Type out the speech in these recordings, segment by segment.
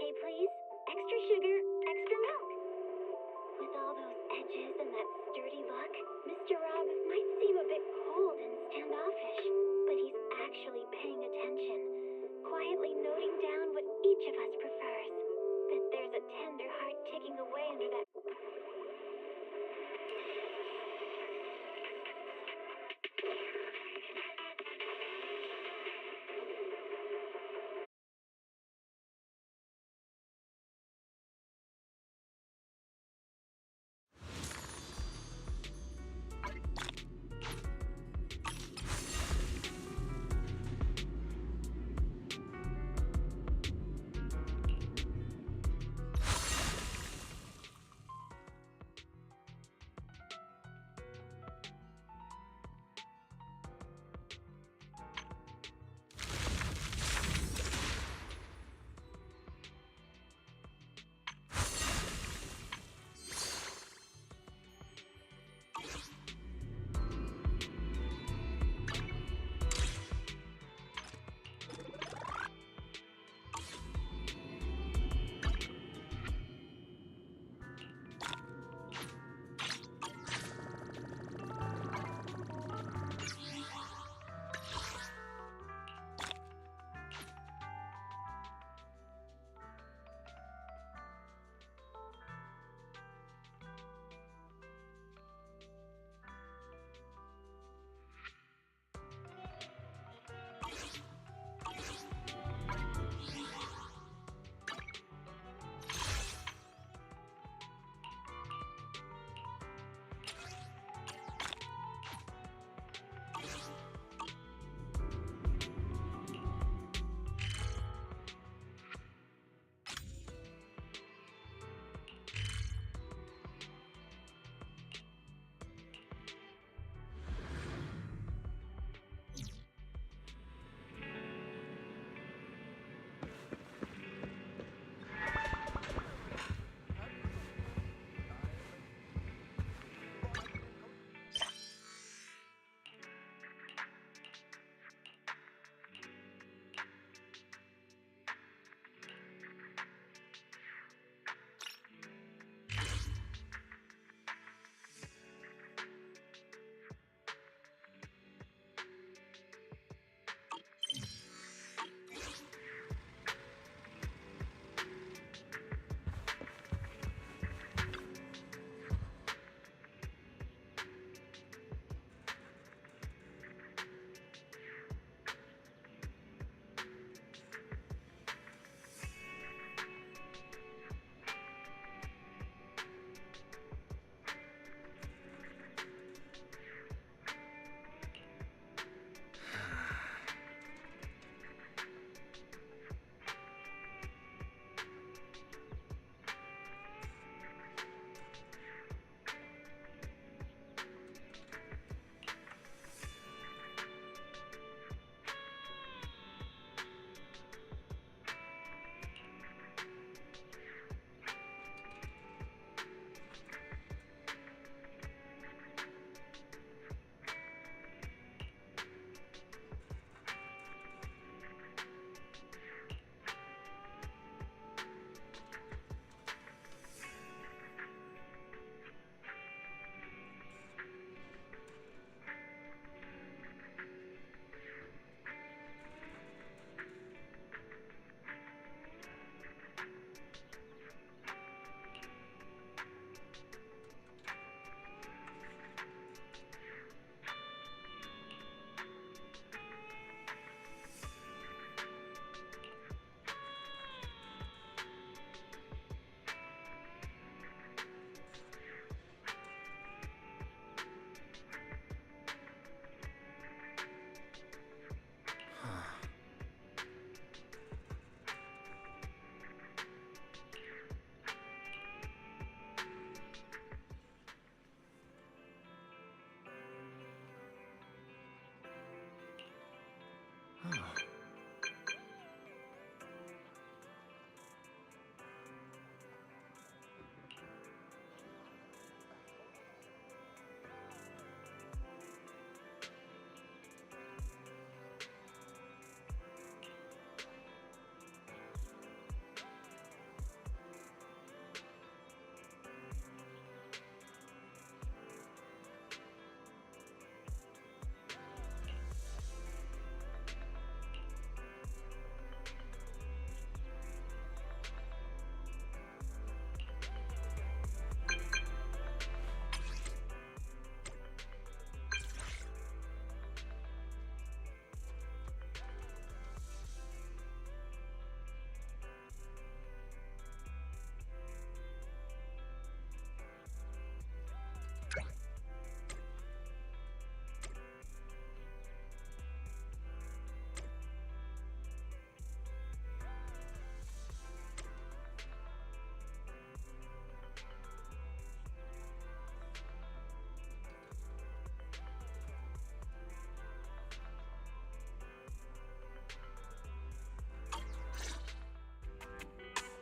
latte, please. Extra sugar, extra milk. With all those edges and that sturdy look, Mr. Rob might seem a bit cold and standoffish, but he's actually paying attention, quietly noting down what each of us prefers. Bet there's a tender heart ticking away under that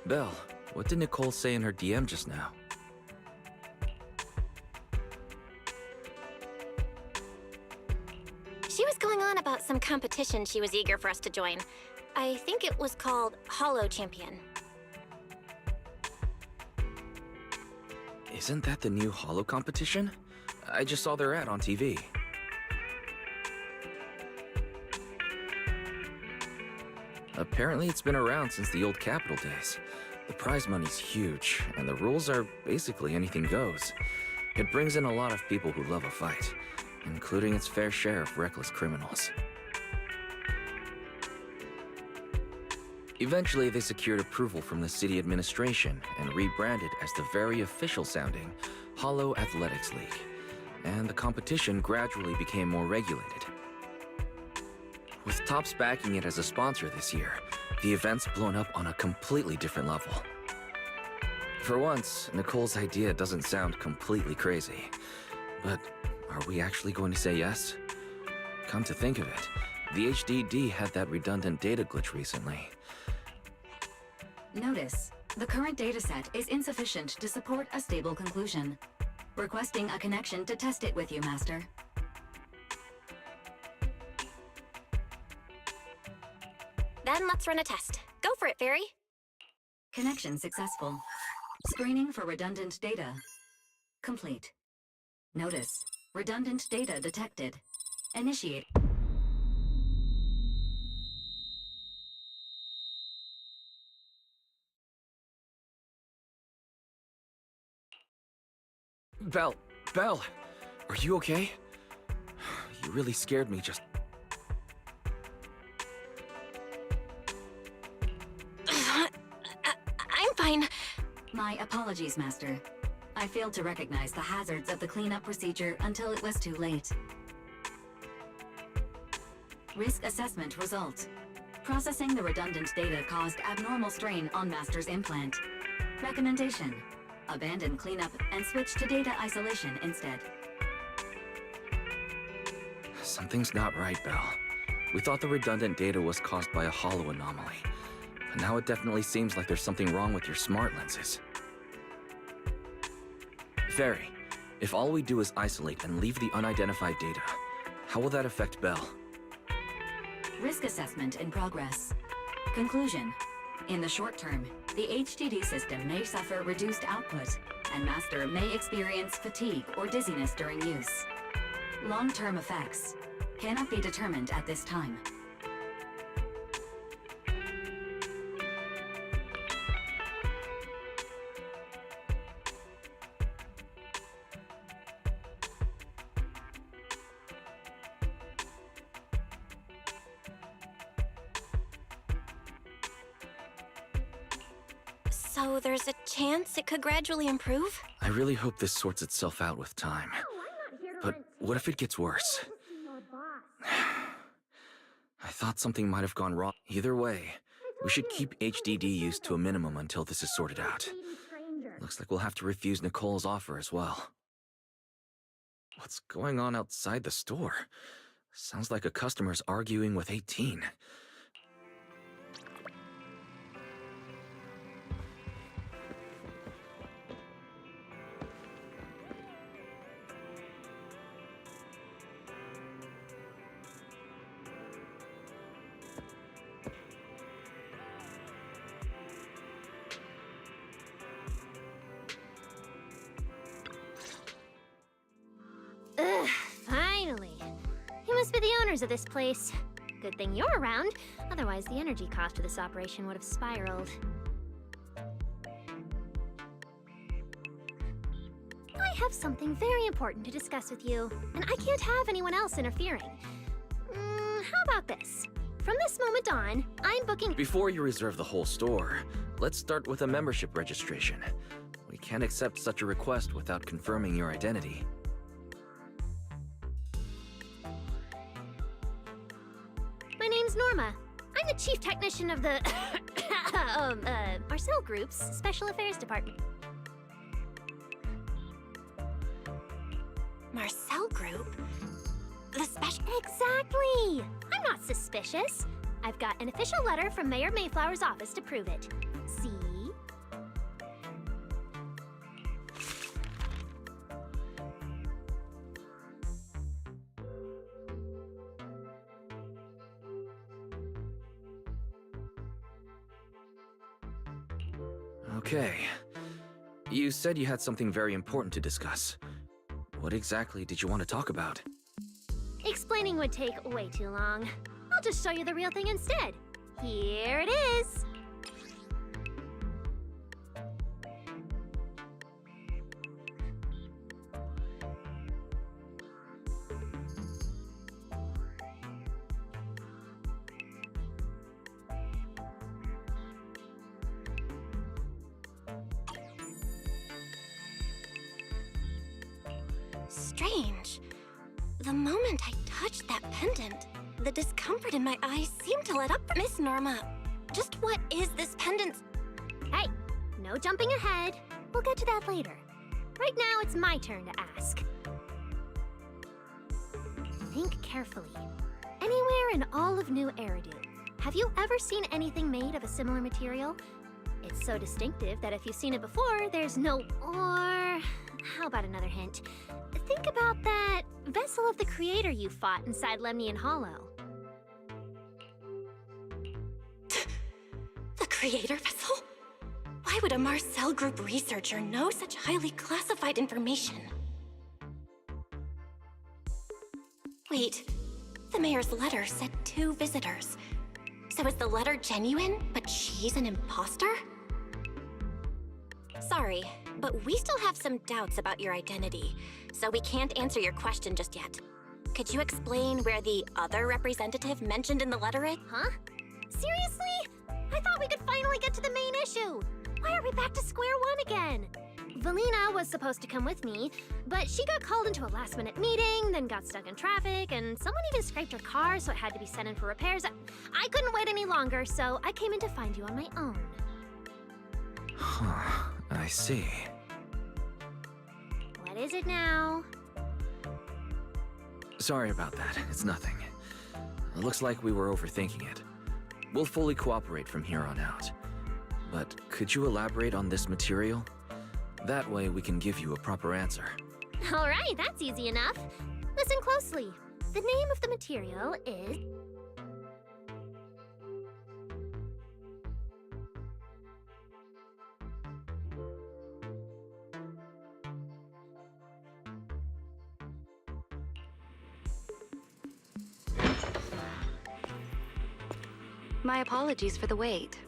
Belle, what did Nicole say in her DM just now? She was going on about some competition she was eager for us to join. I think it was called Hollow Champion. Isn't that the new Hollow competition? I just saw their ad on TV. Apparently it's been around since the old Capital days. The prize money's huge, and the rules are basically anything goes. It brings in a lot of people who love a fight, including its fair share of reckless criminals. Eventually, they secured approval from the city administration and rebranded as the very official-sounding Hollow Athletics League, and the competition gradually became more regulated. With Topps backing it as a sponsor this year, the event's blown up on a completely different level. For once, Nicole's idea doesn't sound completely crazy. But are we actually going to say yes? Come to think of it, the HDD had that redundant data glitch recently. Notice, the current dataset is insufficient to support a stable conclusion. Requesting a connection to test it with you, Master. Then let's run a test. Go for it, Fairy. Connection successful. Screening for redundant data. Complete. Notice, redundant data detected. Initiate. Belle, are you okay? You really scared me just... I'm fine. My apologies, Master. I failed to recognize the hazards of the cleanup procedure until it was too late. Risk assessment result. Processing the redundant data caused abnormal strain on Master's implant. Recommendation: abandon cleanup and switch to data isolation instead. Something's not right, Belle. We thought the redundant data was caused by a hollow anomaly. But now it definitely seems like there's something wrong with your smart lenses. Fairy, if all we do is isolate and leave the unidentified data, how will that affect Belle? Risk assessment in progress. Conclusion: in the short term, the HDD system may suffer reduced output, and Master may experience fatigue or dizziness during use. Long-term effects cannot be determined at this time. So there's a chance it could gradually improve? I really hope this sorts itself out with time. But what if it gets worse? I thought something might have gone wrong. Either way, we should keep HDD use to a minimum until this is sorted out. Looks like we'll have to refuse Nicole's offer as well. What's going on outside the store? Sounds like a customer's arguing with 18. Ugh, finally. You must be the owners of this place. Good thing you're around, otherwise the energy cost of this operation would have spiraled. I have something very important to discuss with you, and I can't have anyone else interfering. How about this? From this moment on, I'm booking— Before you reserve the whole store, let's start with a membership registration. We can't accept such a request without confirming your identity. My name's Norma. I'm the chief technician of the Marcel Group's Special Affairs Department. Marcel Group? The special... Exactly! I'm not suspicious. I've got an official letter from Mayor Mayflower's office to prove it. See? Okay. You said you had something very important to discuss. What exactly did you want to talk about? Explaining would take way too long. I'll just show you the real thing instead. Here it is! Strange. The moment I touched that pendant, the discomfort in my eyes seemed to let up. Miss Norma, just what is this pendant? Hey, no jumping ahead. We'll get to that later. Right now, it's my turn to ask. Think carefully. Anywhere in all of New Eridu, have you ever seen anything made of a similar material? It's so distinctive that if you've seen it before, there's no or... How about another hint? Think about that vessel of the Creator you fought inside Lemnian Hollow. The Creator vessel? Why would a Marcel Group researcher know such highly classified information? Wait, the mayor's letter said 2 visitors. So is the letter genuine, but she's an imposter? Sorry, but we still have some doubts about your identity, so we can't answer your question just yet. Could you explain where the other representative mentioned in the letter is? Huh? Seriously? I thought we could finally get to the main issue. Why are we back to square one again? Valina was supposed to come with me, but she got called into a last-minute meeting, then got stuck in traffic, and someone even scraped her car, so it had to be sent in for repairs. I couldn't wait any longer, so I came in to find you on my own. Huh, I see. What is it now? Sorry about that, it's nothing. It looks like we were overthinking it. We'll fully cooperate from here on out. But could you elaborate on this material? That way we can give you a proper answer. All right, that's easy enough. Listen closely. The name of the material is... My apologies for the wait.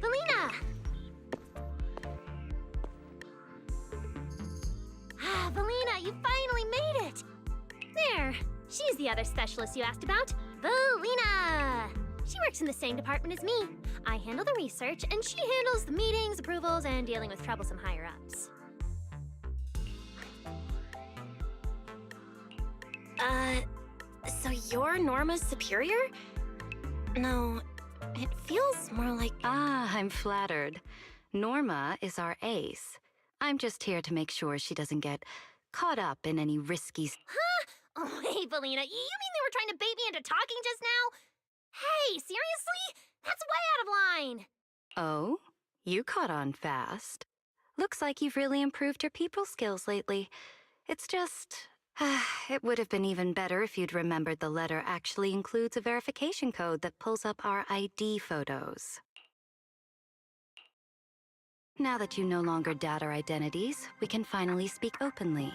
Valina! Ah, Valina, you finally made it! There, she's the other specialist you asked about. Valina! She works in the same department as me. I handle the research, and she handles the meetings, approvals, and dealing with troublesome higher-ups. So you're Norma's superior? No, it feels more like... Ah, I'm flattered. Norma is our ace. I'm just here to make sure she doesn't get caught up in any risky... Huh? Oh, hey, Valina, you mean they were trying to bait me into talking just now? Hey, seriously? That's way out of line! Oh? You caught on fast. Looks like you've really improved your people skills lately. It's just... it would have been even better if you'd remembered the letter actually includes a verification code that pulls up our ID photos. Now that you no longer doubt our identities, we can finally speak openly.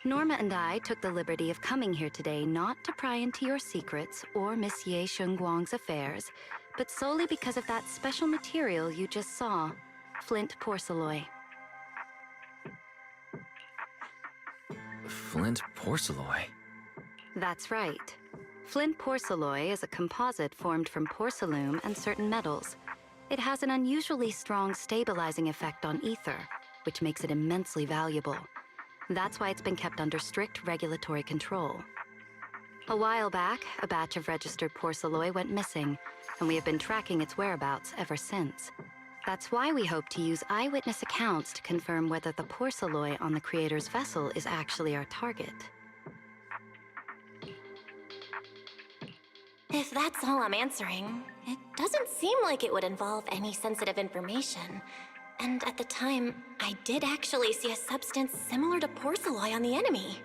Norma and I took the liberty of coming here today not to pry into your secrets or Miss Ye Shengguang's affairs, but solely because of that special material you just saw, flint porcelain. Flint porcelain? That's right. Flint porcelain is a composite formed from porcelain and certain metals. It has an unusually strong stabilizing effect on ether, which makes it immensely valuable. That's why it's been kept under strict regulatory control. A while back, a batch of registered porcelain went missing, and we have been tracking its whereabouts ever since. That's why we hope to use eyewitness accounts to confirm whether the porcelain on the Creator's vessel is actually our target. If that's all I'm answering, it doesn't seem like it would involve any sensitive information. And at the time, I did actually see a substance similar to porcelain on the enemy.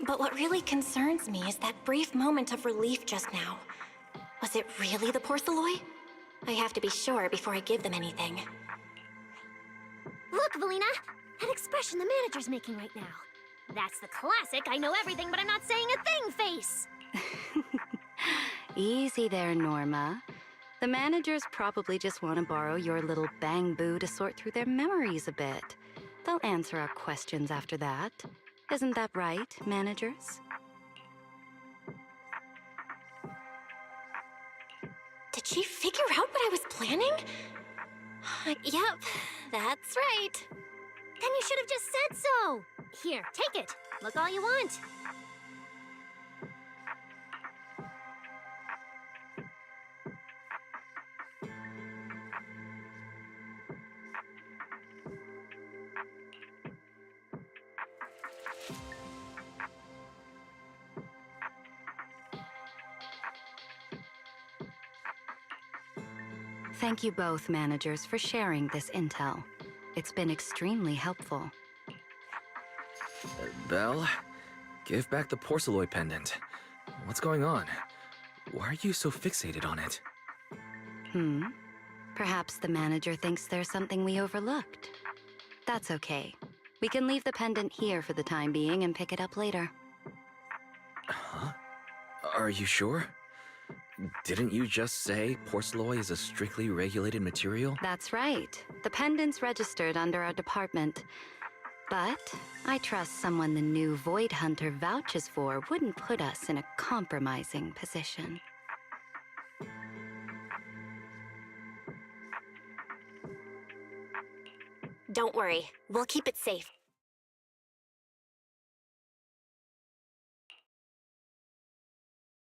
But what really concerns me is that brief moment of relief just now. Was it really the porcelloi? I have to be sure before I give them anything. Look, Valina! That expression the manager's making right now. That's the classic I know everything but I'm not saying a thing face! Easy there, Norma. The managers probably just want to borrow your little bang-boo to sort through their memories a bit. They'll answer our questions after that. Isn't that right, managers? Did she figure out what I was planning? Yep, that's right. Then you should have just said so! Here, take it. Look all you want. Thank you both, managers, for sharing this intel. It's been extremely helpful. Belle, give back the porcelloi pendant. What's going on? Why are you so fixated on it? Perhaps the manager thinks there's something we overlooked. That's okay. We can leave the pendant here for the time being and pick it up later. Huh? Are you sure? Didn't you just say porcelloi is a strictly regulated material? That's right. The pendant's registered under our department. But I trust someone the new Void Hunter vouches for wouldn't put us in a compromising position. Don't worry, we'll keep it safe.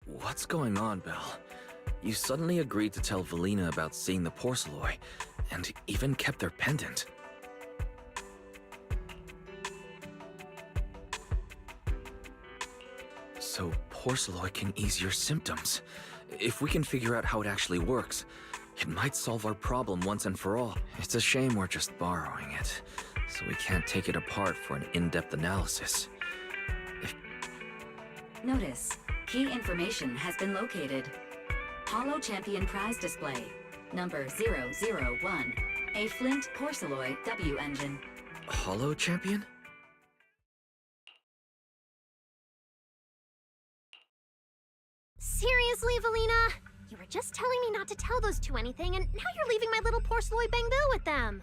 What's going on, Belle? You suddenly agreed to tell Valina about seeing the porcelloi, and even kept their pendant. So porcelloi can ease your symptoms. If we can figure out how it actually works, it might solve our problem once and for all. It's a shame we're just borrowing it, so we can't take it apart for an in-depth analysis. Notice, key information has been located. Holo Champion Prize Display, number 001, a Flint Porcelloi W engine. Holo Champion? Seriously, Valina? You were just telling me not to tell those two anything, and now you're leaving my little porcelloi bang-boo with them.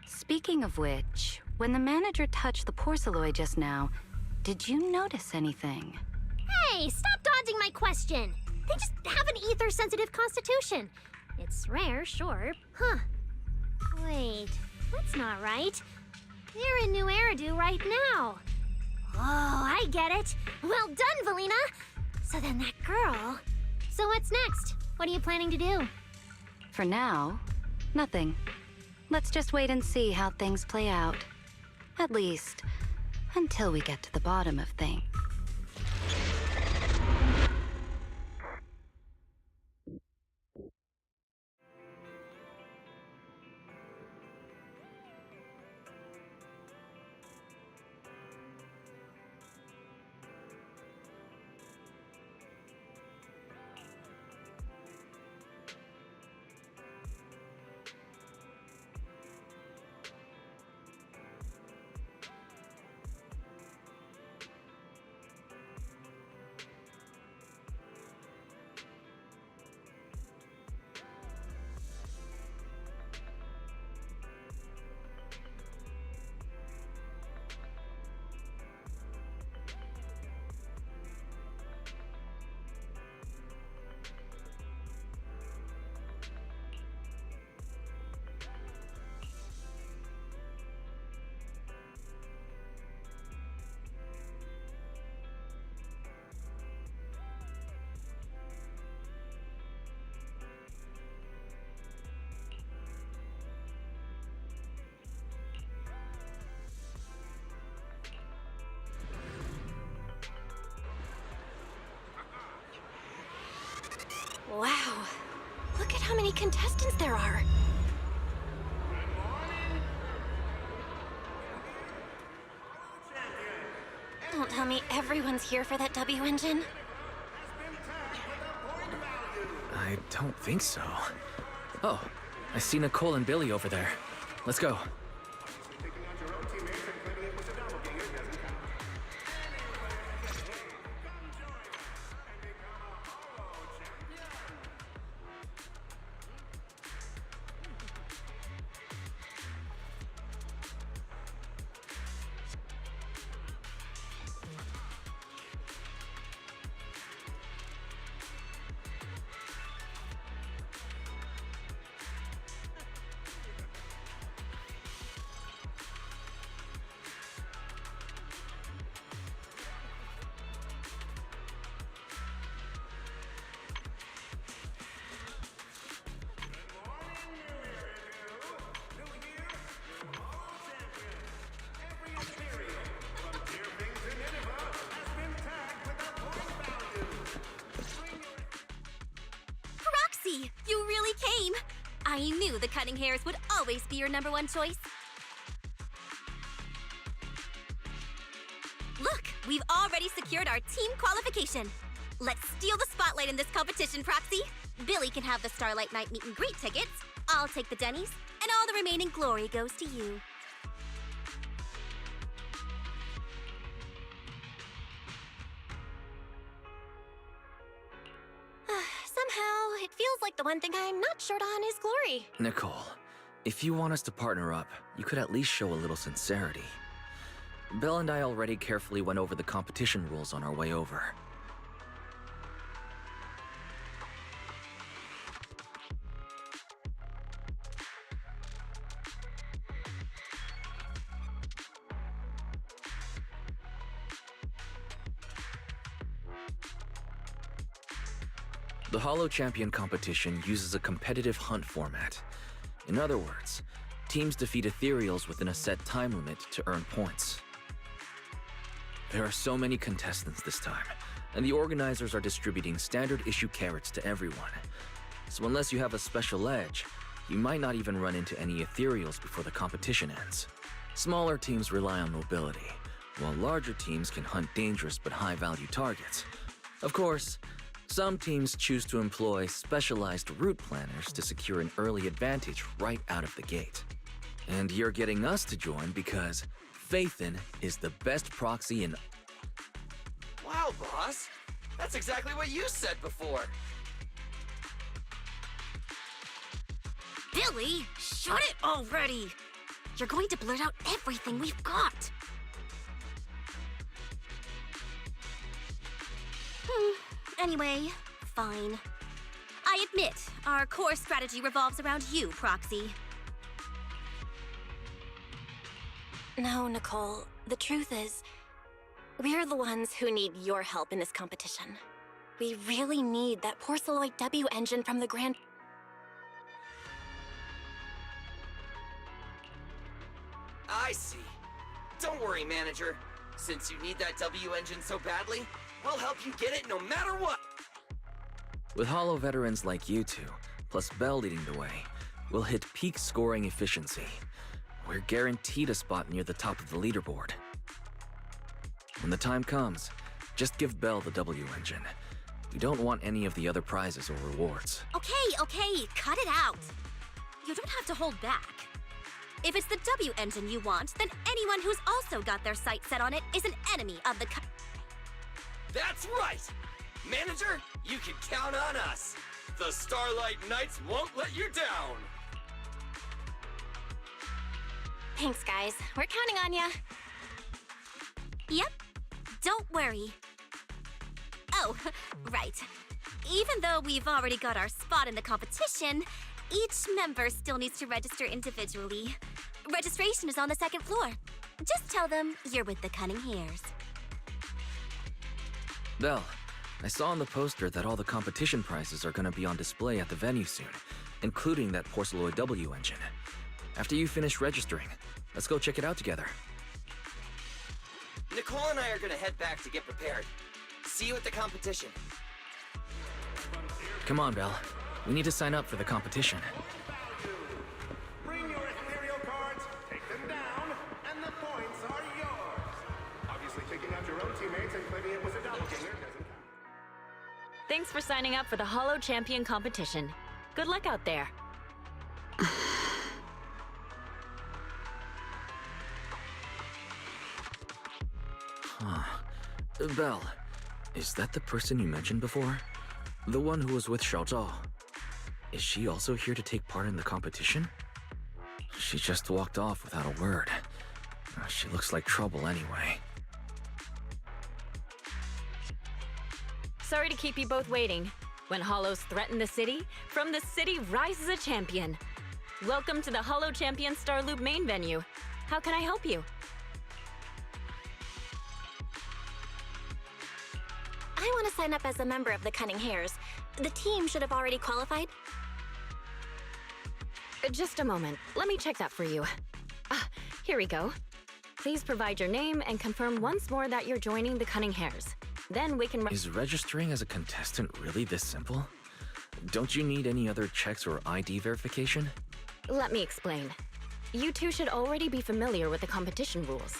Speaking of which, when the manager touched the porcelloi just now, did you notice anything? Hey, stop dodging my question! They just have an ether-sensitive constitution. It's rare, sure. Huh. Wait, that's not right. They're in New Eridu right now. Oh, I get it. Well done, Valina! So then that girl... So what's next? What are you planning to do? For now, nothing. Let's just wait and see how things play out. At least, until we get to the bottom of things. Wow, look at how many contestants there are. Don't tell me me everyone's here for that W engine? I don't think so. Oh, I see Nicole and Billy over there. Let's go. Roxy, you really came! I knew the cutting hairs would always be your #1 choice. Look, we've already secured our team qualification. Let's steal the spotlight in this competition, Proxy. Billy can have the Starlight Night meet and greet tickets. I'll take the Denny's, and all the remaining glory goes to you. Somehow, it feels like the one thing I'm not short on is glory. Nicole, if you want us to partner up, you could at least show a little sincerity. Belle and I already carefully went over the competition rules on our way over. The Hollow Champion competition uses a competitive hunt format. In other words, teams defeat ethereals within a set time limit to earn points. There are so many contestants this time, and the organizers are distributing standard issue carrots to everyone. So unless you have a special edge, you might not even run into any ethereals before the competition ends. Smaller teams rely on mobility, while larger teams can hunt dangerous but high-value targets. Of course, some teams choose to employ specialized route planners to secure an early advantage right out of the gate. And you're getting us to join because Faithin is the best proxy in... Wow, boss! That's exactly what you said before! Billy, shut it already! You're going to blurt out everything we've got! Anyway, fine. I admit, our core strategy revolves around you, Proxy. No, Nicole. The truth is, we're the ones who need your help in this competition. We really need that Porceloid W engine from the Grand... I see. Don't worry, manager. Since you need that W engine so badly, we'll help you get it no matter what! With Hollow veterans like you two, plus Belle leading the way, we'll hit peak scoring efficiency. We're guaranteed a spot near the top of the leaderboard. When the time comes, just give Belle the W engine. We don't want any of the other prizes or rewards. Okay, cut it out! You don't have to hold back. If it's the W engine you want, then anyone who's also got their sights set on it is an enemy of the That's right! Manager, you can count on us! The Starlight Knights won't let you down! Thanks, guys. We're counting on ya. Yep, don't worry. Oh, right. Even though we've already got our spot in the competition, each member still needs to register individually. Registration is on the 2nd floor. Just tell them you're with the Cunning Hares. Belle, I saw on the poster that all the competition prizes are going to be on display at the venue soon, including that Porceloid W engine. After you finish registering, let's go check it out together. Nicole and I are gonna head back to get prepared. See you at the competition. Come on, Belle. We need to sign up for the competition. Bring your ethereal cards, take them down, and the points are yours. Obviously, picking out your own teammates Thanks for signing up for the Hollow Champion competition. Good luck out there. Belle, is that the person you mentioned before? The one who was with Xiao Zhao? Is she also here to take part in the competition? She just walked off without a word. She looks like trouble anyway. Sorry to keep you both waiting. When Hollows threaten the city, from the city rises a champion. Welcome to the Hollow Champion Star Loop main venue. How can I help you? I want to sign up as a member of the Cunning Hares. The team should have already qualified. Just a moment. Let me check that for you. Here we go. Please provide your name and confirm once more that you're joining the Cunning Hares. Then we can... Is registering as a contestant really this simple? Don't you need any other checks or ID verification? Let me explain. You two should already be familiar with the competition rules.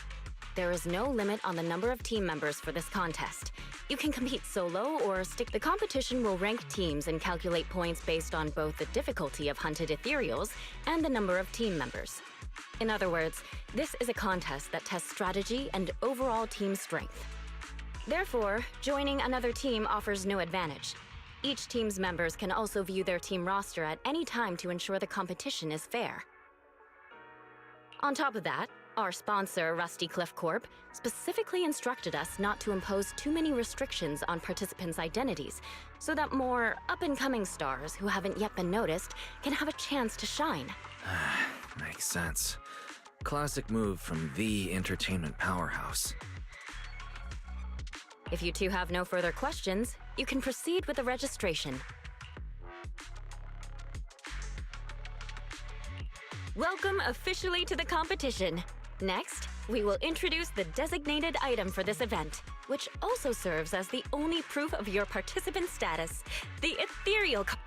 There is no limit on the number of team members for this contest. You can compete solo or stick. The competition will rank teams and calculate points based on both the difficulty of hunted ethereals and the number of team members. In other words, this is a contest that tests strategy and overall team strength. Therefore, joining another team offers no advantage. Each team's members can also view their team roster at any time to ensure the competition is fair. On top of that, our sponsor, Rusty Cliff Corp., specifically instructed us not to impose too many restrictions on participants' identities, so that more up-and-coming stars who haven't yet been noticed can have a chance to shine. Makes sense. Classic move from the entertainment powerhouse. If you two have no further questions, you can proceed with the registration. Welcome officially to the competition. Next, we will introduce the designated item for this event, which also serves as the only proof of your participant status, the ethereal card.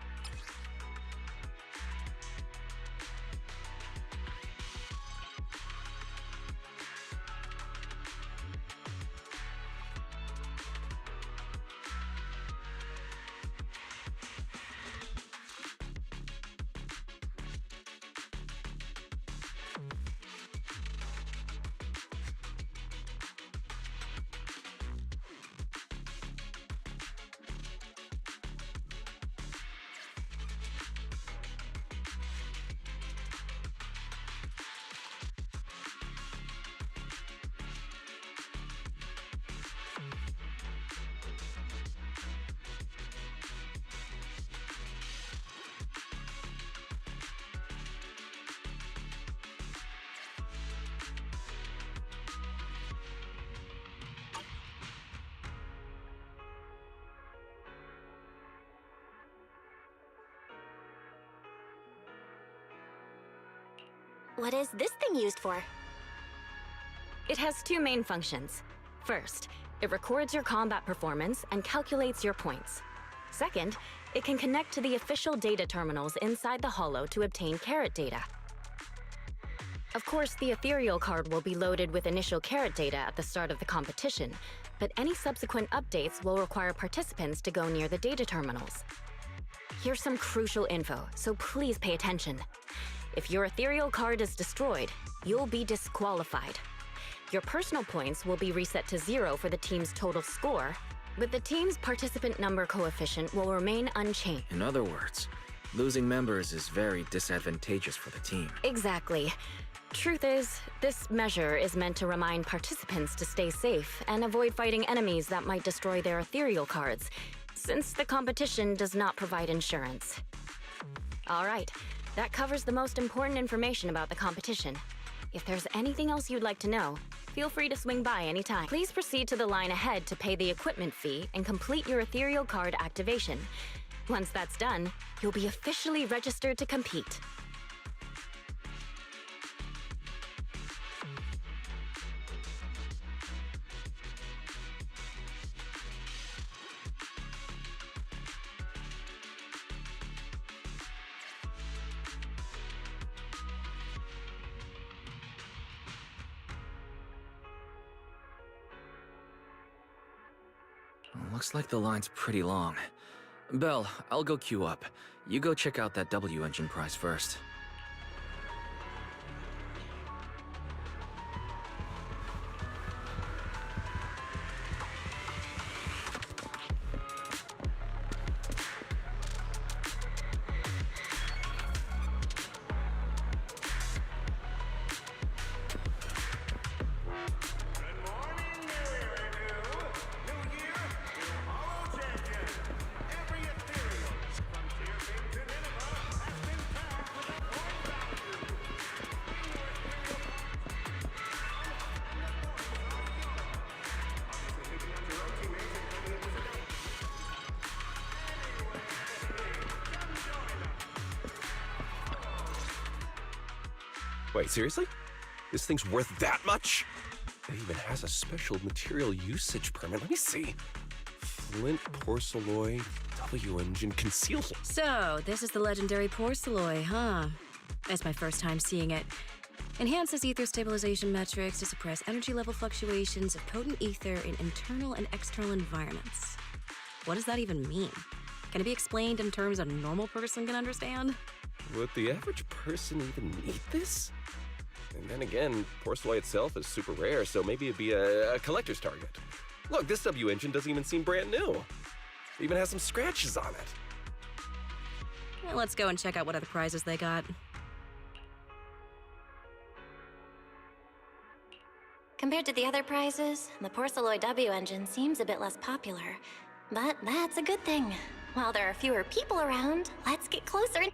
What is this thing used for? It has two main functions. First, it records your combat performance and calculates your points. Second, it can connect to the official data terminals inside the Hollow to obtain carrot data. Of course, the ethereal card will be loaded with initial carrot data at the start of the competition, but any subsequent updates will require participants to go near the data terminals. Here's some crucial info, so please pay attention. If your ethereal card is destroyed, you'll be disqualified. Your personal points will be reset to 0 for the team's total score, but the team's participant number coefficient will remain unchanged. In other words, losing members is very disadvantageous for the team. Exactly. Truth is, this measure is meant to remind participants to stay safe and avoid fighting enemies that might destroy their ethereal cards, since the competition does not provide insurance. All right. That covers the most important information about the competition. If there's anything else you'd like to know, feel free to swing by anytime. Please proceed to the line ahead to pay the equipment fee and complete your ethereal card activation. Once that's done, you'll be officially registered to compete. Looks like the line's pretty long. Belle, I'll go queue up. You go check out that W engine prize first. Wait, seriously? This thing's worth that much? It even has a special material usage permit. Let me see. Flint porcelloy W engine concealed. So, this is the legendary porcelloy, huh? It's my first time seeing it. Enhances ether stabilization metrics to suppress energy level fluctuations of potent ether in internal and external environments. What does that even mean? Can it be explained in terms a normal person can understand? Would the average person even need this? And then again, porcelloy itself is super rare, so maybe it'd be a collector's target. Look, this W engine doesn't even seem brand new. It even has some scratches on it. Well, let's go and check out what other prizes they got. Compared to the other prizes, the porcelloy W engine seems a bit less popular. But that's a good thing. While there are fewer people around, let's get closer and...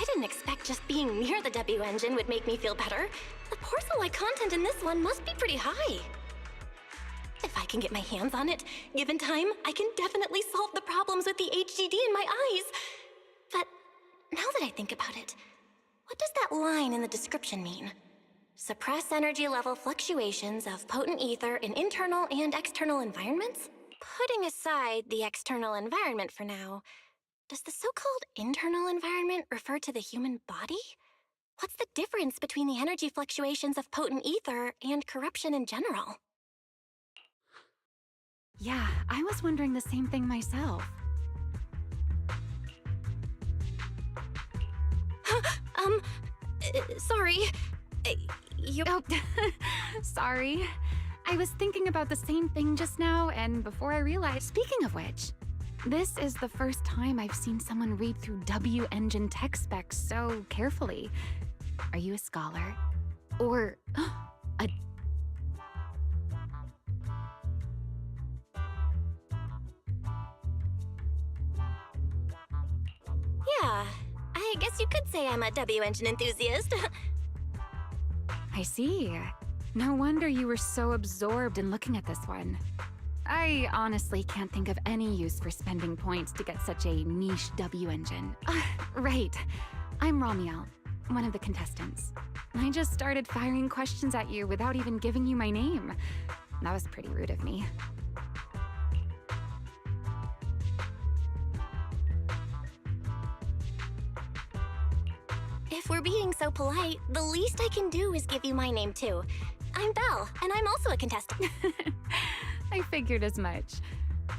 I didn't expect just being near the W engine would make me feel better. The porcelloy content in this one must be pretty high. If I can get my hands on it, given time, I can definitely solve the problems with the HDD in my eyes. But now that I think about it, what does that line in the description mean? Suppress energy level fluctuations of potent ether in internal and external environments? Putting aside the external environment for now, does the so-called internal environment refer to the human body? What's the difference between the energy fluctuations of potent ether and corruption in general? Yeah, I was wondering the same thing myself. Sorry. You... Oh, sorry. I was thinking about the same thing just now, and before I realized... Speaking of which, this is the first time I've seen someone read through W engine tech specs so carefully. Are you a scholar? Or a... Yeah, I guess you could say I'm a W engine enthusiast. I see. No wonder you were so absorbed in looking at this one. I honestly can't think of any use for spending points to get such a niche W engine. Right. I'm Ramiel, one of the contestants. I just started firing questions at you without even giving you my name. That was pretty rude of me. If we're being so polite, the least I can do is give you my name too. I'm Belle, and I'm also a contestant. I figured as much.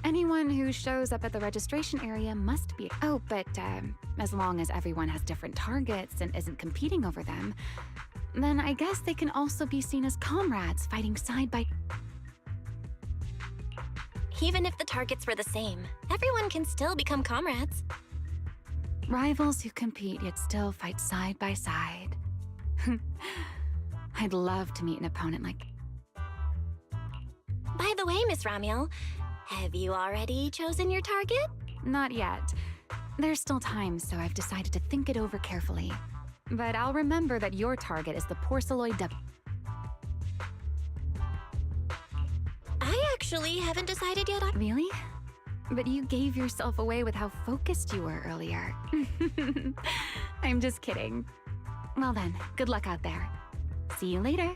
Anyone who shows up at the registration area must be... Oh, but as long as everyone has different targets and isn't competing over them, then I guess they can also be seen as comrades fighting side by... Even if the targets were the same, everyone can still become comrades. Rivals who compete yet still fight side by side. I'd love to meet an opponent like... By the way, Miss Ramiel, have you already chosen your target? Not yet. There's still time, so I've decided to think it over carefully. But I'll remember that your target is the porcelloy W. I actually haven't decided yet. Really? But you gave yourself away with how focused you were earlier. I'm just kidding. Well then, good luck out there. See you later.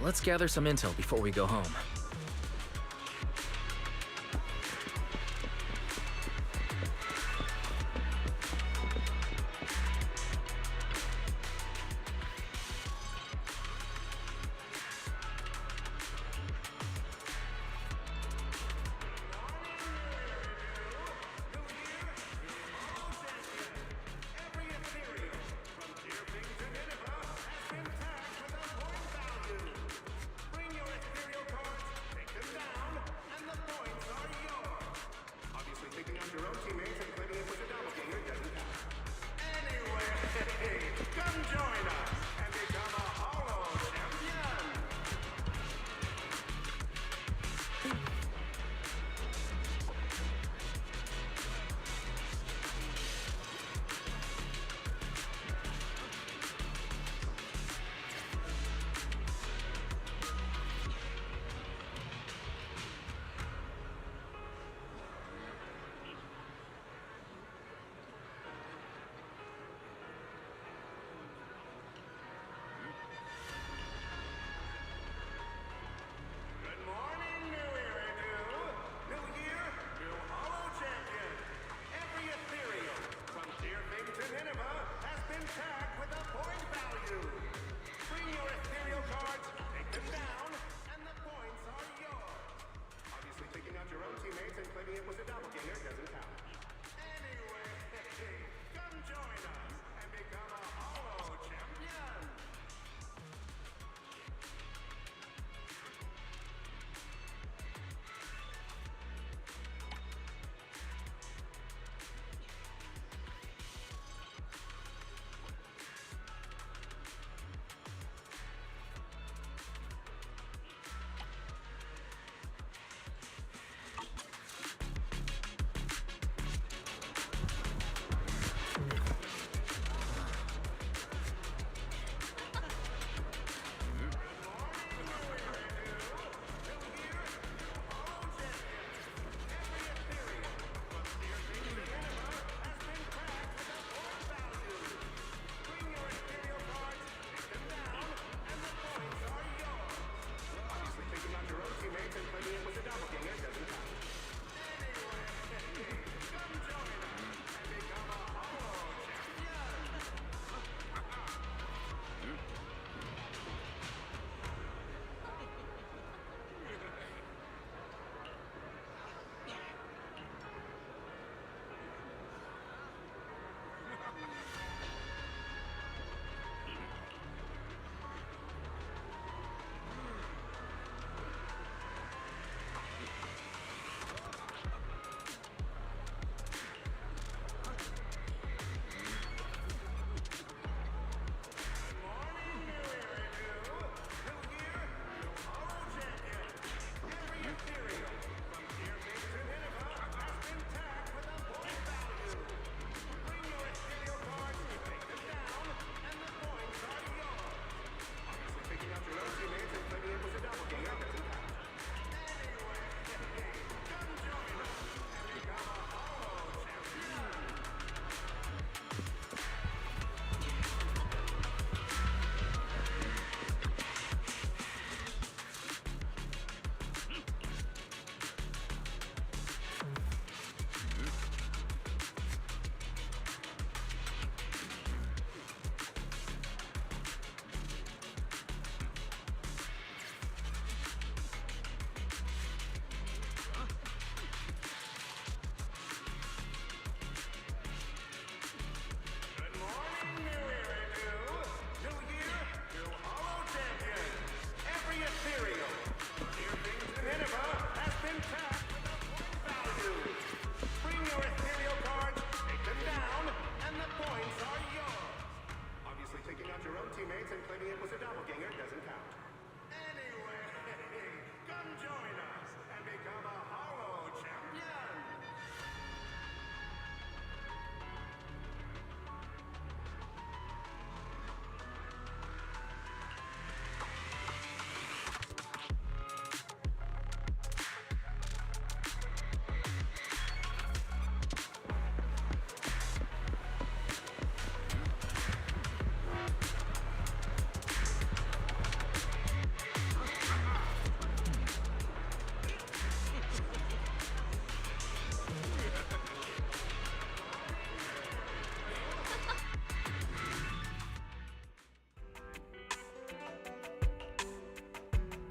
Let's gather some intel before we go home. Bring your ethereal cards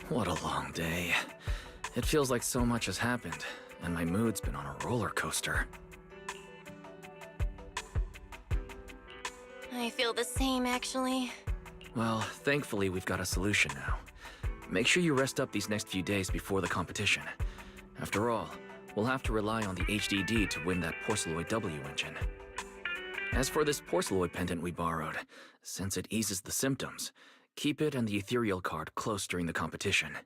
What a long day. It feels like so much has happened, and my mood's been on a roller coaster. I feel the same, actually. Well, thankfully we've got a solution now. Make sure you rest up these next few days before the competition. After all, we'll have to rely on the HDD to win that Porceloid W engine. As for this Porceloid pendant we borrowed, since it eases the symptoms, keep it and the ethereal card close during the competition.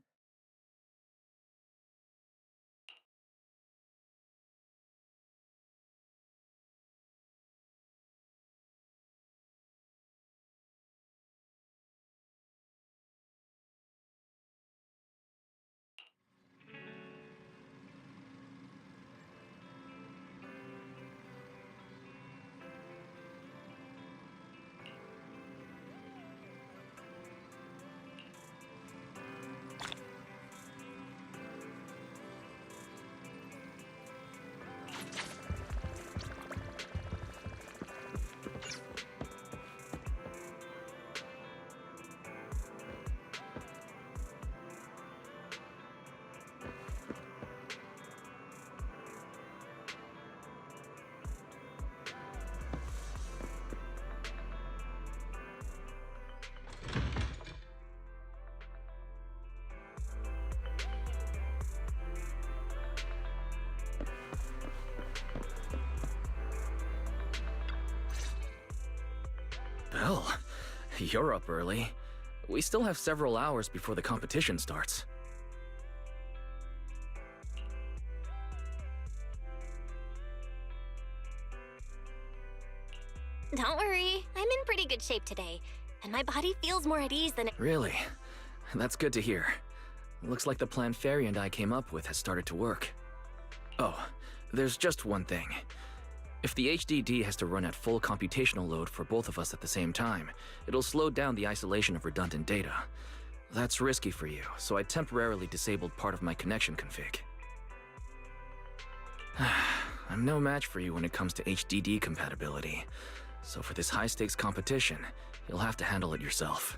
Belle, you're up early. We still have several hours before the competition starts. Don't worry, I'm in pretty good shape today, and my body feels more at ease than it. Really? That's good to hear. Looks like the plan Fairy and I came up with has started to work. Oh, there's just one thing. If the HDD has to run at full computational load for both of us at the same time, it'll slow down the isolation of redundant data. That's risky for you, so I temporarily disabled part of my connection config. I'm no match for you when it comes to HDD compatibility, so for this high-stakes competition, you'll have to handle it yourself.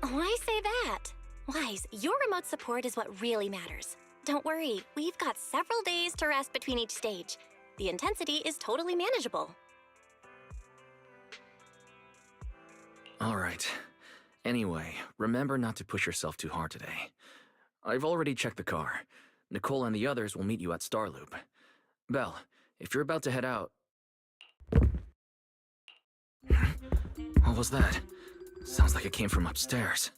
Why say that? Wise, your remote support is what really matters. Don't worry, we've got several days to rest between each stage. The intensity is totally manageable. All right. Anyway, remember not to push yourself too hard today. I've already checked the car. Nicole and the others will meet you at Starloop. Belle, if you're about to head out... What was that? Sounds like it came from upstairs.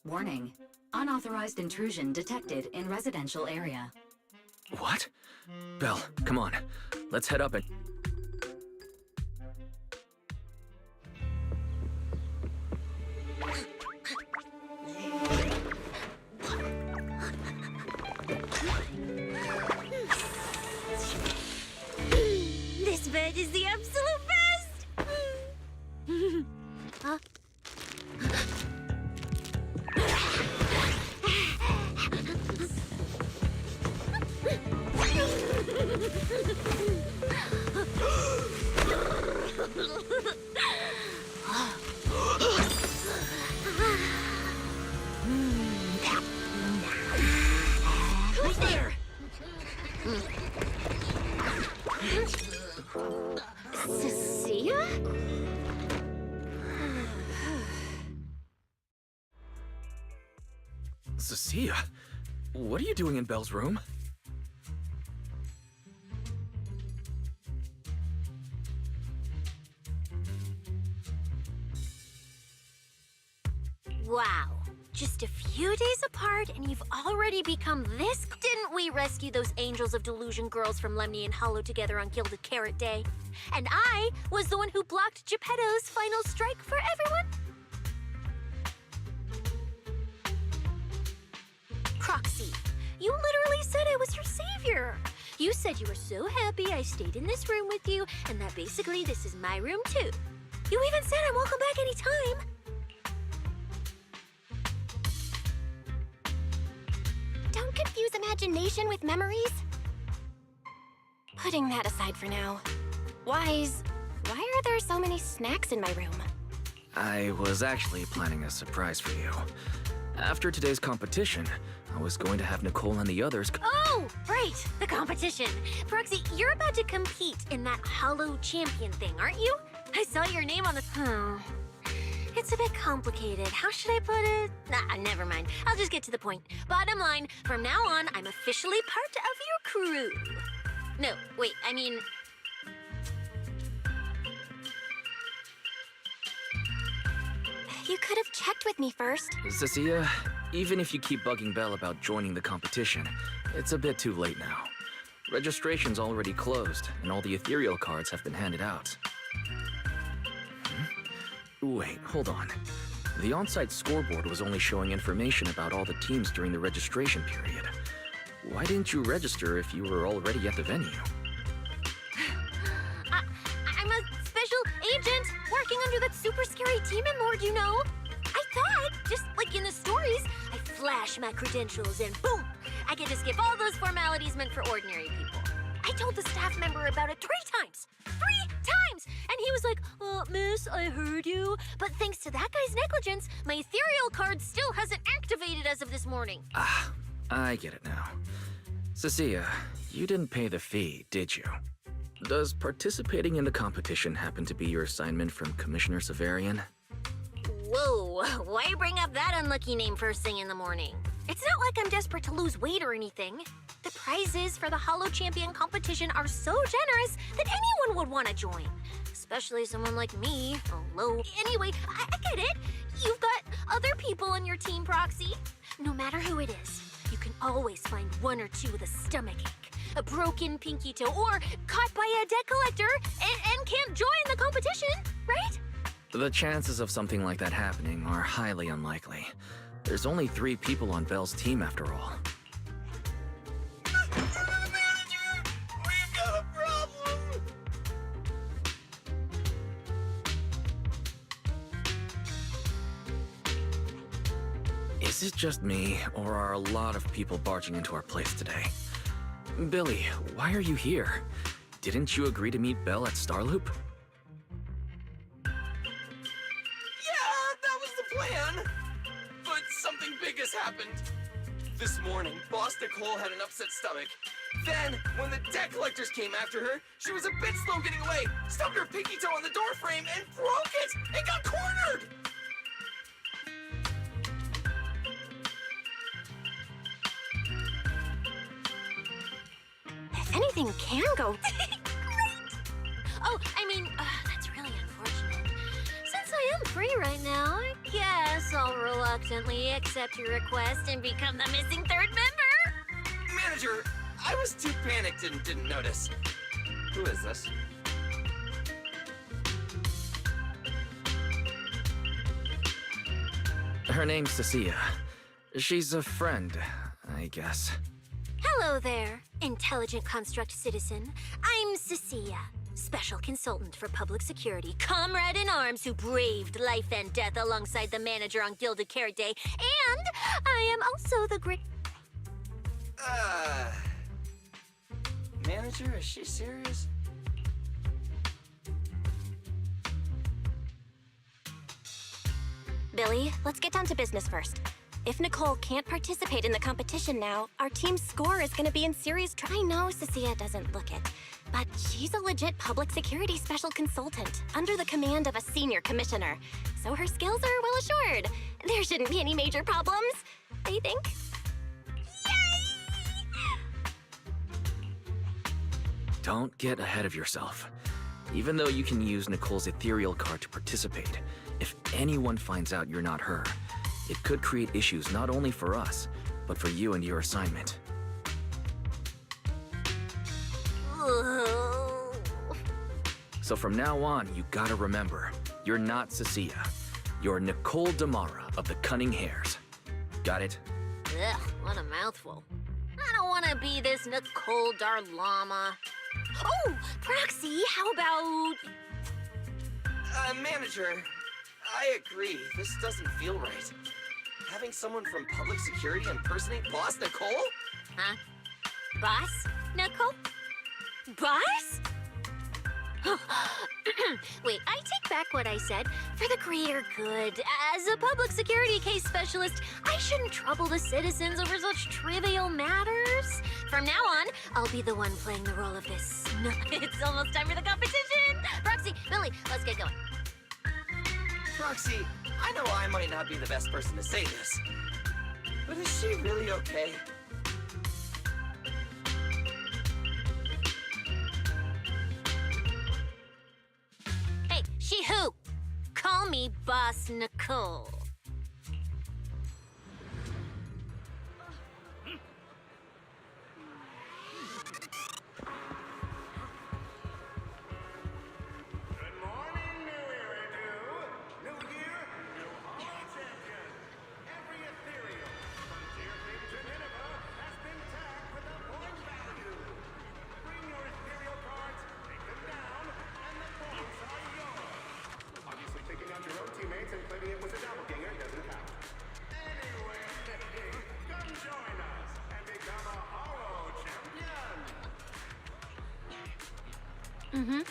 Warning. Unauthorized intrusion detected in residential area. What? Belle, come on. Let's head up and... This bed is the absolute best! Huh? Who's there? Cecilia? Cecilia? What are you doing in Belle's room? Wow. Just a few days apart and you've already become this... Didn't we rescue those Angels of Delusion girls from Lemny and Hollow together on Gilded Carrot Day? And I was the one who blocked Geppetto's final strike for everyone? Proxy, you literally said I was your savior. You said you were so happy I stayed in this room with you, and that basically this is my room too. You even said I'm welcome back anytime. Don't confuse imagination with memories. Putting that aside for now. Wise, why are there so many snacks in my room? I was actually planning a surprise for you. After today's competition, I was going to have Nicole and the others. Oh, right, the competition. Proxy, you're about to compete in that Hollow Champion thing, aren't you? I saw your name on the... It's a bit complicated. How should I put it? Never mind. I'll just get to the point. Bottom line, from now on, I'm officially part of your crew. No, wait, I mean... You could have checked with me first. Cecilia, even if you keep bugging Belle about joining the competition, it's a bit too late now. Registration's already closed, and all the ethereal cards have been handed out. Wait, hold on. The on-site scoreboard was only showing information about all the teams during the registration period. Why didn't you register if you were already at the venue? I'm a special agent working under that super scary demon lord, you know. I thought, just like in the stories, I flash my credentials and boom, I get to skip all those formalities meant for ordinary people. I told the staff member about it 3 times. 3 times! And he was like, miss, I heard you. But thanks to that guy's negligence, my ethereal card still hasn't activated as of this morning. Ah, I get it now. Cecilia, you didn't pay the fee, did you? Does participating in the competition happen to be your assignment from Commissioner Severian? Whoa, why bring up that unlucky name first thing in the morning? It's not like I'm desperate to lose weight or anything. The prizes for the Hollow Champion competition are so generous that anyone would want to join. Especially someone like me. Although, anyway, I get it. You've got other people on your team, Proxy. No matter who it is, you can always find 1 or 2 with a stomachache, a broken pinky toe, or caught by a debt collector and can't join the competition, right? The chances of something like that happening are highly unlikely. There's only 3 people on Belle's team after all. Manager! We've got a problem! Is it just me, or are a lot of people barging into our place today? Billy, why are you here? Didn't you agree to meet Belle at Starloop? Yeah, that was the plan! But something big has happened. This morning, Boss Nicole had an upset stomach. Then, when the debt collectors came after her, she was a bit slow getting away, stubbed her pinky toe on the door frame, and broke it, and got cornered! If anything can go... Great! Oh, I mean, that's really unfortunate. Since I am free right now, I guess I'll reluctantly accept your request and become the missing 3rd member. Manager, I was too panicked and didn't notice. Who is this? Her name's Cecilia. She's a friend, I guess. Hello there, intelligent construct citizen. I'm Cecilia, special consultant for public security, comrade in arms who braved life and death alongside the manager on Gilded Carrot Day, and I am also the great... Manager, is she serious? Billy, let's get down to business first. If Nicole can't participate in the competition now, our team's score is gonna be in serious trouble. I know Cecilia doesn't look it, but she's a legit public security special consultant under the command of a senior commissioner, so her skills are well assured. There shouldn't be any major problems, I think. Don't get ahead of yourself. Even though you can use Nicole's ethereal card to participate, if anyone finds out you're not her, it could create issues not only for us, but for you and your assignment. So from now on, you gotta remember, you're not Cecilia. You're Nicole Damara of the Cunning Hares. Got it? Ugh, what a mouthful. I don't want to be this Nicole Darlama. Oh, Proxy, how about... Manager, I agree. This doesn't feel right. Having someone from public security impersonate Boss Nicole? Huh? Boss? Nicole? Boss? Wait, I take back what I said. For the greater good, as a public security case specialist, I shouldn't trouble the citizens over such trivial matters. From now on, I'll be the one playing the role of this. It's almost time for the competition. Roxy, Billy, let's get going. Roxy, I know I might not be the best person to say this, but is she really okay? Hey, she who? Call me Boss Nicole. Good morning, New Era New Year, new Hollow Champion. Every ethereal frontier thing to Nineveh has been tagged with a point value. Bring your ethereal cards, take them down, and the points are yours. Obviously, taking out your own teammates and claiming it was a doppelganger doesn't count. Anyway, come join us and become a Hollow Champion. Mm-hmm.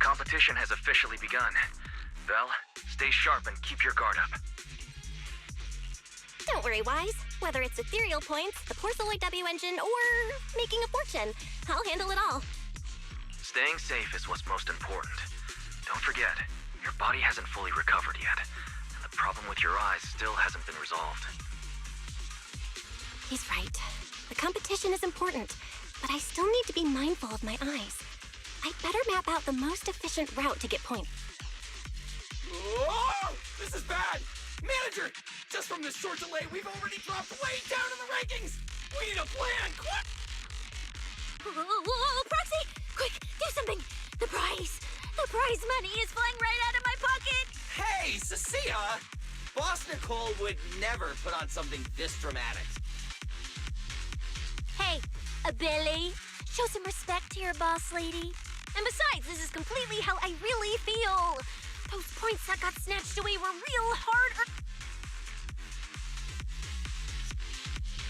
competition has officially begun. Vel, stay sharp and keep your guard up. Don't worry, Wise. Whether it's ethereal points, the porceloid W engine, or making a fortune, I'll handle it all. Staying safe is what's most important. Don't forget, your body hasn't fully recovered yet, and the problem with your eyes still hasn't been resolved. He's right. The competition is important, but I still need to be mindful of my eyes. I'd better map out the most efficient route to get points. Oh, this is bad! Manager, just from this short delay, we've already dropped way down in the rankings! We need a plan, quick! Whoa, Proxy! Quick, do something! The prize money is flying right out of my pocket! Hey, Cecilia! Boss Nicole would never put on something this dramatic. Hey, Billy, show some respect to your boss lady. And besides, this is completely how I really feel. Those points that got snatched away were real hard.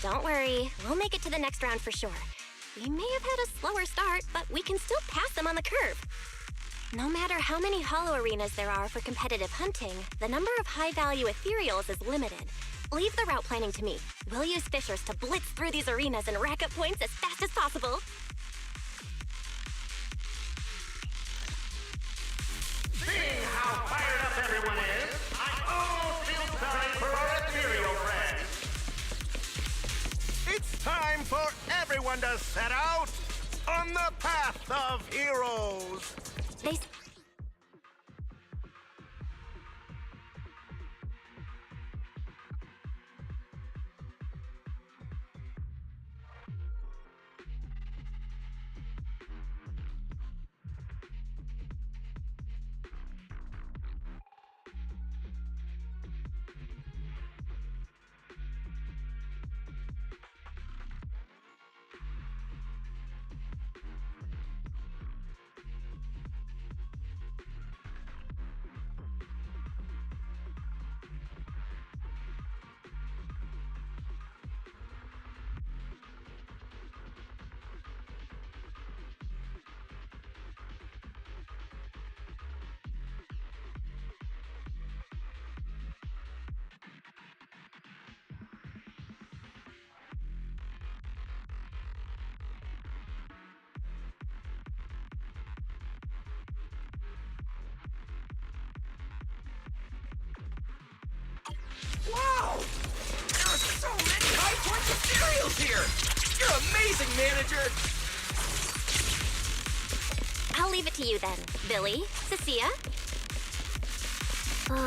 Don't worry, we'll make it to the next round for sure. We may have had a slower start, but we can still pass them on the curve. No matter how many hollow arenas there are for competitive hunting, the number of high-value ethereals is limited. Leave the route planning to me. We'll use fishers to blitz through these arenas and rack up points as fast as possible. Seeing how fired up everyone is, I almost feel sorry for our ethereal friends. It's time for everyone to set out on the path of heroes. They Wow! There are so many high-point ethereals here! You're amazing, manager! I'll leave it to you then. Billy, Cecilia?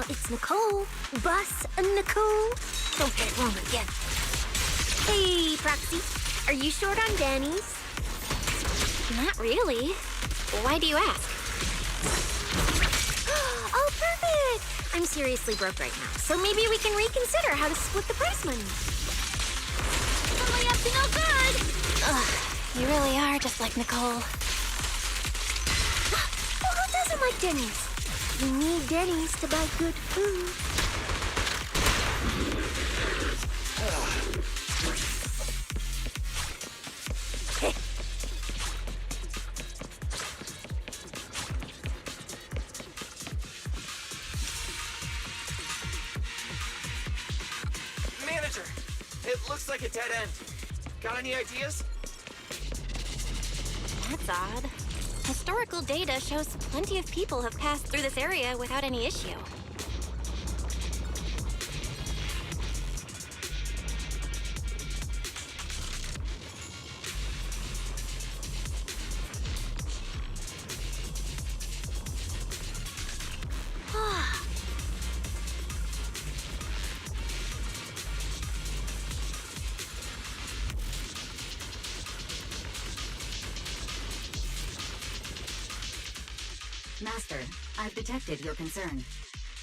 It's Nicole. Bus Nicole. Don't get it wrong again. Hey, Proxy. Are you short on Danny's? Not really. Why do you ask? Oh, perfect! I'm seriously broke right now, so maybe we can reconsider how to split the prize money. Only up to no good! Ugh, you really are just like Nicole. Well, who doesn't like Denny's? You need Denny's to buy good food. Manager, it looks like a dead end. Got any ideas? That's odd. Historical data shows plenty of people have passed through this area without any issue. Master, I've detected your concern.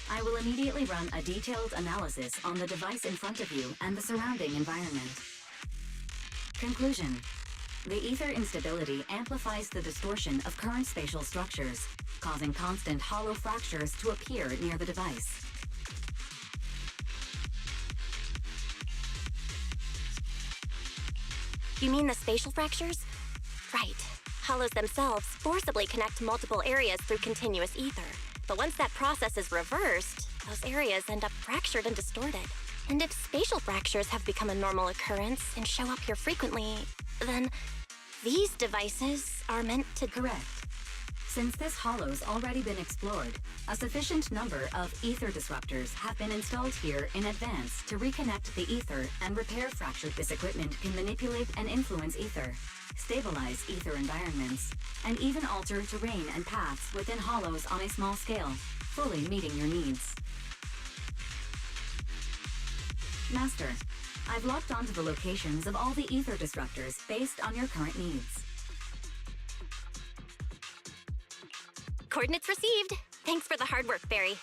I will immediately run a detailed analysis on the device in front of you and the surrounding environment. Conclusion. The ether instability amplifies the distortion of current spatial structures, causing constant hollow fractures to appear near the device. You mean the spatial fractures? Right. Hollows themselves forcibly connect to multiple areas through continuous ether. But once that process is reversed, those areas end up fractured and distorted. And if spatial fractures have become a normal occurrence and show up here frequently, then these devices are meant to... Correct. Since this hollow's already been explored, a sufficient number of ether disruptors have been installed here in advance to reconnect the ether and repair fractured. This equipment can manipulate and influence ether, stabilize ether environments, and even alter terrain and paths within hollows on a small scale, fully meeting your needs. Master, I've locked onto the locations of all the ether disruptors based on your current needs. Coordinates received. Thanks for the hard work, Barry.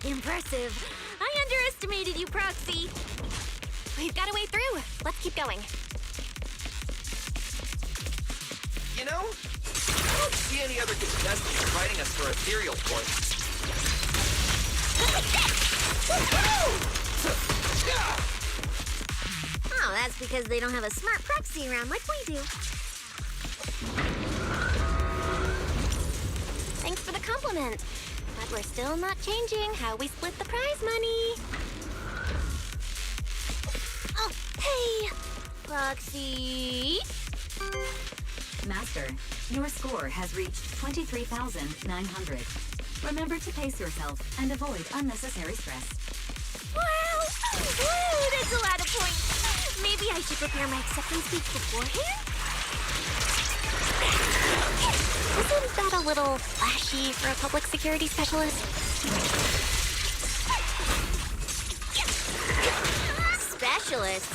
Impressive. I underestimated you, Proxy. We've got a way through. Let's keep going. You know, I don't see any other contestants fighting us for ethereal points. Oh, that's because they don't have a smart Proxy around like we do. Thanks for the compliment. But we're still not changing how we split the prize money. Oh, hey! Proxy. Master, your score has reached 23,900. Remember to pace yourself and avoid unnecessary stress. Wow! Woo, that's a lot of points. Maybe I should prepare my acceptance speech beforehand? Isn't that a little flashy for a public security specialist? Specialist?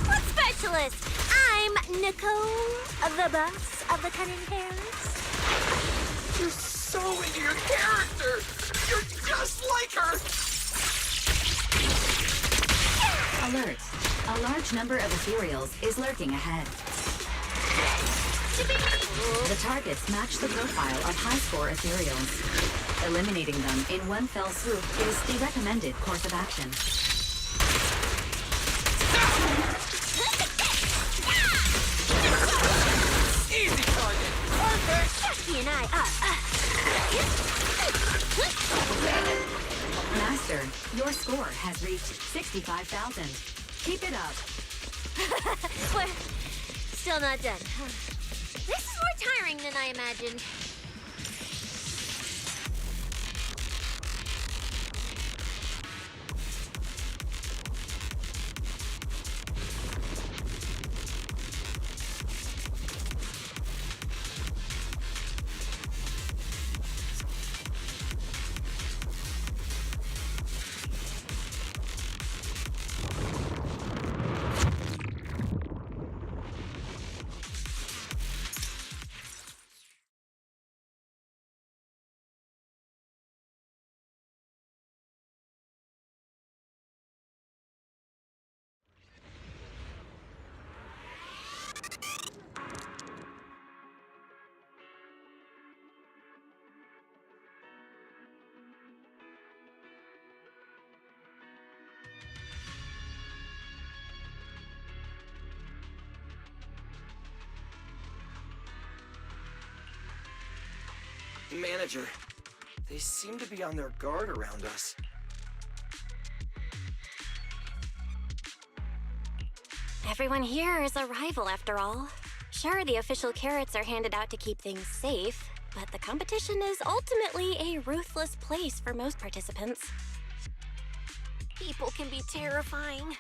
What specialist? I'm Nicole, the boss of the Cunning Parents. You're so into your character! You're just like her! Alert. A large number of ethereals is lurking ahead. The targets match the profile of high-score ethereals. Eliminating them in one fell swoop is the recommended course of action. Easy target! Perfect! Jackie and I, Master, your score has reached 65,000. Keep it up. We're still not done. This is more tiring than I imagined. Manager, they seem to be on their guard around us. Everyone here is a rival, after all. Sure, the official carrots are handed out to keep things safe, but the competition is ultimately a ruthless place for most participants. People can be terrifying.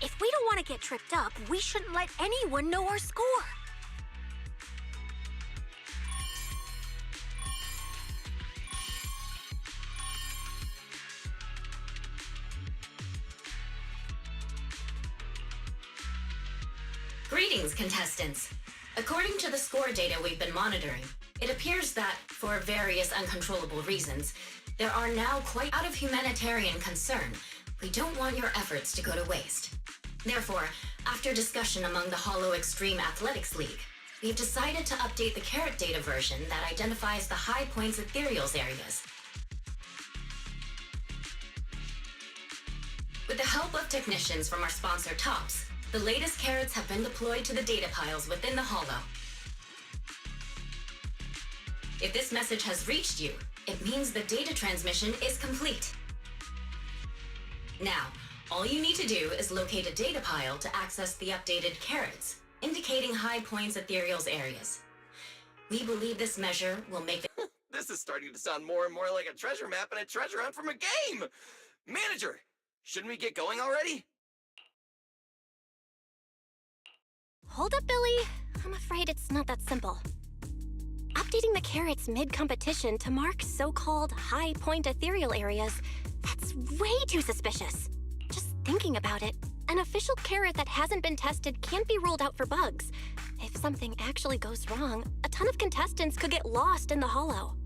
If we don't want to get tripped up, we shouldn't let anyone know our score. Greetings, contestants. According to the score data we've been monitoring, it appears that, for various uncontrollable reasons, there are now quite out of humanitarian concern. We don't want your efforts to go to waste. Therefore, after discussion among the Hollow Extreme Athletics League, we've decided to update the carrot data version that identifies the high points ethereals areas. With the help of technicians from our sponsor Tops, the latest carrots have been deployed to the data piles within the Hollow. If this message has reached you, it means the data transmission is complete. Now, all you need to do is locate a data pile to access the updated carrots, indicating high points ethereals areas. We believe this measure will make the This is starting to sound more and more like a treasure map and a treasure hunt from a game! Manager, shouldn't we get going already? Hold up, Billy. I'm afraid it's not that simple. Updating the carrots mid-competition to mark so-called high-point ethereal areas, that's way too suspicious. Just thinking about it, an official carrot that hasn't been tested can't be ruled out for bugs. If something actually goes wrong, a ton of contestants could get lost in the Hollow.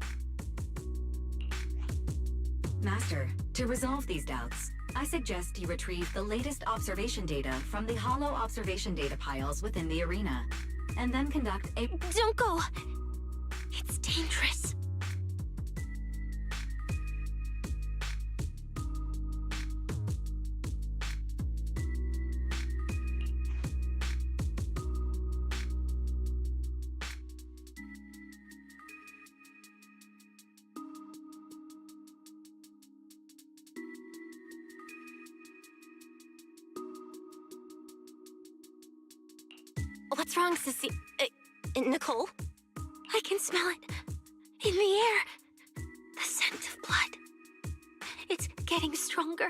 Master, to resolve these doubts, I suggest you retrieve the latest observation data from the Hollow observation data piles within the arena, and then conduct a... Don't go! It's dangerous. What's wrong, Sissy? Nicole? I can smell it. In the air. The scent of blood. It's getting stronger.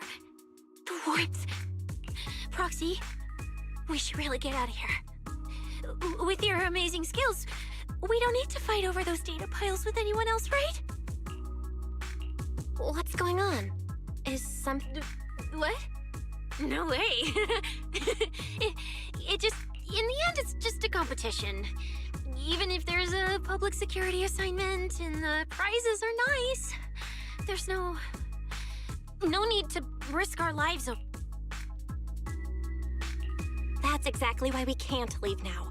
The warmth. Proxy, we should really get out of here. With your amazing skills, we don't need to fight over those data piles with anyone else, right? What's going on? Is some... What? No way. it just... In the end, it's just a competition. Even if there's a public security assignment and the prizes are nice, there's no need to risk our lives. That's exactly why we can't leave now.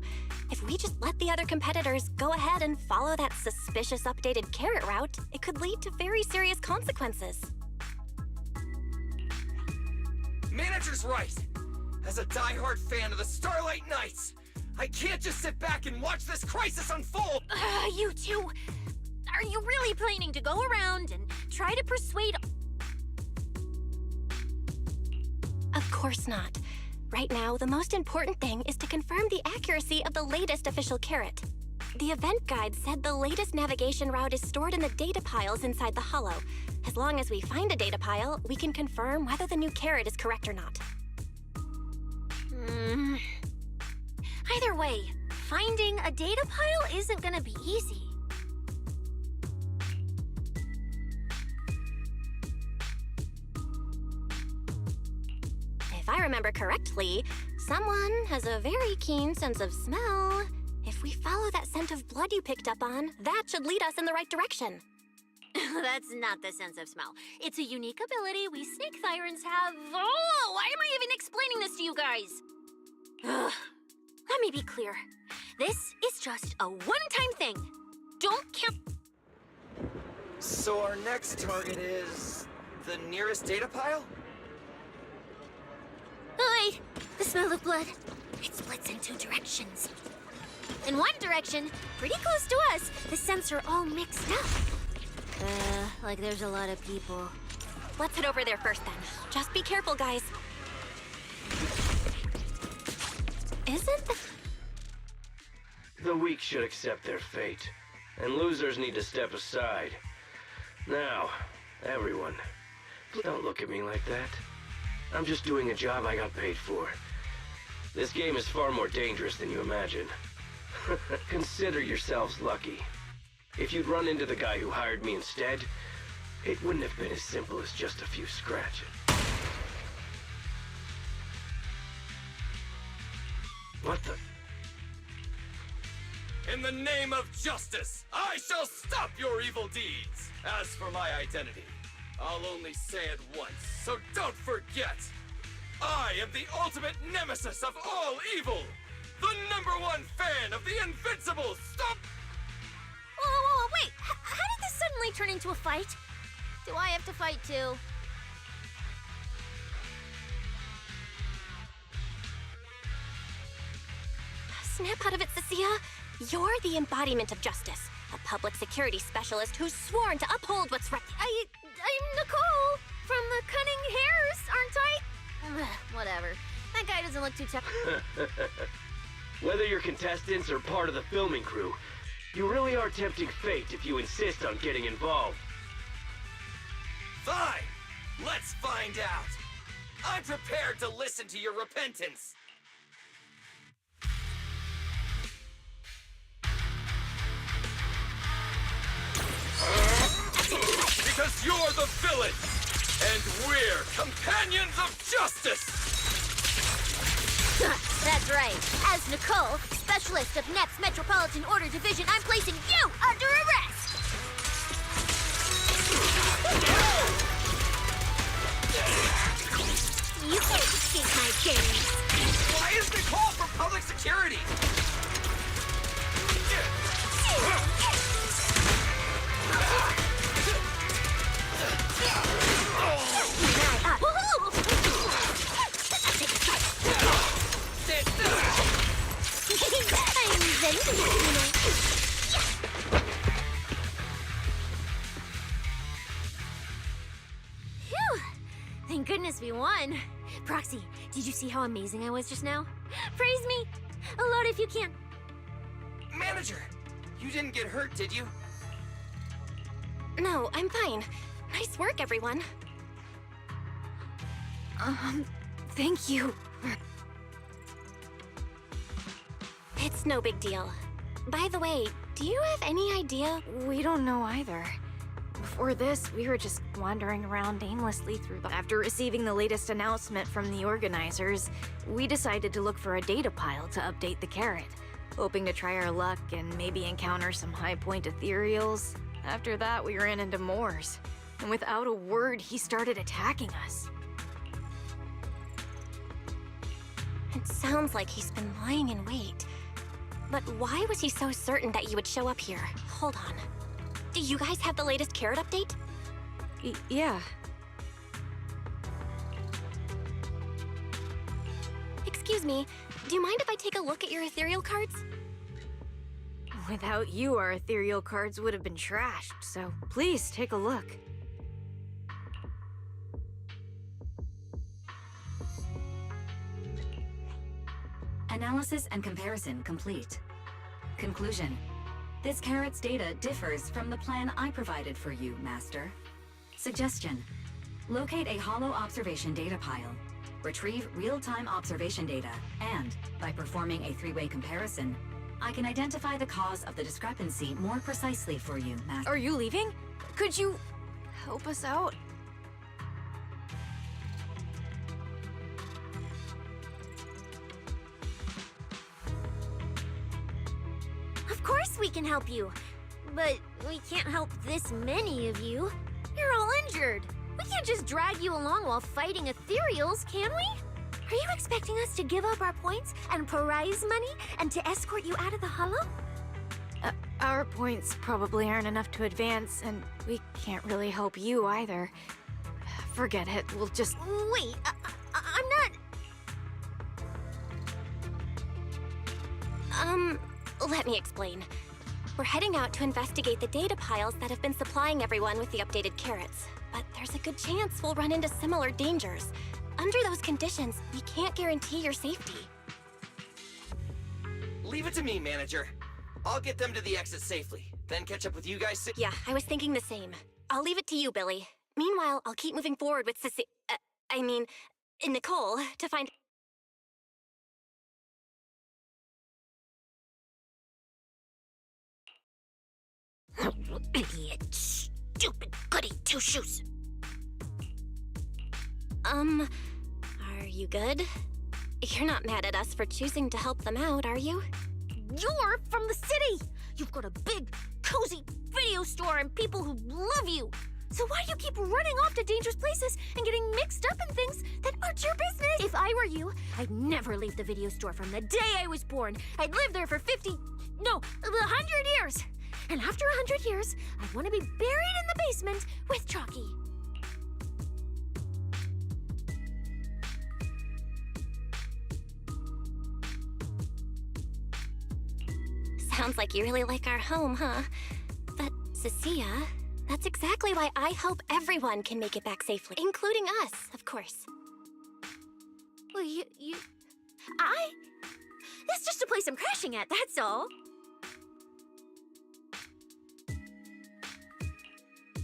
If we just let the other competitors go ahead and follow that suspicious updated carrot route, it could lead to very serious consequences. Manager's right! As a die-hard fan of the Starlight Knights, I can't just sit back and watch this crisis unfold! You two, are you really planning to go around and try to persuade... Of course not. Right now, the most important thing is to confirm the accuracy of the latest official carrot. The event guide said the latest navigation route is stored in the data piles inside the Hollow. As long as we find a data pile, we can confirm whether the new carrot is correct or not. Either way, finding a data pile isn't gonna be easy. If I remember correctly, someone has a very keen sense of smell. If we follow that scent of blood you picked up on, that should lead us in the right direction. That's not the sense of smell. It's a unique ability we snake sirens have. Oh, why am I even explaining this to you guys? Ugh. Let me be clear. This is just a one-time thing. Don't count. So our next target is... the nearest data pile? Oh, wait. The smell of blood. It splits in two directions. In one direction, pretty close to us, the scents are all mixed up. Like there's a lot of people. Let's head over there first then. Just be careful, guys. Isn't The weak should accept their fate, and losers need to step aside. Now, everyone, don't look at me like that. I'm just doing a job I got paid for. This game is far more dangerous than you imagine. Consider yourselves lucky. If you'd run into the guy who hired me instead, it wouldn't have been as simple as just a few scratches. What the? In the name of justice, I shall stop your evil deeds. As for my identity, I'll only say it once, so don't forget. I am the ultimate nemesis of all evil. The #1 fan of the Invincibles. Stop! Whoa, wait! How did this suddenly turn into a fight? Do I have to fight too? Snap out of it, Cecilia. You're the embodiment of justice. A public security specialist who's sworn to uphold what's right. I'm Nicole from the Cunning Hairs, aren't I? Ugh, whatever. That guy doesn't look too tough. Whether you're contestants or part of the filming crew, you really are tempting fate if you insist on getting involved. Fine! Let's find out! I'm prepared to listen to your repentance! Because you're the villain! And we're companions of justice! That's right. As Nicole, specialist of NEP's Metropolitan Order Division, I'm placing you under arrest! You can't escape my gaze. Why is Nicole for public security? I'm Zenless, you know. Phew! Thank goodness we won. Proxy, did you see how amazing I was just now? Praise me! Aloud if you can. Manager, you didn't get hurt, did you? No, I'm fine. Nice work, everyone. Thank you. It's no big deal. By the way, do you have any idea? We don't know either. Before this, we were just wandering around aimlessly through the... After receiving the latest announcement from the organizers, we decided to look for a data pile to update the carrot, hoping to try our luck and maybe encounter some high-point ethereals. After that, we ran into Moors, and without a word, he started attacking us. It sounds like he's been lying in wait. But why was he so certain that you would show up here? Hold on. Do you guys have the latest carrot update? Yeah. Excuse me, do you mind if I take a look at your ethereal cards? Without you, our ethereal cards would have been trashed, so please take a look. Analysis and comparison complete. Conclusion. This carrot's data differs from the plan I provided for you, Master. Suggestion. Locate a hollow observation data pile. Retrieve real-time observation data, and, by performing a three-way comparison, I can identify the cause of the discrepancy more precisely for you, Master. Are you leaving? Could you help us out? Of course we can help you. But we can't help this many of you. You're all injured. We can't just drag you along while fighting ethereals, can we? Are you expecting us to give up our points and prize money and to escort you out of the hollow? Our points probably aren't enough to advance, and we can't really help you either. Forget it, we'll just... Wait, I'm not... Let me explain. We're heading out to investigate the data piles that have been supplying everyone with the updated carrots. But there's a good chance we'll run into similar dangers. Under those conditions, we can't guarantee your safety. Leave it to me, Manager. I'll get them to the exit safely, then catch up with you guys Yeah, I was thinking the same. I'll leave it to you, Billy. Meanwhile, I'll keep moving forward with Nicole, to find... Idiot. Stupid goody two-shoes. Are you good? You're not mad at us for choosing to help them out, are you? You're from the city! You've got a big, cozy video store and people who love you! So why do you keep running off to dangerous places and getting mixed up in things that aren't your business? If I were you, I'd never leave the video store from the day I was born. I'd live there for 100 years. And after 100 years, I want to be buried in the basement with Chalky. Sounds like you really like our home, huh? But, Cecilia, that's exactly why I hope everyone can make it back safely. Including us, of course. Well, That's just a place I'm crashing at, that's all.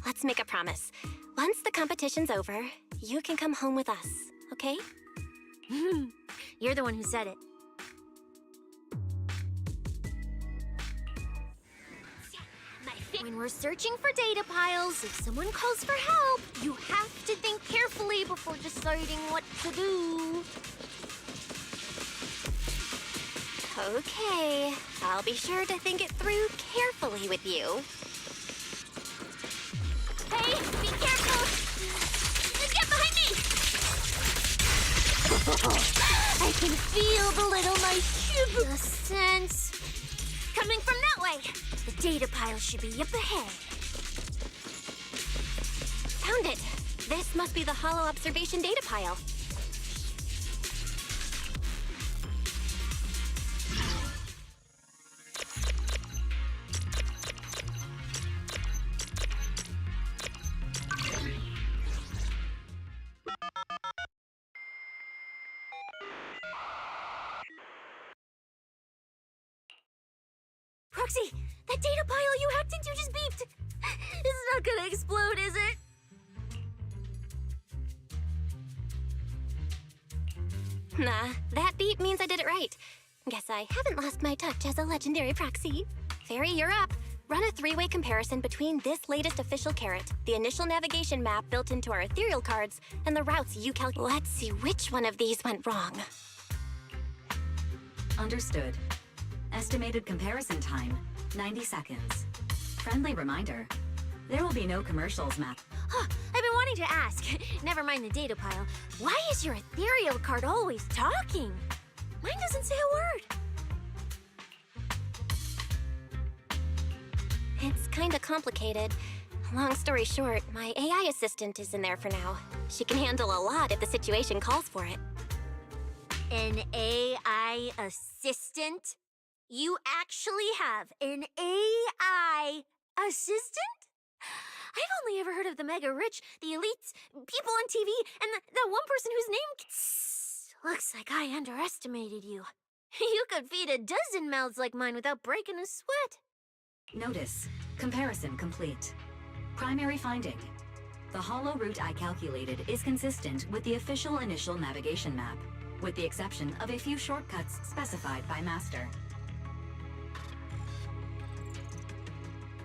Let's make a promise. Once the competition's over, you can come home with us, okay? You're the one who said it. When we're searching for data piles, if someone calls for help, you have to think carefully before deciding what to do. Okay, I'll be sure to think it through carefully with you. Hey, be careful! Get behind me! I can feel the little mice. The sense coming from that way. The data pile should be up ahead. Found it. This must be the hollow observation data pile. Proxy, that data pile you hacked into just beeped. It's not gonna explode, is it? Nah, that beep means I did it right. Guess I haven't lost my touch as a legendary proxy. Fairy, you're up. Run a three-way comparison between this latest official carrot, the initial navigation map built into our ethereal cards, and the routes you calculate. Let's see which one of these went wrong. Understood. Estimated comparison time, 90 seconds. Friendly reminder, there will be no commercials, map. Huh, I've been wanting to ask. Never mind the data pile. Why is your ethereal card always talking? Mine doesn't say a word. It's kinda complicated. Long story short, my AI assistant is in there for now. She can handle a lot if the situation calls for it. An AI assistant? You actually have an AI assistant? I've only ever heard of the mega rich, the elites, people on TV, and that one person whose name... Looks like I underestimated you. You could feed a dozen mouths like mine without breaking a sweat. Notice, comparison complete. Primary finding. The hollow route I calculated is consistent with the official initial navigation map, with the exception of a few shortcuts specified by Master.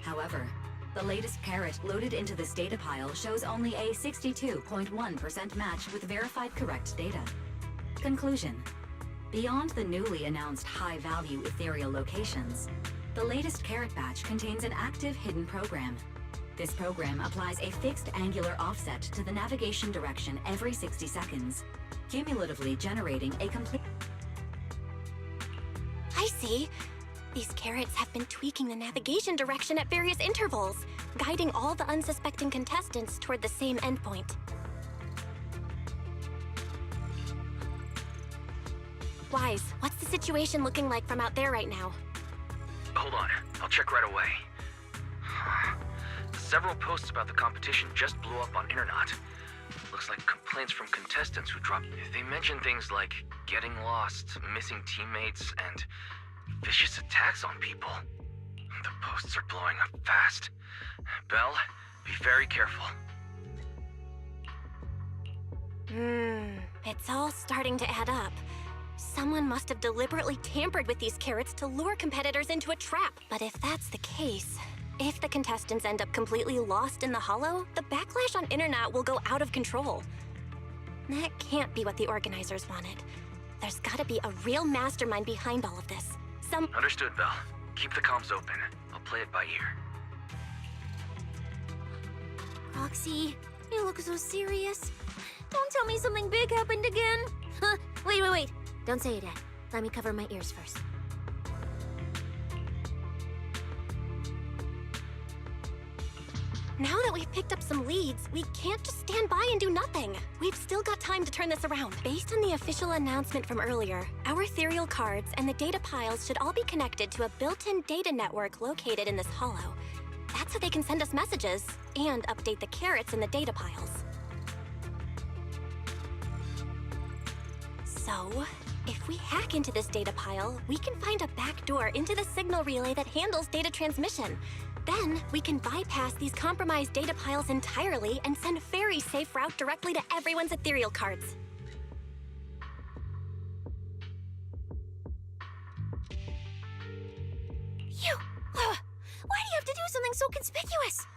However, the latest carrot loaded into this data pile shows only a 62.1% match with verified correct data. Conclusion. Beyond the newly announced high-value ethereal locations, the latest carrot batch contains an active hidden program. This program applies a fixed angular offset to the navigation direction every 60 seconds, cumulatively generating a complete... I see. These carrots have been tweaking the navigation direction at various intervals, guiding all the unsuspecting contestants toward the same endpoint. Wise, what's the situation looking like from out there right now? Hold on, I'll check right away. Several posts about the competition just blew up on internet. Looks like complaints from contestants who dropped... They mention things like getting lost, missing teammates, and vicious attacks on people. The posts are blowing up fast. Belle, be very careful. It's all starting to add up. Someone must have deliberately tampered with these carrots to lure competitors into a trap. But if that's the case, if the contestants end up completely lost in the hollow, the backlash on internet will go out of control. That can't be what the organizers wanted. There's gotta be a real mastermind behind all of this. some... Understood, Val. Keep the comms open. I'll play it by ear. Roxy, you look so serious. Don't tell me something big happened again. Huh? Wait. Don't say it yet. Let me cover my ears first. Now that we've picked up some leads, we can't just stand by and do nothing. We've still got time to turn this around. Based on the official announcement from earlier, our ethereal cards and the data piles should all be connected to a built-in data network located in this hollow. That's so they can send us messages and update the carrots in the data piles. So, if we hack into this data pile, we can find a back door into the signal relay that handles data transmission. Then, we can bypass these compromised data piles entirely and send very safe route directly to everyone's ethereal cards. Why do you have to do something so conspicuous?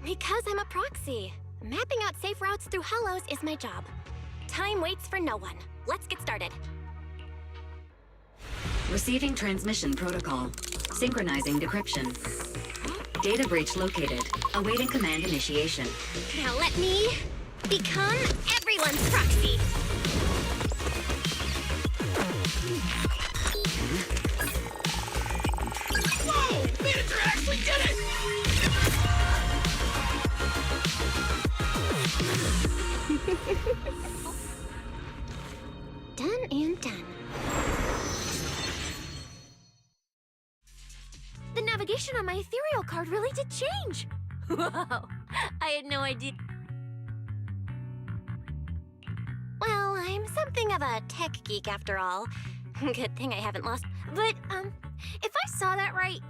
Because I'm a proxy. Mapping out safe routes through hollows is my job. Time waits for no one. Let's get started. Receiving transmission protocol. Synchronizing decryption. Data breach located. Awaiting command initiation. Now let me become everyone's proxy. Whoa! Manager actually did it! Done and done. The navigation on my ethereal card really did change. Wow, I had no idea. Well, I'm something of a tech geek after all. Good thing I haven't lost. But, if I saw that right,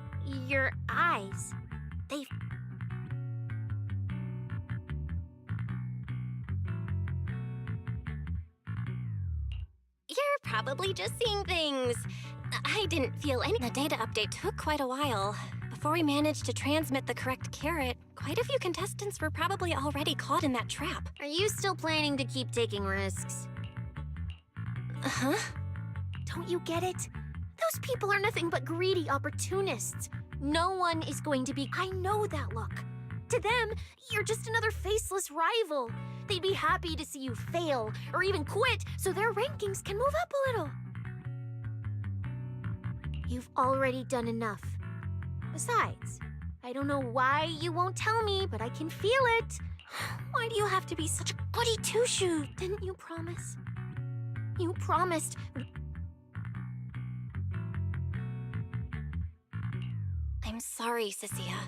your eyes, they... You're probably just seeing things. I didn't feel any. The data update took quite a while. Before we managed to transmit the correct carrot, quite a few contestants were probably already caught in that trap. Are you still planning to keep taking risks? Huh? Don't you get it? Those people are nothing but greedy opportunists. No one is going to be... I know that look. To them, you're just another faceless rival. They'd be happy to see you fail, or even quit, so their rankings can move up a little. You've already done enough. Besides, I don't know why you won't tell me, but I can feel it. Why do you have to be such a goody two-shoe? Didn't you promise? You promised. I'm sorry, Cecilia.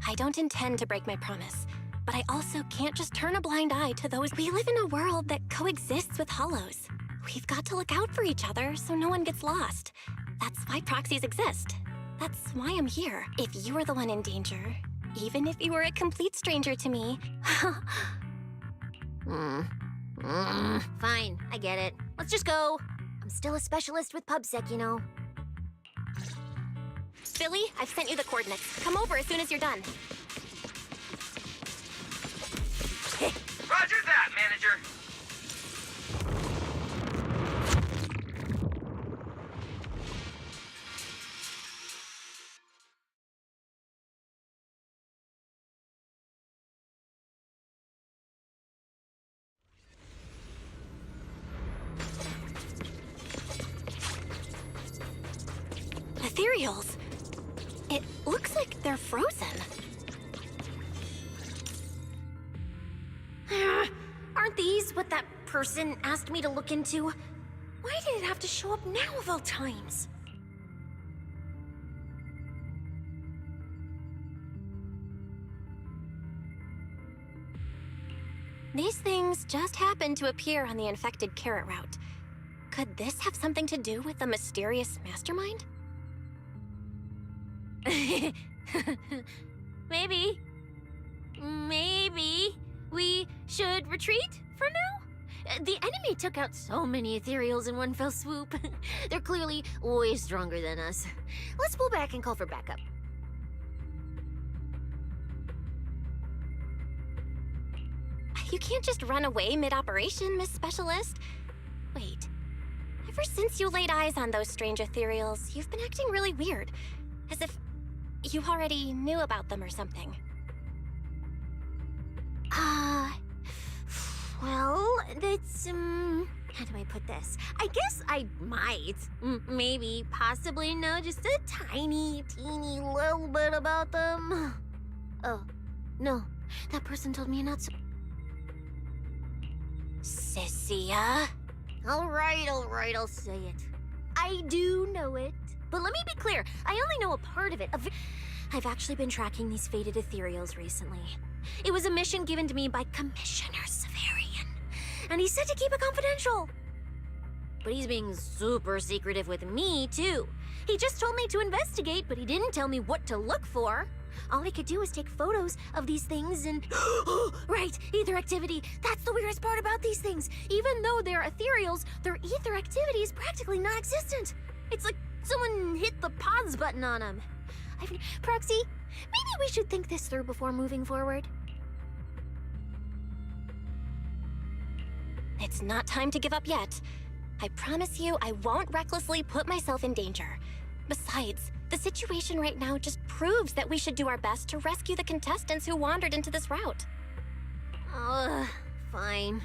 I don't intend to break my promise, but I also can't just turn a blind eye to those. We live in a world that coexists with hollows. We've got to look out for each other so no one gets lost. That's why proxies exist. That's why I'm here. If you were the one in danger, even if you were a complete stranger to me... Fine, I get it. Let's just go. I'm still a specialist with PubSec, you know. Billy, I've sent you the coordinates. Come over as soon as you're done. Roger that, manager! Ethereals. It looks like they're frozen. Aren't these what that person asked me to look into? Why did it have to show up now of all times? These things just happened to appear on the infected carrot route. Could this have something to do with the mysterious mastermind? Maybe. Maybe we should retreat for now? The enemy took out so many ethereals in one fell swoop. They're clearly way stronger than us. Let's pull back and call for backup. You can't just run away mid-operation, Miss Specialist. Wait, Ever since you laid eyes on those strange ethereals, you've been acting really weird. As if you already knew about them or something. Well, that's, how do I put this? I guess I might, maybe, possibly know just a tiny, teeny little bit about them. Oh, no, that person told me not to. Cecilia? All right, I'll say it. I do know it. But let me be clear, I only know a part of it. I've actually been tracking these faded ethereals recently. It was a mission given to me by Commissioner Severian, and he said to keep it confidential. But he's being super secretive with me, too. He just told me to investigate, but he didn't tell me what to look for. All I could do was take photos of these things and... Right, ether activity. That's the weirdest part about these things. Even though they're ethereals, their ether activity is practically non-existent. It's like someone hit the pause button on them. Proxy, maybe we should think this through before moving forward. It's not time to give up yet. I promise you I won't recklessly put myself in danger. Besides, the situation right now just proves that we should do our best to rescue the contestants who wandered into this route. Fine.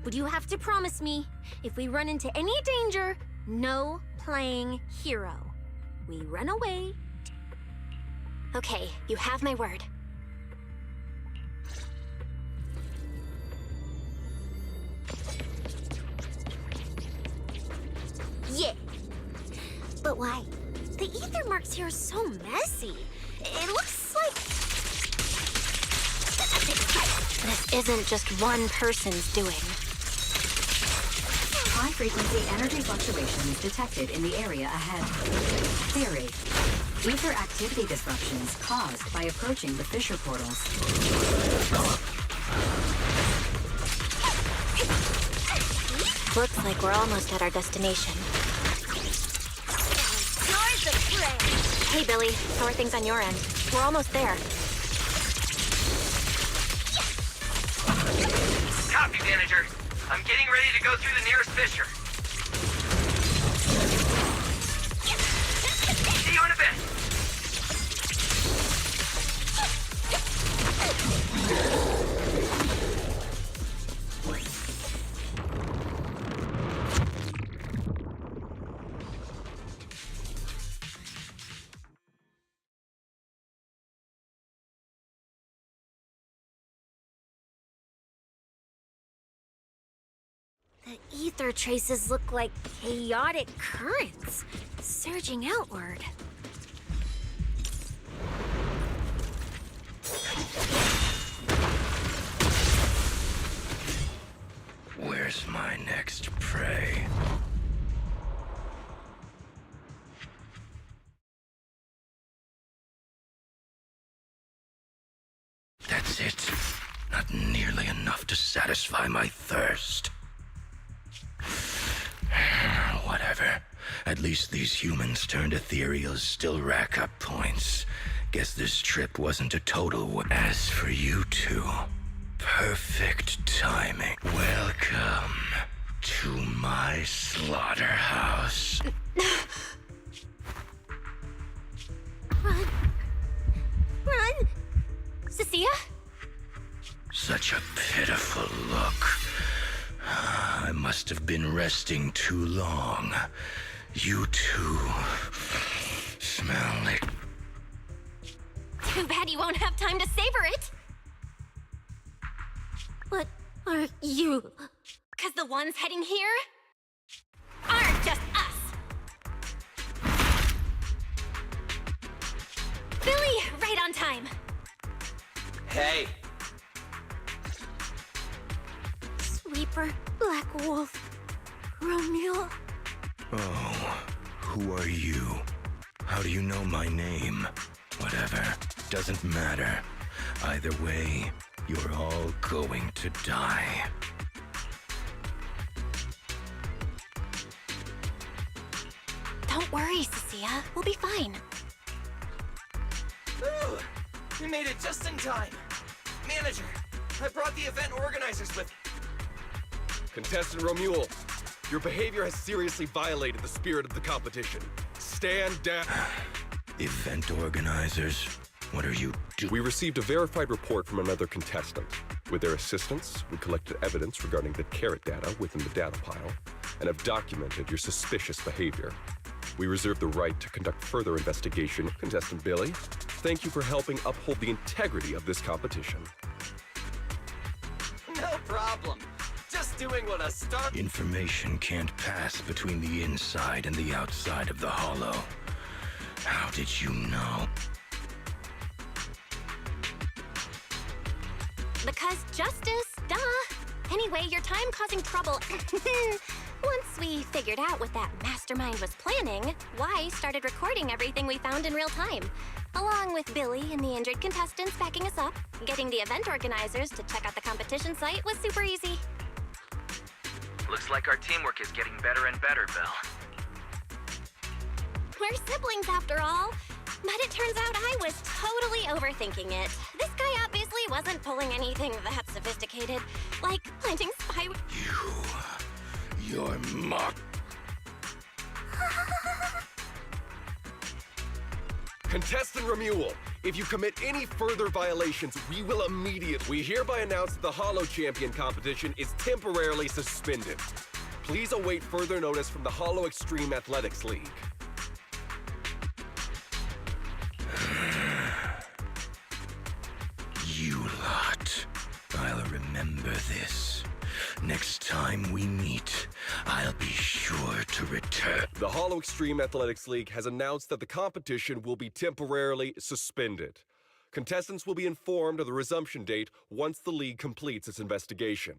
But you have to promise me, if we run into any danger, no playing hero. We run away. Okay, you have my word. Yeah. But why? The ether marks here are so messy. It looks like... This isn't just one person's doing. High-frequency energy fluctuations detected in the area ahead. Theory: ether activity disruptions caused by approaching the fissure portals. Looks like we're almost at our destination. Hey, Billy. How are things on your end? We're almost there. Copy, manager. I'm getting ready to go through the nearest fissure. See you in a bit. The ether traces look like chaotic currents, surging outward. Where's my next prey? That's it. Not nearly enough to satisfy my thirst. Whatever. At least these humans turned ethereals still rack up points. Guess this trip wasn't a total As for you two, perfect timing. Welcome to my slaughterhouse. Run! Run! Cecilia? Such a pitiful look. I must have been resting too long. You two smell like... Too bad you won't have time to savor it. What are you? 'Cause the ones heading here aren't just us. Billy, right on time. Hey, Sweeper, Black Wolf, Romeo. Oh, who are you? How do you know my name? Whatever, doesn't matter. Either way, you're all going to die. Don't worry, Cecilia. We'll be fine. ooh, we made it just in time. Manager, I brought the event organizers with me. Contestant Romuald, Your behavior has seriously violated the spirit of the competition. Stand down. Event organizers, what are you doing? We received a verified report from another contestant. With their assistance, we collected evidence regarding the carrot data within the data pile and have documented your suspicious behavior. We reserve the right to conduct further investigation. Contestant Billy, thank you for helping uphold the integrity of this competition. No problem. Just doing what a star... Information can't pass between the inside and the outside of the hollow. How did you know? Because justice, duh. Anyway, your time causing trouble. Once we figured out what that mastermind was planning, Y started recording everything we found in real time. Along with Billy and the injured contestants backing us up, getting the event organizers to check out the competition site was super easy. Looks like our teamwork is getting better and better, Belle. We're siblings after all. But it turns out I was totally overthinking it. This guy obviously wasn't pulling anything that sophisticated, like planting spy... You're mock. Contestant Remuel, if you commit any further violations, we will immediately... We hereby announce that the Hollow Champion competition is temporarily suspended. Please await further notice from the Hollow Extreme Athletics League. You lot. I'll remember this. Next time we meet, I'll be sure to return. The Hollow Extreme Athletics League has announced that the competition will be temporarily suspended. Contestants will be informed of the resumption date once the league completes its investigation.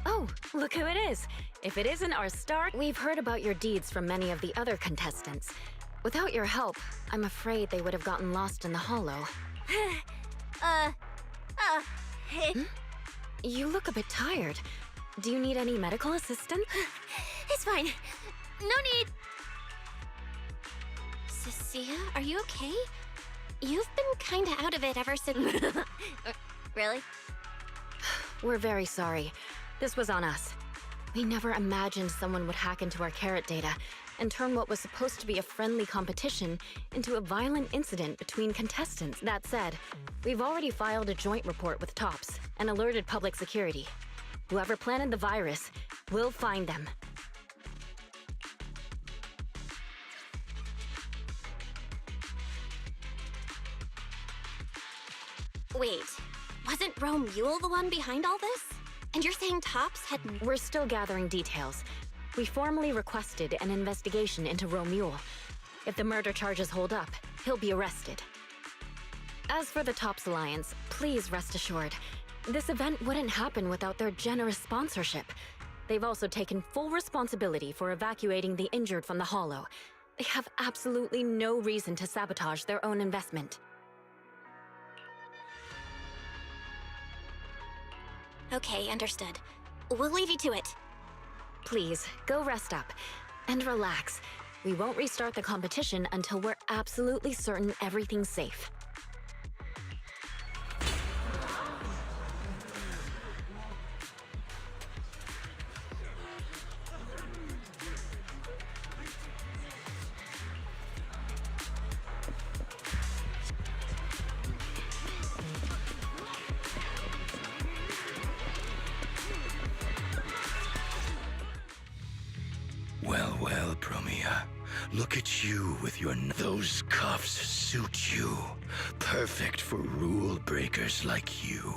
Oh, look who it is. If it isn't our star... We've heard about your deeds from many of the other contestants. Without your help, I'm afraid they would have gotten lost in the hollow. You look a bit tired. Do you need any medical assistance? It's fine. No need. Cecilia, are you okay? You've been kinda out of it ever since... Really? We're very sorry. This was on us. We never imagined someone would hack into our carrot data and turn what was supposed to be a friendly competition into a violent incident between contestants. That said, we've already filed a joint report with TOPS and alerted public security. Whoever planted the virus, we'll find them. Wait, wasn't Romule the one behind all this? And you're saying TOPS had... We're still gathering details. We formally requested an investigation into Romule. If the murder charges hold up, he'll be arrested. As for the TOPS Alliance, please rest assured, this event wouldn't happen without their generous sponsorship. They've also taken full responsibility for evacuating the injured from the Hollow. They have absolutely no reason to sabotage their own investment. Okay, understood. We'll leave you to it. Please, go rest up. And relax. We won't restart the competition until we're absolutely certain everything's safe. Well, Promia. Look at you with your... Those cuffs suit you. Perfect for rule breakers like you.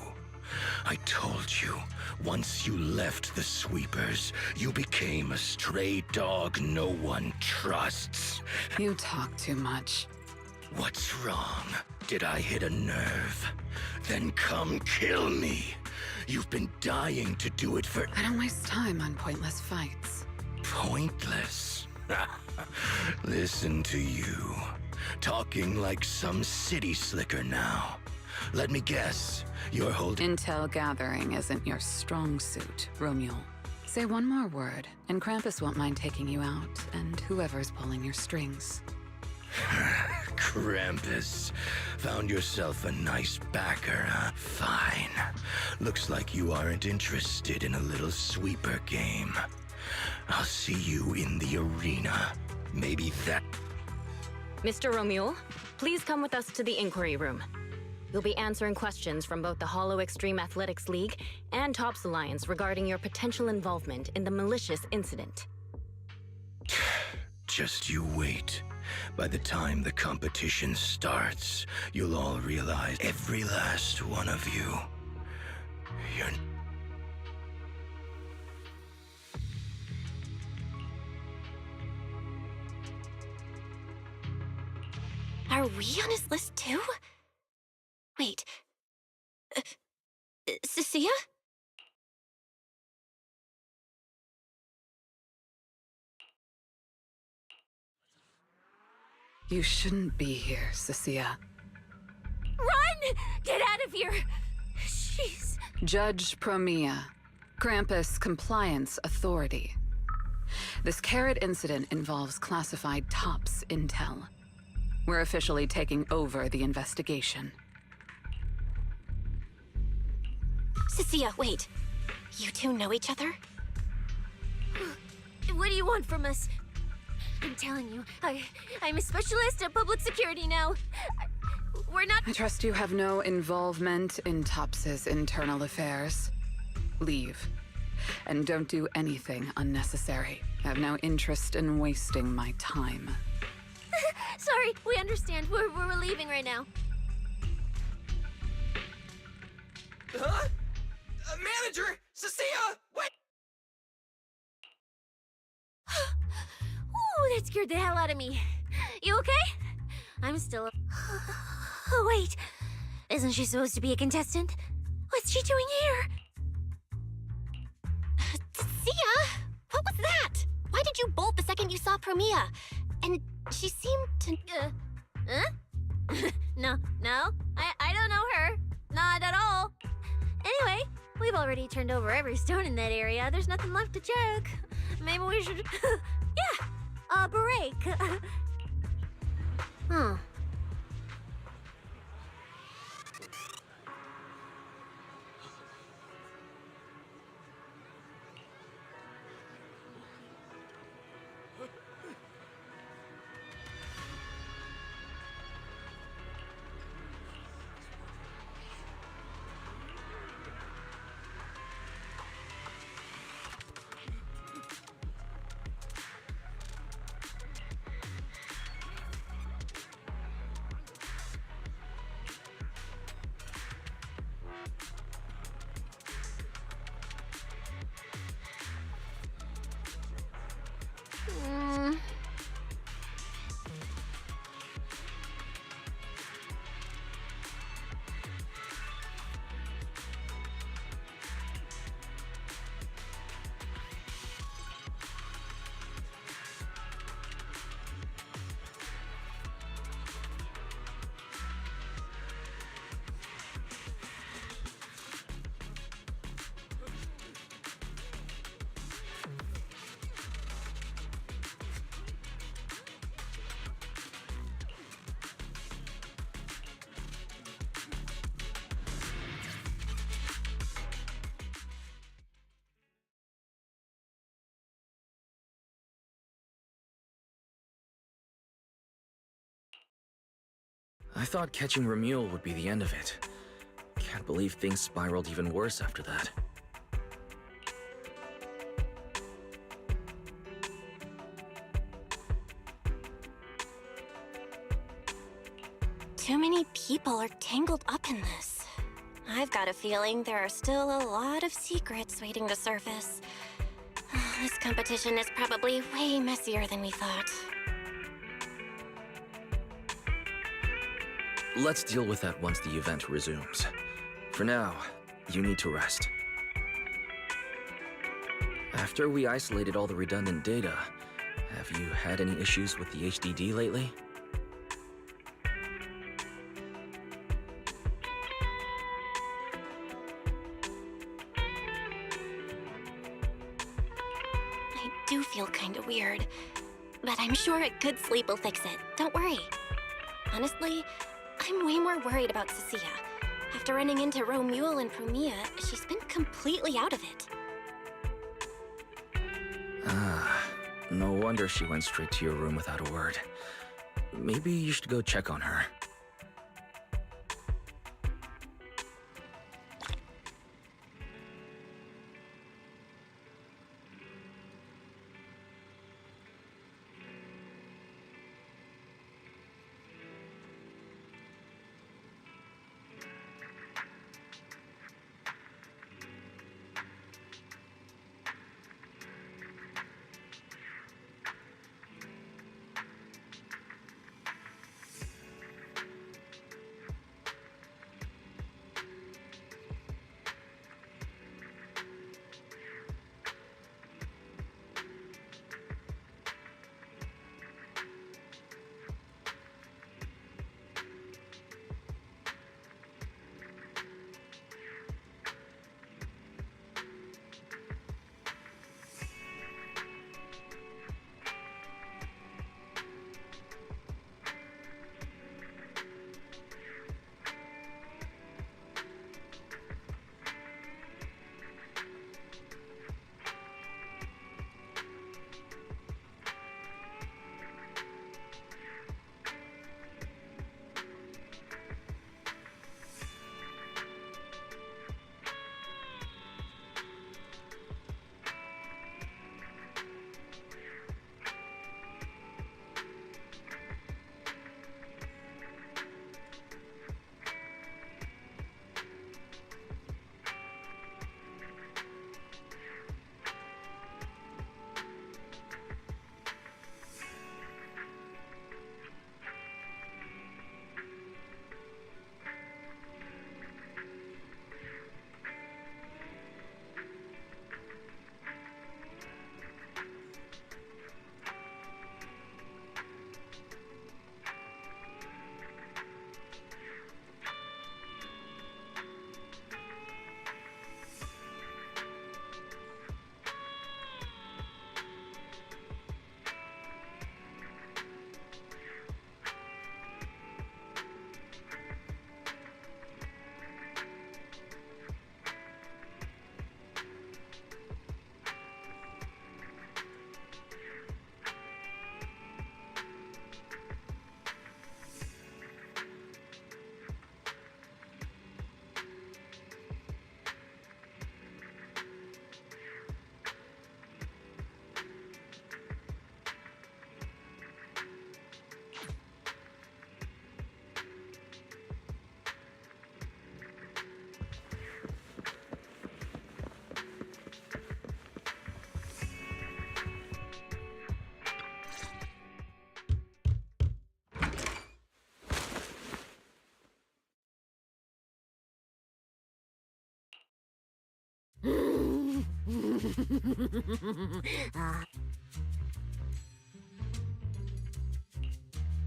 I told you, once you left the sweepers, you became a stray dog no one trusts. You talk too much. What's wrong? Did I hit a nerve? Then come kill me. You've been dying to do it for... I don't waste time on pointless fights. Pointless? Listen to you. Talking like some city slicker now. Let me guess, you're holding... Intel gathering isn't your strong suit, Romeo. Say one more word, and Krampus won't mind taking you out, and whoever's pulling your strings. Krampus. Found yourself a nice backer, huh? Fine. Looks like you aren't interested in a little sweeper game. I'll see you in the arena. Maybe that... Mr. Romeo, please come with us to the inquiry room. You'll be answering questions from both the Hollow Extreme Athletics League and Tops Alliance regarding your potential involvement in the malicious incident. Just you wait. By the time the competition starts, you'll all realize, every last one of you, you're... Are we on his list too? Wait. Cecilia? You shouldn't be here, Cecilia. Run! Get out of here! Jeez. Judge Promia, Krampus Compliance Authority. This carrot incident involves classified Tops intel. We're officially taking over the investigation. Cecilia, wait. You two know each other? What do you want from us? I'm telling you, I'm a specialist at public security now. We're not... I trust you have no involvement in Tops's internal affairs. Leave. And don't do anything unnecessary. I have no interest in wasting my time. Sorry, we understand. We're leaving right now. Huh? Manager! Cecilia! Wait! Ooh, that scared the hell out of me. You okay? I'm still... Oh, wait. Isn't she supposed to be a contestant? What's she doing here? Cecilia? What was that? Why did you bolt the second you saw Promia? And she seemed to... Huh? No, I don't know her. Not at all. Anyway, we've already turned over every stone in that area. There's nothing left to check. Maybe we should... Yeah, a break. I thought catching Remuel would be the end of it. Can't believe things spiraled even worse after that. Too many people are tangled up in this. I've got a feeling there are still a lot of secrets waiting to surface. This competition is probably way messier than we thought. Let's deal with that once the event resumes. For now, you need to rest. After we isolated all the redundant data, have you had any issues with the HDD lately? I do feel kinda weird, but I'm sure a good sleep will fix it. Don't worry. Honestly, I'm way more worried about Cecilia. After running into Romule and Promia, she's been completely out of it. No wonder she went straight to your room without a word. Maybe you should go check on her.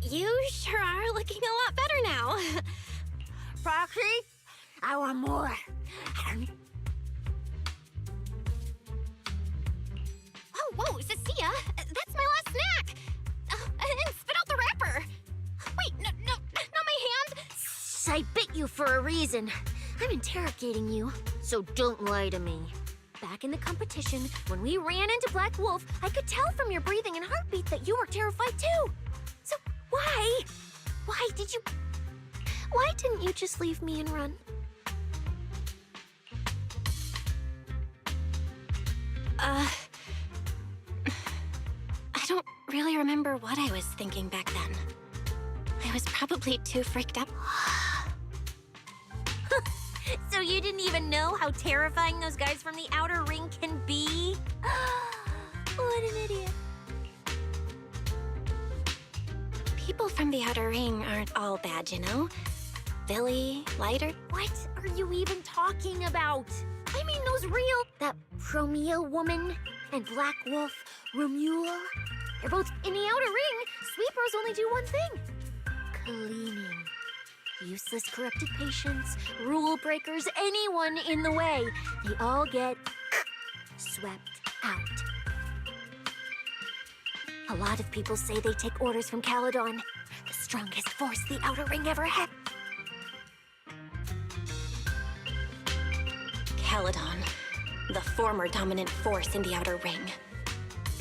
You sure are looking a lot better now. Foxy, I want more. Oh, whoa, Cecilia, that's my last snack. And spit out the wrapper. Wait, no, not my hand. I bit you for a reason. I'm interrogating you, so don't lie to me. Back in the competition, when we ran into Black Wolf, I could tell from your breathing and heartbeat that you were terrified too. So why? Why didn't you just leave me and run? I don't really remember what I was thinking back then. I was probably too freaked out. So you didn't even know how terrifying those guys from the outer ring can be? What an idiot. People from the outer ring aren't all bad, you know? Billy, Lighter. What are you even talking about? I mean those real... That Romeo woman and Black Wolf, Romuald. They're both in the outer ring. Sweepers only do one thing. Cleaning. Useless corrupted patients, rule breakers, anyone in the way. They all get swept out. A lot of people say they take orders from Caledon, the strongest force the outer ring ever had. Caledon, the former dominant force in the outer ring.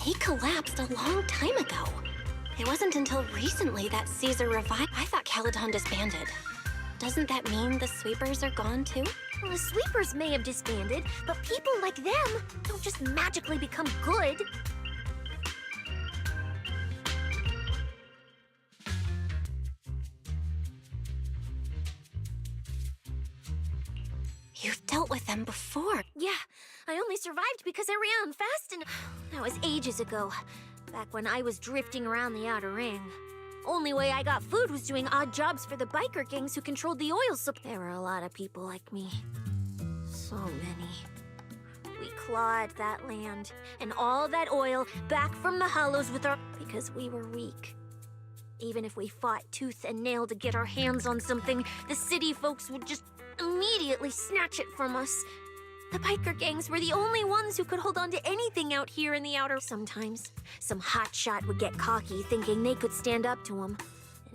They collapsed a long time ago. It wasn't until recently that Caesar revived. I thought Caledon disbanded. Doesn't that mean the sweepers are gone too? Well, the sweepers may have disbanded, but people like them don't just magically become good. You've dealt with them before. Yeah, I only survived because I ran fast and... That was ages ago, back when I was drifting around the outer ring. Only way I got food was doing odd jobs for the biker gangs who controlled the oil supply. There were a lot of people like me. So many. We clawed that land and all that oil back from the hollows with our... because we were weak. Even if we fought tooth and nail to get our hands on something, the city folks would just immediately snatch it from us. The biker gangs were the only ones who could hold on to anything out here in the outer... Sometimes, some hotshot would get cocky thinking they could stand up to them.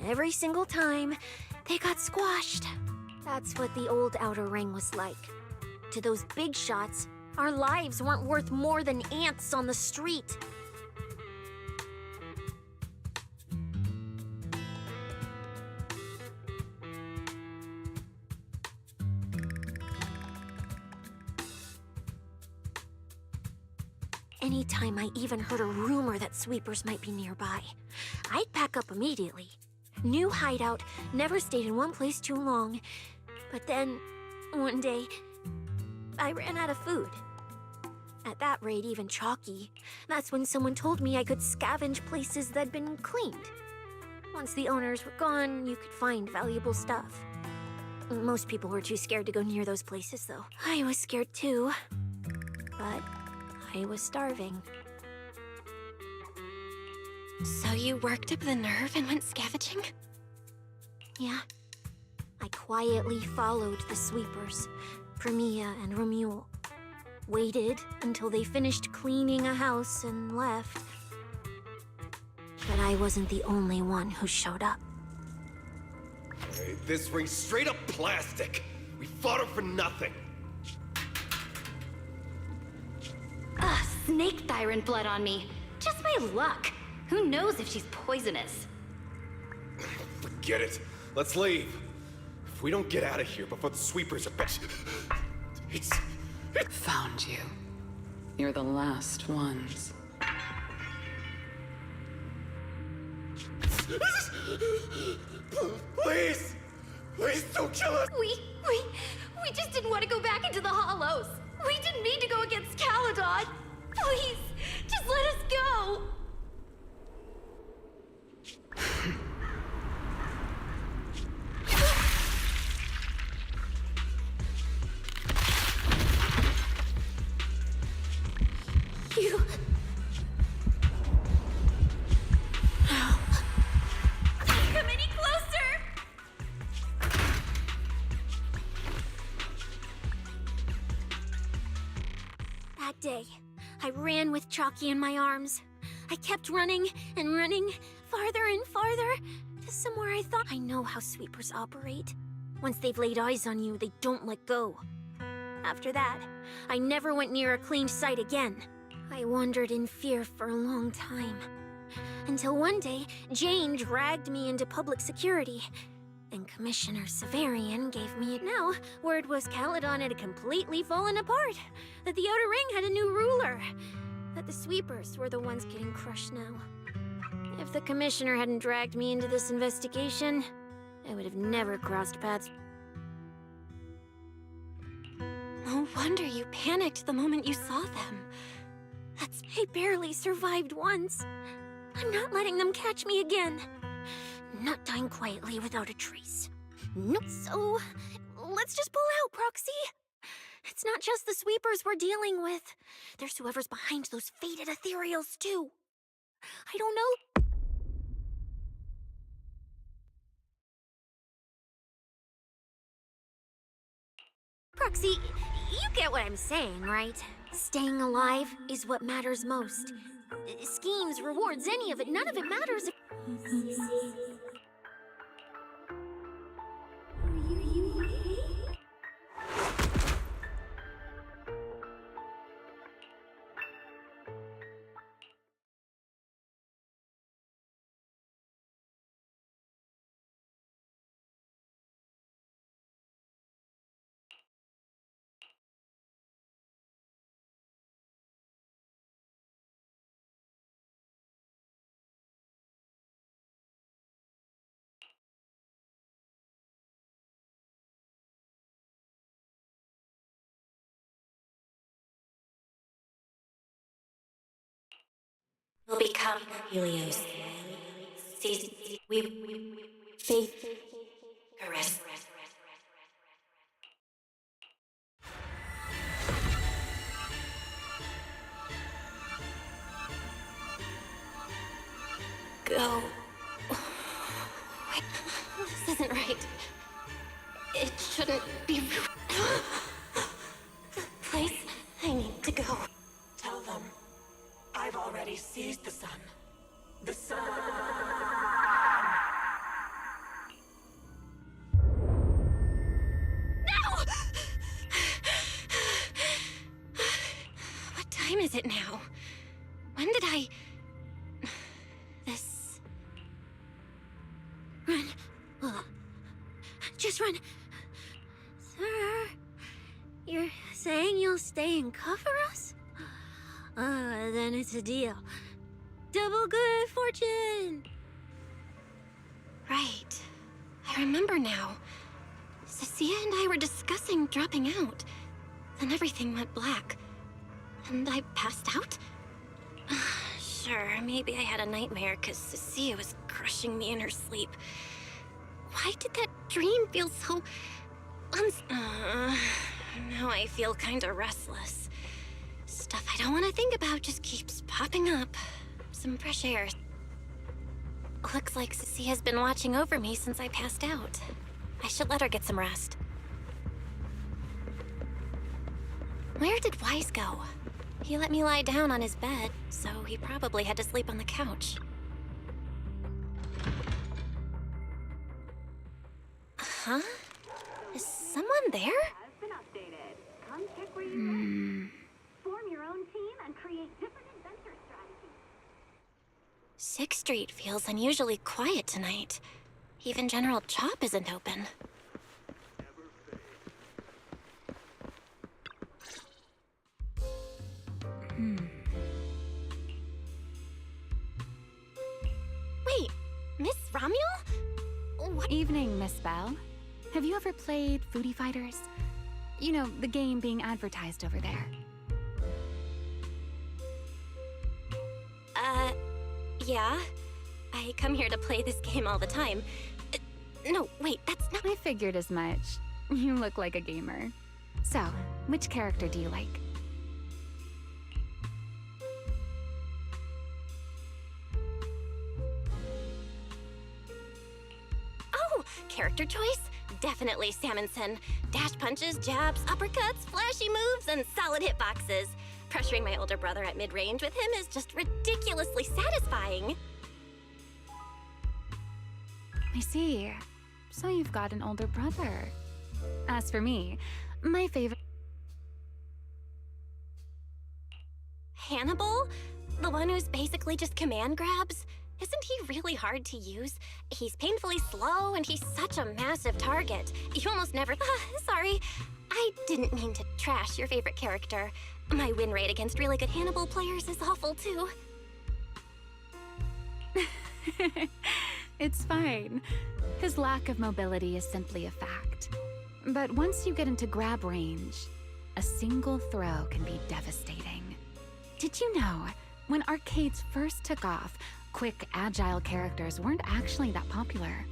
And every single time, they got squashed. That's what the old outer ring was like. To those big shots, our lives weren't worth more than ants on the street. Anytime I even heard a rumor that sweepers might be nearby, I'd pack up immediately. New hideout, never stayed in one place too long. But then, one day, I ran out of food. At that rate, even chalky. That's when someone told me I could scavenge places that'd been cleaned. Once the owners were gone, you could find valuable stuff. Most people were too scared to go near those places, though. I was scared too. But I was starving. So you worked up the nerve and went scavenging? Yeah. I quietly followed the sweepers, Premia and Romuald. Waited until they finished cleaning a house and left. But I wasn't the only one who showed up. Hey, this ring's straight up plastic. We fought her for nothing. Ugh, snake tyrant blood on me. Just my luck. Who knows if she's poisonous? Forget it. Let's leave. If we don't get out of here before the sweepers are back... Found you. You're the last ones. Please! Please don't kill us! We just didn't want to go back into the hollows. We didn't mean to go against Caledon. Please, just let us go. You... No. Come any closer! That day, I ran with Chalky in my arms. I kept running and running, farther and farther, to somewhere I thought... I know how sweepers operate. Once they've laid eyes on you, they don't let go. After that, I never went near a cleaned site again. I wandered in fear for a long time. Until one day, Jane dragged me into public security. And Commissioner Severian gave me it. Now, word was Caledon had completely fallen apart. That the Outer Ring had a new ruler. That the sweepers were the ones getting crushed now. If the commissioner hadn't dragged me into this investigation, I would have never crossed paths. No wonder you panicked the moment you saw them. I barely survived once. I'm not letting them catch me again. Not dying quietly without a trace. Nope. So, let's just pull out, Proxy. It's not just the sweepers we're dealing with. There's whoever's behind those faded ethereals, too. I don't know. Proxy, you get what I'm saying, right? Staying alive is what matters most. Schemes, rewards, any of it, none of it matters. Will become Helios. We faith caress. Go. This isn't right. It shouldn't be. The place I need to go. Tell them I've already seized the sun. The sun. No! What time is it now? When did I... This... Run. Just run. Sir, you're saying you'll stay and cover us? Then it's a deal. Double good fortune! Right. I remember now. Cecilia and I were discussing dropping out. Then everything went black. And I passed out? Sure, maybe I had a nightmare because Cecilia was crushing me in her sleep. Why did that dream feel so... now I feel kinda restless. Stuff I don't want to think about just keeps popping up. Some fresh air. Looks like Cecilia's been watching over me since I passed out. I should let her get some rest. Where did Wise go? He let me lie down on his bed, so he probably had to sleep on the couch. Huh? Is someone there? Form your own team and create different adventure strategies. 6th Street feels unusually quiet tonight. Even General Chop isn't open. Wait, Miss Romuel? What? Evening, Miss Bell. Have you ever played Foodie Fighters? You know, the game being advertised over there. Yeah. I come here to play this game all the time. No, wait, that's not... I figured as much. You look like a gamer. So, which character do you like? Oh, character choice? Definitely Salmonson. Dash punches, jabs, uppercuts, flashy moves, and solid hitboxes. Pressuring my older brother at mid-range with him is just ridiculously satisfying. I see. So you've got an older brother. As for me, my favorite... Hannibal? The one who's basically just command grabs? Isn't he really hard to use? He's painfully slow, and he's such a massive target. You almost never... Sorry. I didn't mean to trash your favorite character. My win rate against really good Hannibal players is awful, too. It's fine. His lack of mobility is simply a fact. But once you get into grab range, a single throw can be devastating. Did you know, when arcades first took off, quick, agile characters weren't actually that popular?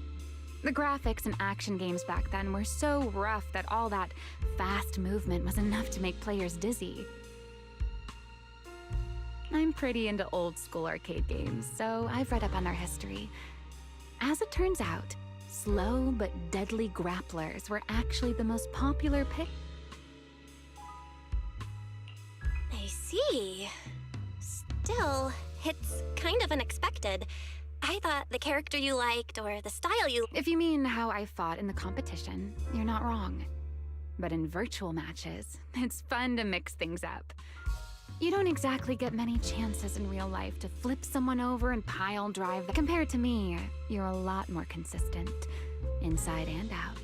The graphics in action games back then were so rough that all that fast movement was enough to make players dizzy. I'm pretty into old school arcade games, so I've read up on their history. As it turns out, slow but deadly grapplers were actually the most popular pick. I see. Still, it's kind of unexpected. I thought the character you liked or the style you... If you mean how I fought in the competition, you're not wrong. But in virtual matches, it's fun to mix things up. You don't exactly get many chances in real life to flip someone over and pile drive. Compared to me, you're a lot more consistent, inside and out.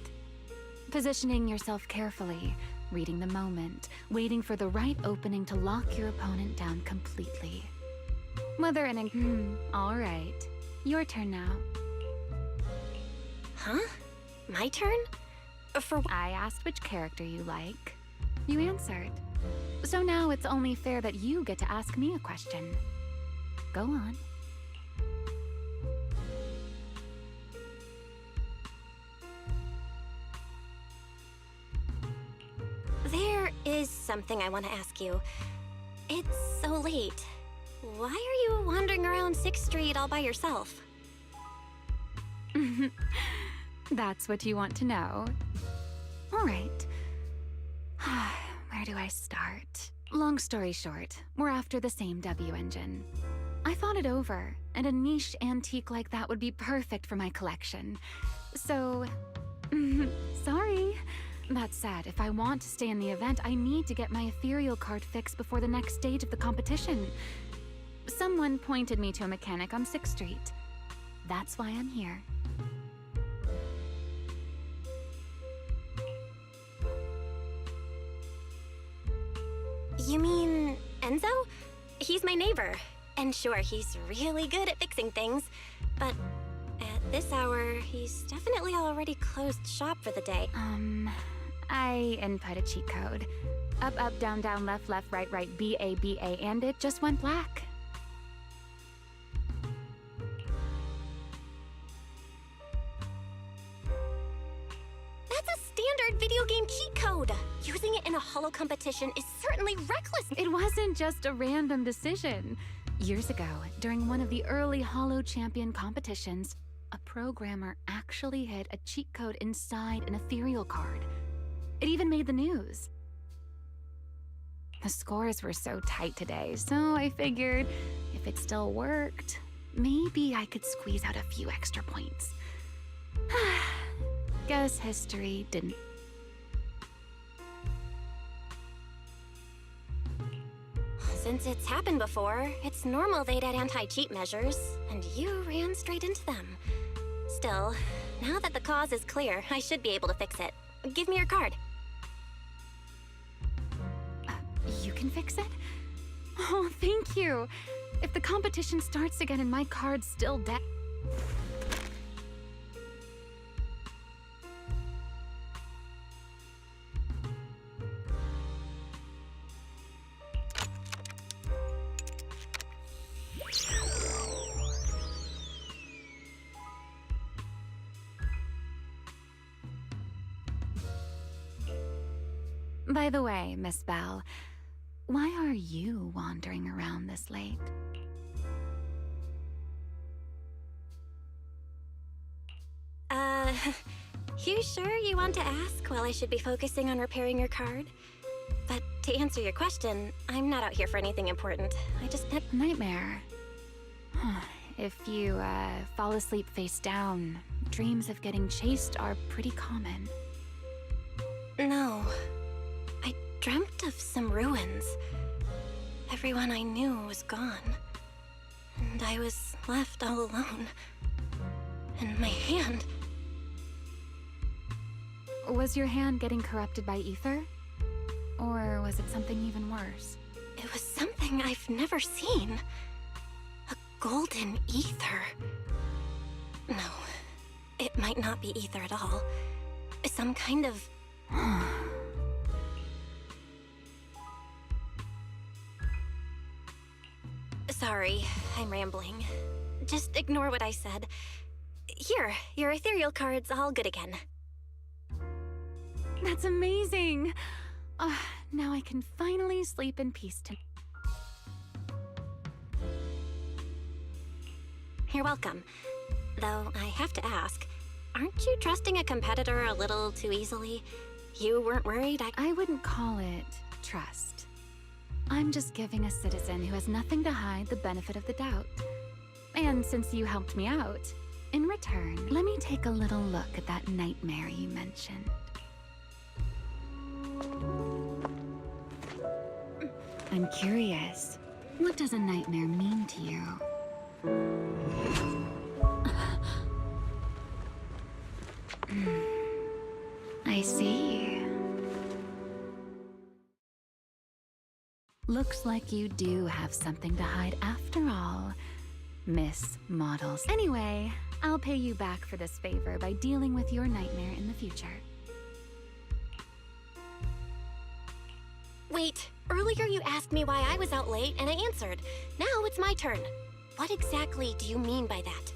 Positioning yourself carefully, reading the moment, waiting for the right opening to lock your opponent down completely. Whether in a... all right. Your turn now. Huh? My turn? I asked which character you like. You answered. So now it's only fair that you get to ask me a question. Go on. There is something I want to ask you. It's so late. Why are you wandering around 6th Street all by yourself? That's what you want to know. All right. Where do I start? Long story short, we're after the same W engine. I thought it over, and a niche antique like that would be perfect for my collection. So, sorry. That said, if I want to stay in the event, I need to get my ethereal card fixed before the next stage of the competition. Someone pointed me to a mechanic on 6th Street. That's why I'm here. You mean Enzo? He's my neighbor. And sure, he's really good at fixing things. But at this hour, he's definitely already closed shop for the day. I input a cheat code. Up, up, down, down, left, left, right, right, B-A, B-A, and it just went black. That's a standard video game cheat code. Using it in a holo competition is certainly reckless. It wasn't just a random decision. Years ago, during one of the early holo champion competitions, a programmer actually hid a cheat code inside an ethereal card. It even made the news. The scores were so tight today, so I figured if it still worked, maybe I could squeeze out a few extra points. Guess history didn't. Since it's happened before, it's normal they'd add anti-cheat measures, and you ran straight into them. Still, now that the cause is clear, I should be able to fix it. Give me your card. You can fix it? Oh, thank you. If the competition starts again and my card's still dead... By the way, Miss Bell, why are you wandering around this late? You sure you want to ask while I should be focusing on repairing your card? But to answer your question, I'm not out here for anything important. I just... Nightmare. If you, fall asleep face down, dreams of getting chased are pretty common. No. I dreamt of some ruins. Everyone I knew was gone. And I was left all alone. And my hand... Was your hand getting corrupted by ether? Or was it something even worse? It was something I've never seen. A Golden ether. No, it might not be ether at all. Some kind of... Sorry, I'm rambling. Just ignore what I said. Here, your ethereal card's all good again. That's amazing! Now I can finally sleep in peace tonight. You're welcome. Though I have to ask, aren't you trusting a competitor a little too easily? You weren't worried I wouldn't call it trust. I'm just giving a citizen who has nothing to hide the benefit of the doubt. And since you helped me out, in return, let me take a little look at that nightmare you mentioned. I'm curious, what does a nightmare mean to you? I see. Looks like you do have something to hide after all, Miss Models. Anyway, I'll pay you back for this favor by dealing with your nightmare in the future. Wait, earlier you asked me why I was out late, and I answered. Now it's my turn. What exactly do you mean by that?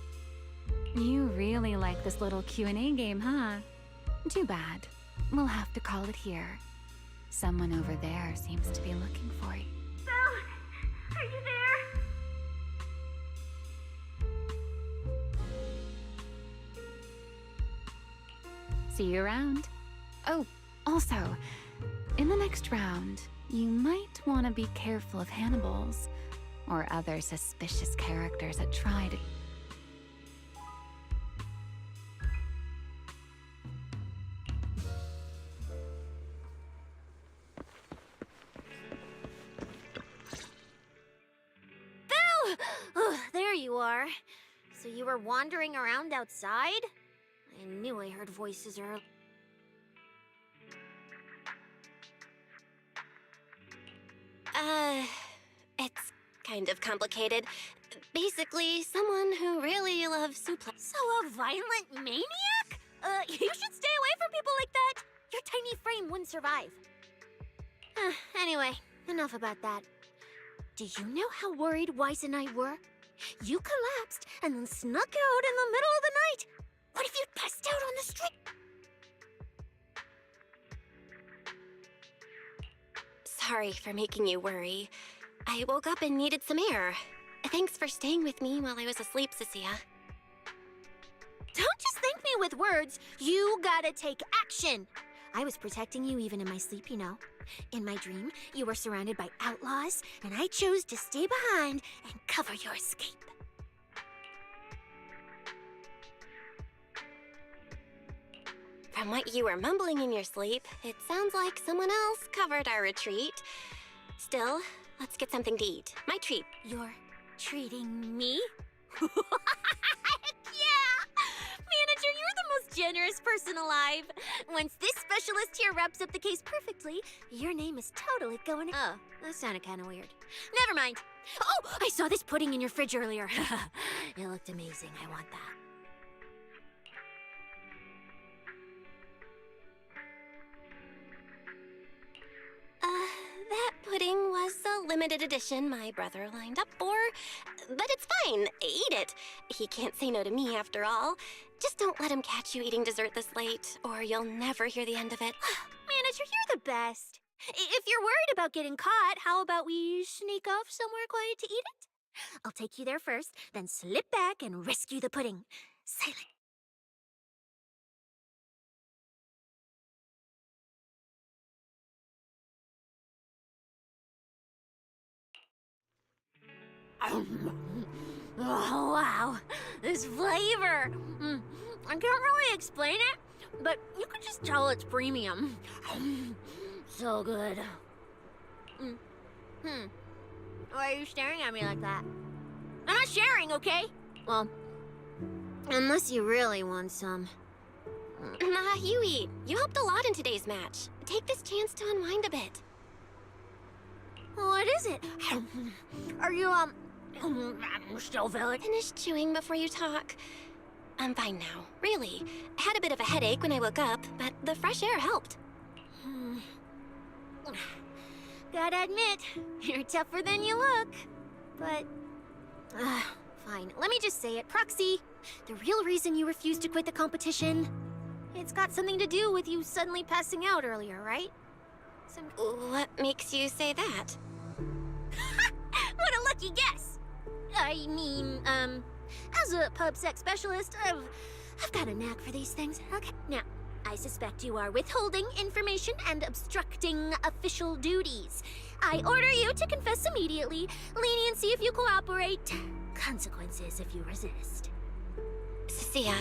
You really like this little Q&A game, huh? Too bad. We'll have to call it here. Someone over there seems to be looking for you. Belle! Are you there? See you around. Oh, also, in the next round, you might want to be careful of Hannibals or other suspicious characters that try to... Belle! Oh, there you are. So you were wandering around outside? I knew I heard voices earlier. It's kind of complicated. Basically, someone who really loves suplex. So a violent maniac? You should stay away from people like that. Your tiny frame wouldn't survive. Anyway, enough about that. Do you know how worried Weiss and I were? You collapsed and then snuck out in the middle of the night. What if you'd passed out on the street? Sorry for making you worry. I woke up and needed some air. Thanks for staying with me while I was asleep, Cecilia. Don't just thank me with words. You gotta take action. I was protecting you even in my sleep, you know. In my dream, you were surrounded by outlaws, and I chose to stay behind and cover your escape. From what you were mumbling in your sleep, it sounds like someone else covered our retreat. Still, let's get something to eat. My treat. You're treating me? Yeah! Manager, you're the most generous person alive. Once this specialist here wraps up the case perfectly, your name is totally going... Oh, that sounded kind of weird. Never mind. Oh, I saw this pudding in your fridge earlier. It looked amazing. I want that. That pudding was a limited edition my brother lined up for. But it's fine. Eat it. He can't say no to me after all. Just don't let him catch you eating dessert this late, or you'll never hear the end of it. Manager, you're the best. If you're worried about getting caught, how about we sneak off somewhere quiet to eat it? I'll take you there first, then slip back and rescue the pudding. Silent. Oh, wow. This flavor. I can't really explain it, but you can just tell it's premium. So good. Why are you staring at me like that? I'm not sharing, okay? Well, unless you really want some. Nah, you eat. You helped a lot in today's match. Take this chance to unwind a bit. What is it? Are you, I'm still valid. Finish chewing before you talk. I'm fine now, really. I had a bit of a headache when I woke up, but the fresh air helped. Gotta admit, you're tougher than you look. But, fine. Let me just say it. Proxy, the real reason you refused to quit the competition, it's got something to do with you suddenly passing out earlier, right? What makes you say that? What a lucky guess! I mean, as a pub sex specialist, I've got a knack for these things. Okay, now, I suspect you are withholding information and obstructing official duties. I order you to confess immediately. Leniency if you cooperate. Consequences if you resist. Cecilia,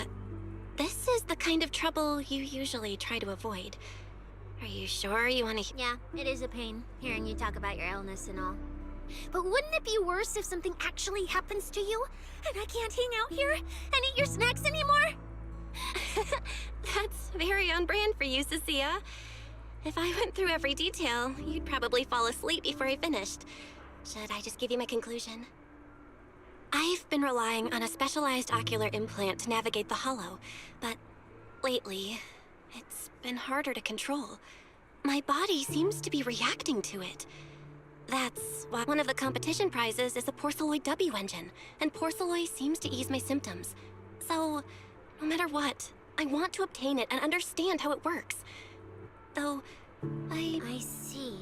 this is the kind of trouble you usually try to avoid. Are you sure you want to... Yeah, it is a pain, hearing you talk about your illness and all. But wouldn't it be worse if something actually happens to you, and I can't hang out here and eat your snacks anymore? That's very on brand for you, Cecilia. If I went through every detail, you'd probably fall asleep before I finished. Should I just give you my conclusion? I've been relying on a specialized ocular implant to navigate the hollow, but lately, it's been harder to control. My body seems to be reacting to it. That's why one of the competition prizes is a Porceloid W engine, and Porceloi seems to ease my symptoms. So, no matter what, I want to obtain it and understand how it works. Though, I see.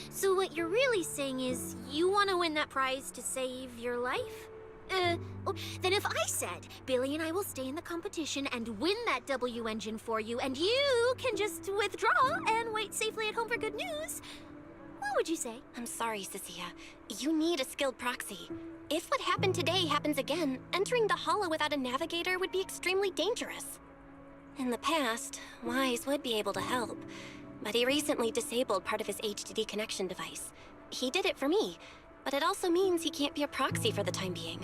So what you're really saying is you want to win that prize to save your life? Then if I said, Billy and I will stay in the competition and win that W engine for you, and you can just withdraw and wait safely at home for good news, what would you say? I'm sorry, Cecilia. You need a skilled proxy. If what happened today happens again, entering the hollow without a navigator would be extremely dangerous. In the past, Wise would be able to help, but he recently disabled part of his HDD connection device. He did it for me, but it also means he can't be a proxy for the time being.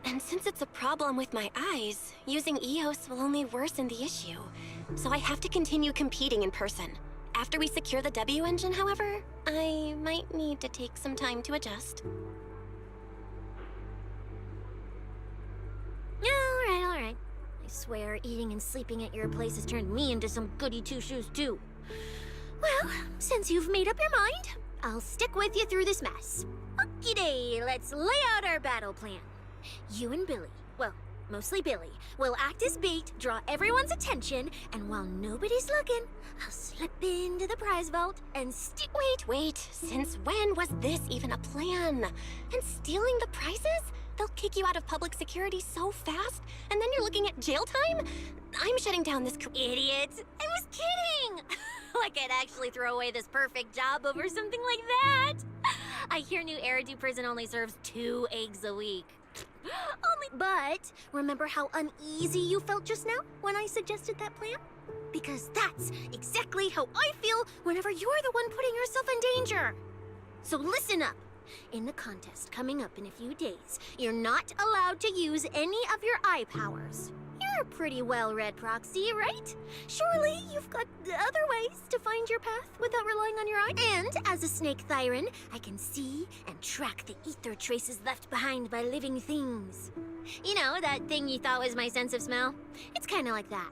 And since it's a problem with my eyes, using EOS will only worsen the issue. So I have to continue competing in person. After we secure the W engine, however, I might need to take some time to adjust. All right. I swear, eating and sleeping at your place has turned me into some goody two-shoes, too. Well, since you've made up your mind, I'll stick with you through this mess. Okie-day, let's lay out our battle plan. You and Billy, well, mostly Billy, will act as bait, draw everyone's attention, and while nobody's looking, I'll slip into the prize vault and Wait, since when was this even a plan? And stealing the prizes? They'll kick you out of public security so fast, and then you're looking at jail time? I'm shutting down this Idiot! I was kidding! Like I'd actually throw away this perfect job over something like that! I hear New Eridu Prison only serves 2 eggs a week. But remember how uneasy you felt just now when I suggested that plan? Because that's exactly how I feel whenever you're the one putting yourself in danger. So listen up. In the contest coming up in a few days, you're not allowed to use any of your eye powers. You're a pretty well-read proxy, right? Surely you've got other ways to find your path without relying on your eye. And as a snake Thyran, I can see and track the ether traces left behind by living things. You know, that thing you thought was my sense of smell? It's kind of like that.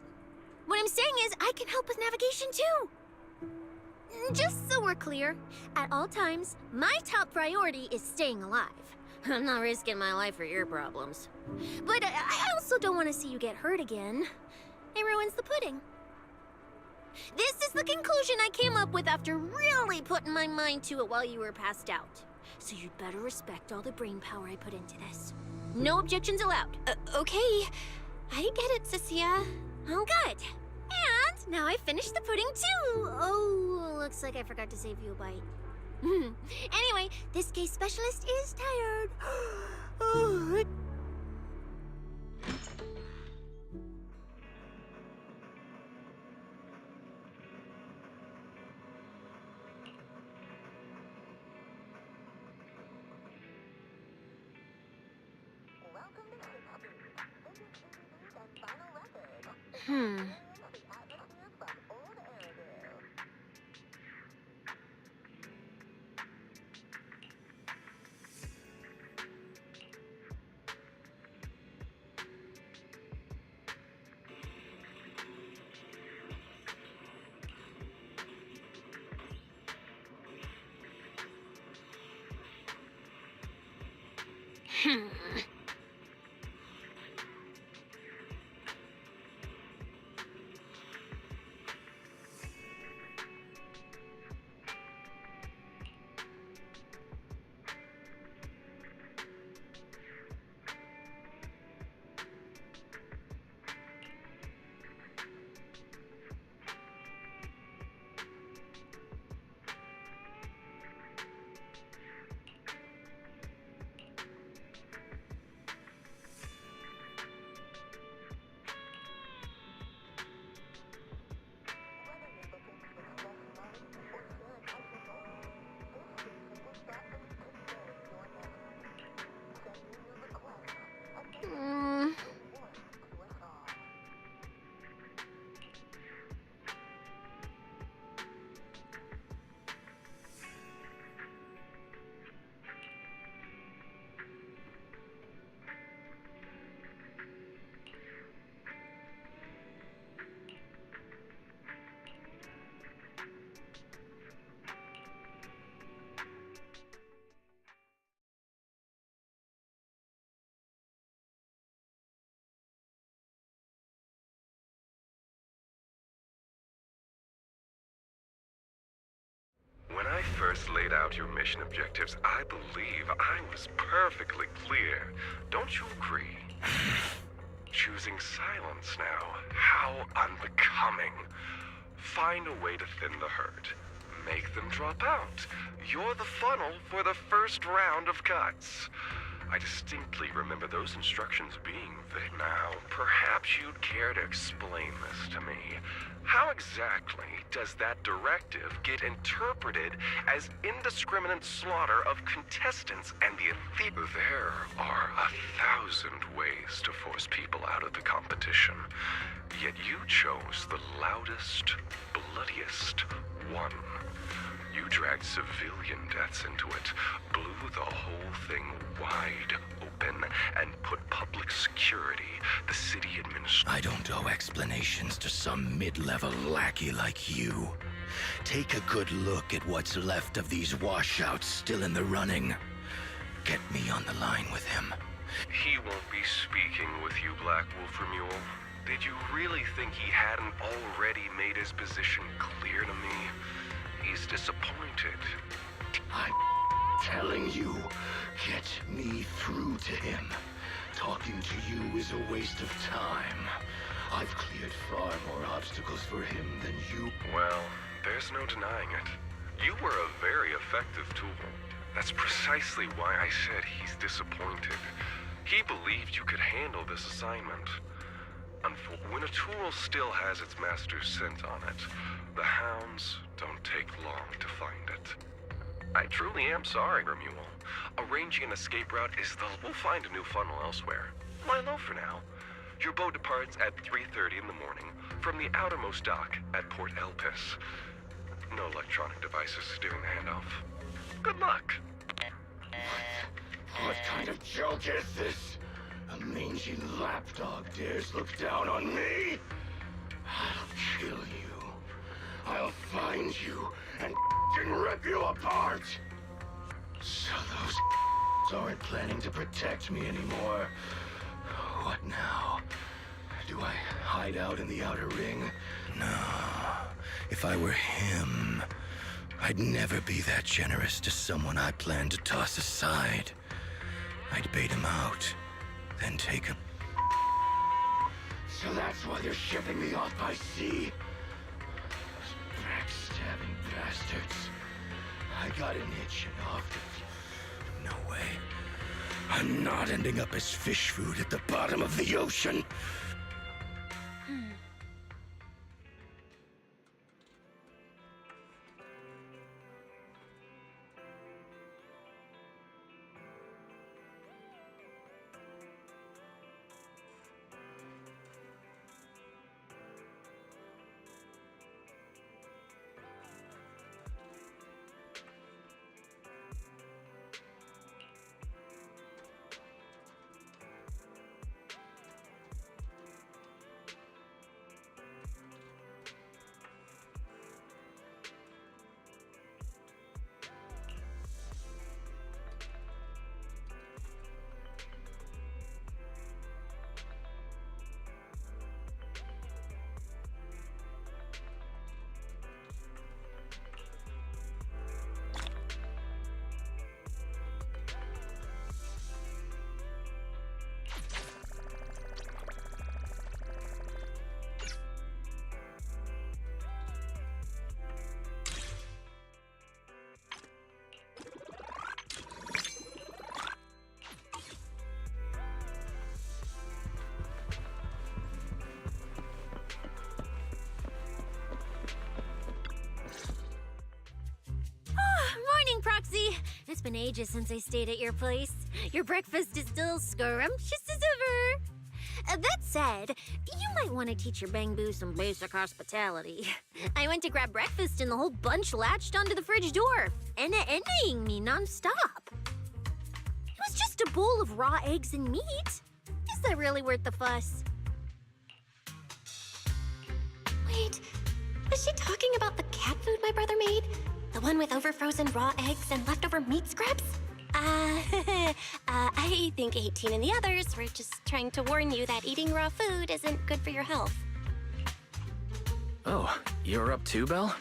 What I'm saying is I can help with navigation too. Just so we're clear, at all times, my top priority is staying alive. I'm not risking my life for your problems. But I also don't want to see you get hurt again. It ruins the pudding. This is the conclusion I came up with after really putting my mind to it while you were passed out. So you'd better respect all the brain power I put into this. No objections allowed. Okay. I get it, Cecilia. Oh, good. And now I've finished the pudding too. Oh, looks like I forgot to save you a bite. Anyway, this case specialist is tired. When I first laid out your mission objectives, I believe I was perfectly clear. Don't you agree? Choosing silence now. How unbecoming. Find a way to thin the herd. Make them drop out. You're the funnel for the first round of cuts. I distinctly remember those instructions being vague. Now, perhaps you'd care to explain this to me. How exactly does that directive get interpreted as indiscriminate slaughter of contestants and the There are 1,000 ways to force people out of the competition. Yet you chose the loudest, bloodiest one. You dragged civilian deaths into it, blew the whole thing wide open, and put public security, the city administration. I don't owe explanations to some mid-level lackey like you. Take a good look at what's left of these washouts still in the running. Get me on the line with him. He won't be speaking with you, Black Wolf Mule. Did you really think he hadn't already made his position clear to me? He's disappointed. I'm telling you, get me through to him. Talking to you is a waste of time. I've cleared far more obstacles for him than you. Well, there's no denying it. You were a very effective tool. That's precisely why I said he's disappointed. He believed you could handle this assignment. When a tool still has its master's scent on it, the hounds don't take long to find it. I truly am sorry, Remuel. Arranging an escape route is We'll find a new funnel elsewhere. Lie low for now. Your boat departs at 3:30 in the morning from the outermost dock at Port Elpis. No electronic devices during the handoff. Good luck. What kind of joke is this? A mangy lapdog dares look down on me? I'll kill you. I'll find you and rip you apart. So those aren't planning to protect me anymore. What now? Do I hide out in the outer ring? No. If I were him, I'd never be that generous to someone I plan to toss aside. I'd bait him out, then take him. So that's why they're shipping me off by sea. Those backstabbing bastards. I got an itch and off. No way. I'm not ending up as fish food at the bottom of the ocean. It's been ages since I stayed at your place. Your breakfast is still scrumptious as ever. That said, you might want to teach your Bang Boo some basic hospitality. I went to grab breakfast and the whole bunch latched onto the fridge door, envying me nonstop. It was just a bowl of raw eggs and meat. Is that really worth the fuss? Wait, is she talking about the cat food my brother made? The one with overfrozen raw eggs and leftover meat scraps? I think 18 and the others were just trying to warn you that eating raw food isn't good for your health. Oh, you're up too, Belle?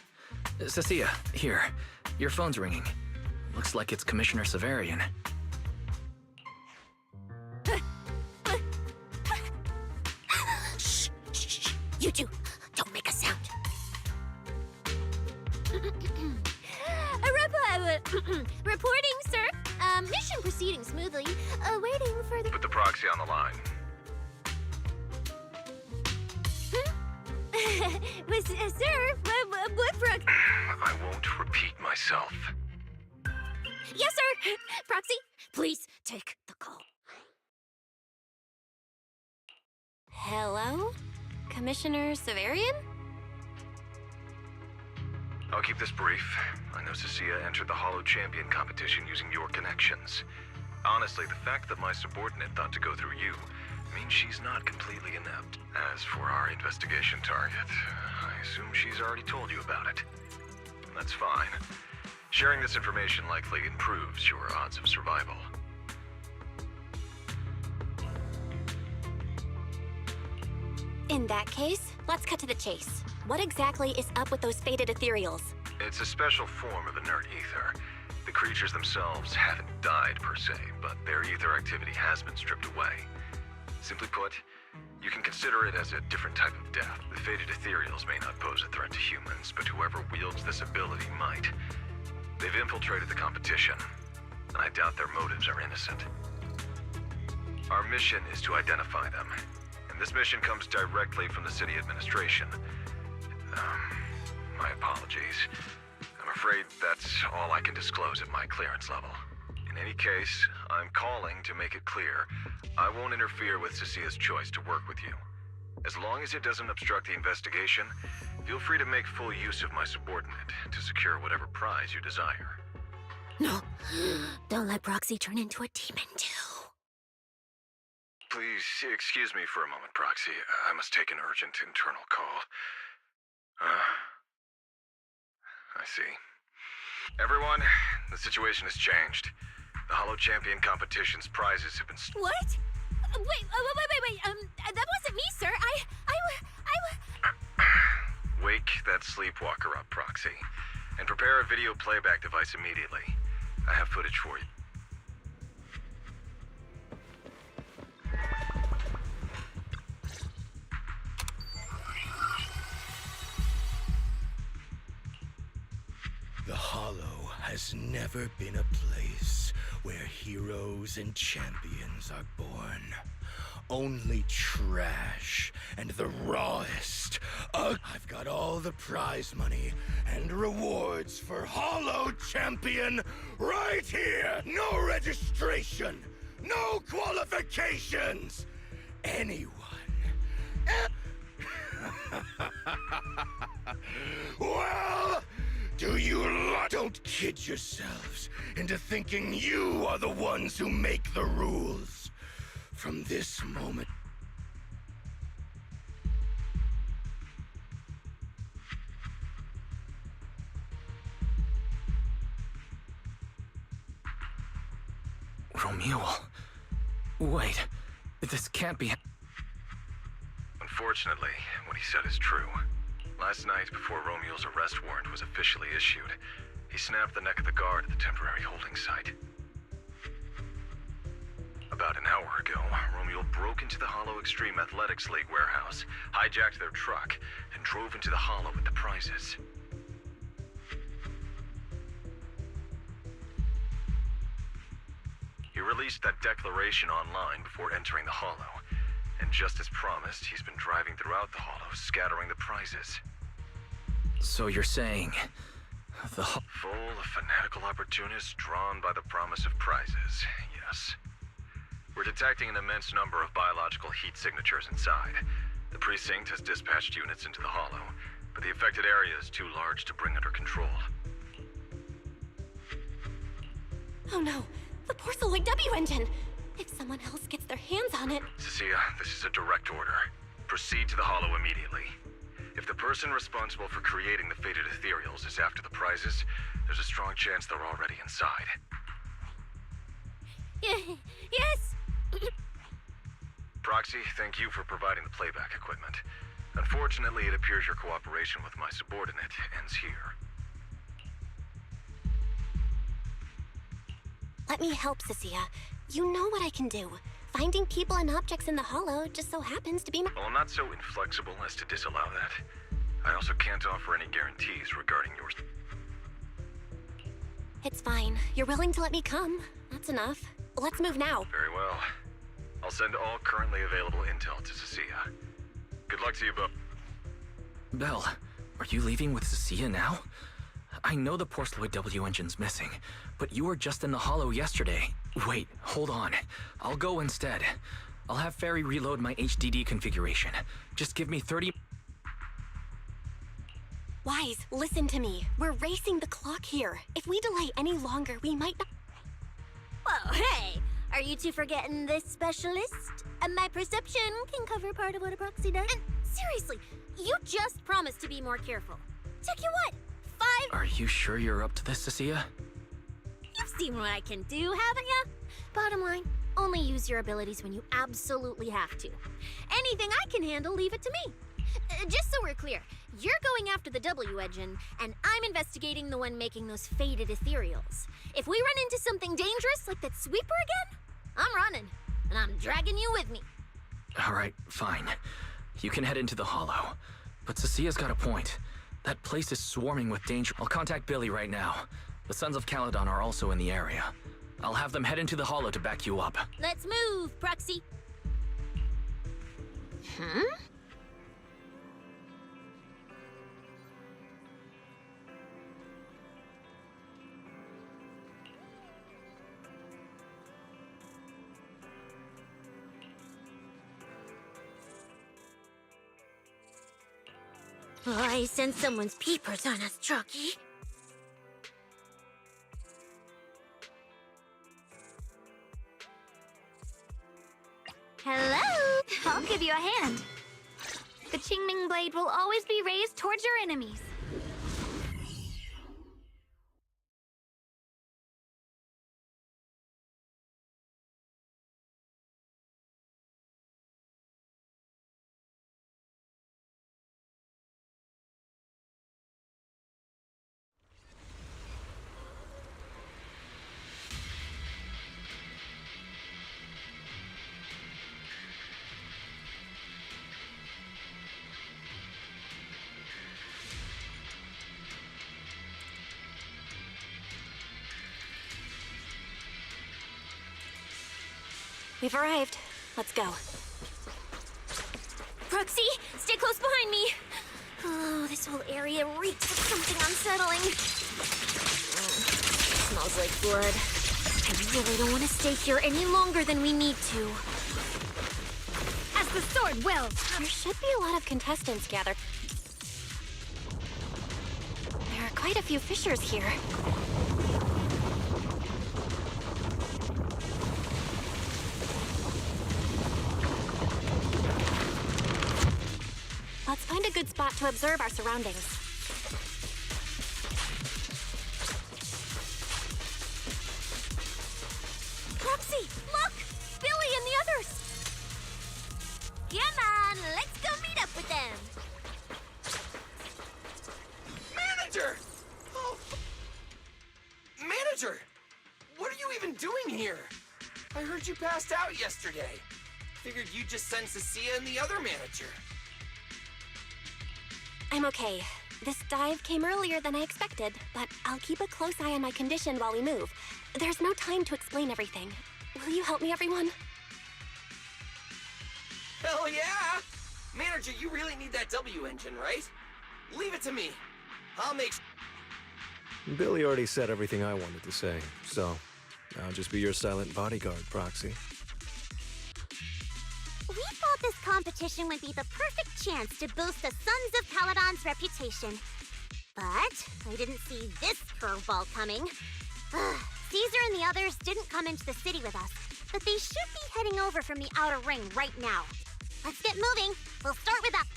Cecilia, here. Your phone's ringing. Looks like it's Commissioner Severian. Shh, shh, shh. You two, don't make a sound. Reporting, sir. Mission proceeding smoothly. Waiting for the... Put the proxy on the line. Sir, what I won't repeat myself. Yes, sir. Proxy, please take the call. Hello? Commissioner Severian? I'll keep this brief. I know Cecilia entered the Hollow Champion competition using your connections. Honestly, the fact that my subordinate thought to go through you means she's not completely inept. As for our investigation target, I assume she's already told you about it. That's fine. Sharing this information likely improves your odds of survival. In that case, let's cut to the chase. What exactly is up with those faded ethereals? It's a special form of inert ether. The creatures themselves haven't died per se, but their ether activity has been stripped away. Simply put, you can consider it as a different type of death. The faded ethereals may not pose a threat to humans, but whoever wields this ability might. They've infiltrated the competition, and I doubt their motives are innocent. Our mission is to identify them, and this mission comes directly from the city administration. My apologies. I'm afraid that's all I can disclose at my clearance level. In any case, I'm calling to make it clear I won't interfere with Cecilia's choice to work with you. As long as it doesn't obstruct the investigation, feel free to make full use of my subordinate to secure whatever prize you desire. No, don't let Proxy turn into a demon too. Please excuse me for a moment, Proxy. I must take an urgent internal call. I see. Everyone, the situation has changed. The Hollow Champion competition's prizes have been... What? Wait. That wasn't me, sir. Wake that sleepwalker up, Proxy. And prepare a video playback device immediately. I have footage for you. The Hollow has never been a place where heroes and champions are born. Only trash and the rawest. I've got all the prize money and rewards for Hollow Champion right here. No registration, no qualifications. Anyone. Well, do you don't kid yourselves into thinking you are the ones who make the rules. From this moment... Romuald. Wait, this can't be... Unfortunately, what he said is true. Last night, before Romuald's arrest warrant was officially issued, he snapped the neck of the guard at the temporary holding site. About an hour ago, Romuald broke into the Hollow Extreme Athletics League warehouse, hijacked their truck, and drove into the Hollow with the prizes. He released that declaration online before entering the Hollow, and just as promised, he's been driving throughout the Hollow, scattering the prizes. So you're saying Full of fanatical opportunists drawn by the promise of prizes, yes. We're detecting an immense number of biological heat signatures inside. The precinct has dispatched units into the hollow, but the affected area is too large to bring under control. Oh no, the porceloid W engine! If someone else gets their hands on it... Cecilia, this is a direct order. Proceed to the hollow immediately. If the person responsible for creating the fated ethereals is after the prizes, there's a strong chance they're already inside. Yes! Proxy, thank you for providing the playback equipment. Unfortunately, it appears your cooperation with my subordinate ends here. Let me help, Cecilia. You know what I can do. Finding people and objects in the hollow just so happens to be my... Well, I'm not so inflexible as to disallow that. I also can't offer any guarantees regarding yours. It's fine. You're willing to let me come. That's enough. Let's move now. Very well. I'll send all currently available intel to Cecilia. Good luck to you both. Belle, are you leaving with Cecilia now? I know the porceloid W engine's missing, but you were just in the hollow yesterday. Wait, hold on. I'll go instead. I'll have Ferry reload my HDD configuration. Just give me 30... Wise, listen to me. We're racing the clock here. If we delay any longer, we might not... Well, hey! Are you two forgetting this specialist? My perception can cover part of what a proxy does. And seriously, you just promised to be more careful. Check you what? 5... Are you sure you're up to this, Cecilia? You've seen what I can do, haven't ya? Bottom line, only use your abilities when you absolutely have to. Anything I can handle, leave it to me. Just so we're clear, you're going after the W engine, and I'm investigating the one making those faded ethereals. If we run into something dangerous like that sweeper again, I'm running, and I'm dragging you with me. All right, fine. You can head into the hollow. But Cecilia's got a point. That place is swarming with danger. I'll contact Billy right now. The Sons of Caledon are also in the area. I'll have them head into the hollow to back you up. Let's move, Proxy. Hmm? Oh, I sense someone's peepers on us, Trucky. Hello! I'll give you a hand. The Qingming blade will always be raised towards your enemies. We've arrived. Let's go. Proxy, stay close behind me. Oh, this whole area reeks of something unsettling. Smells like blood. I really don't want to stay here any longer than we need to. As the sword wills. There should be a lot of contestants gathered. There are quite a few fissures here. Let's find a good spot to observe our surroundings. Proxy, look! Billy and the others! Come on, let's go meet up with them. Manager! Oh. Manager! What are you even doing here? I heard you passed out yesterday. Figured you'd just send Cecilia and the other manager. I'm okay. This dive came earlier than I expected, but I'll keep a close eye on my condition while we move. There's no time to explain everything. Will you help me, everyone? Hell yeah! Manager, you really need that W engine, right? Leave it to me. I'll make... Billy already said everything I wanted to say, so I'll just be your silent bodyguard, Proxy. We thought this competition would be the perfect chance to boost the Sons of Paladon's reputation. But I didn't see this curveball coming. Caesar and the others didn't come into the city with us, but they should be heading over from the outer ring right now. Let's get moving. We'll start with that.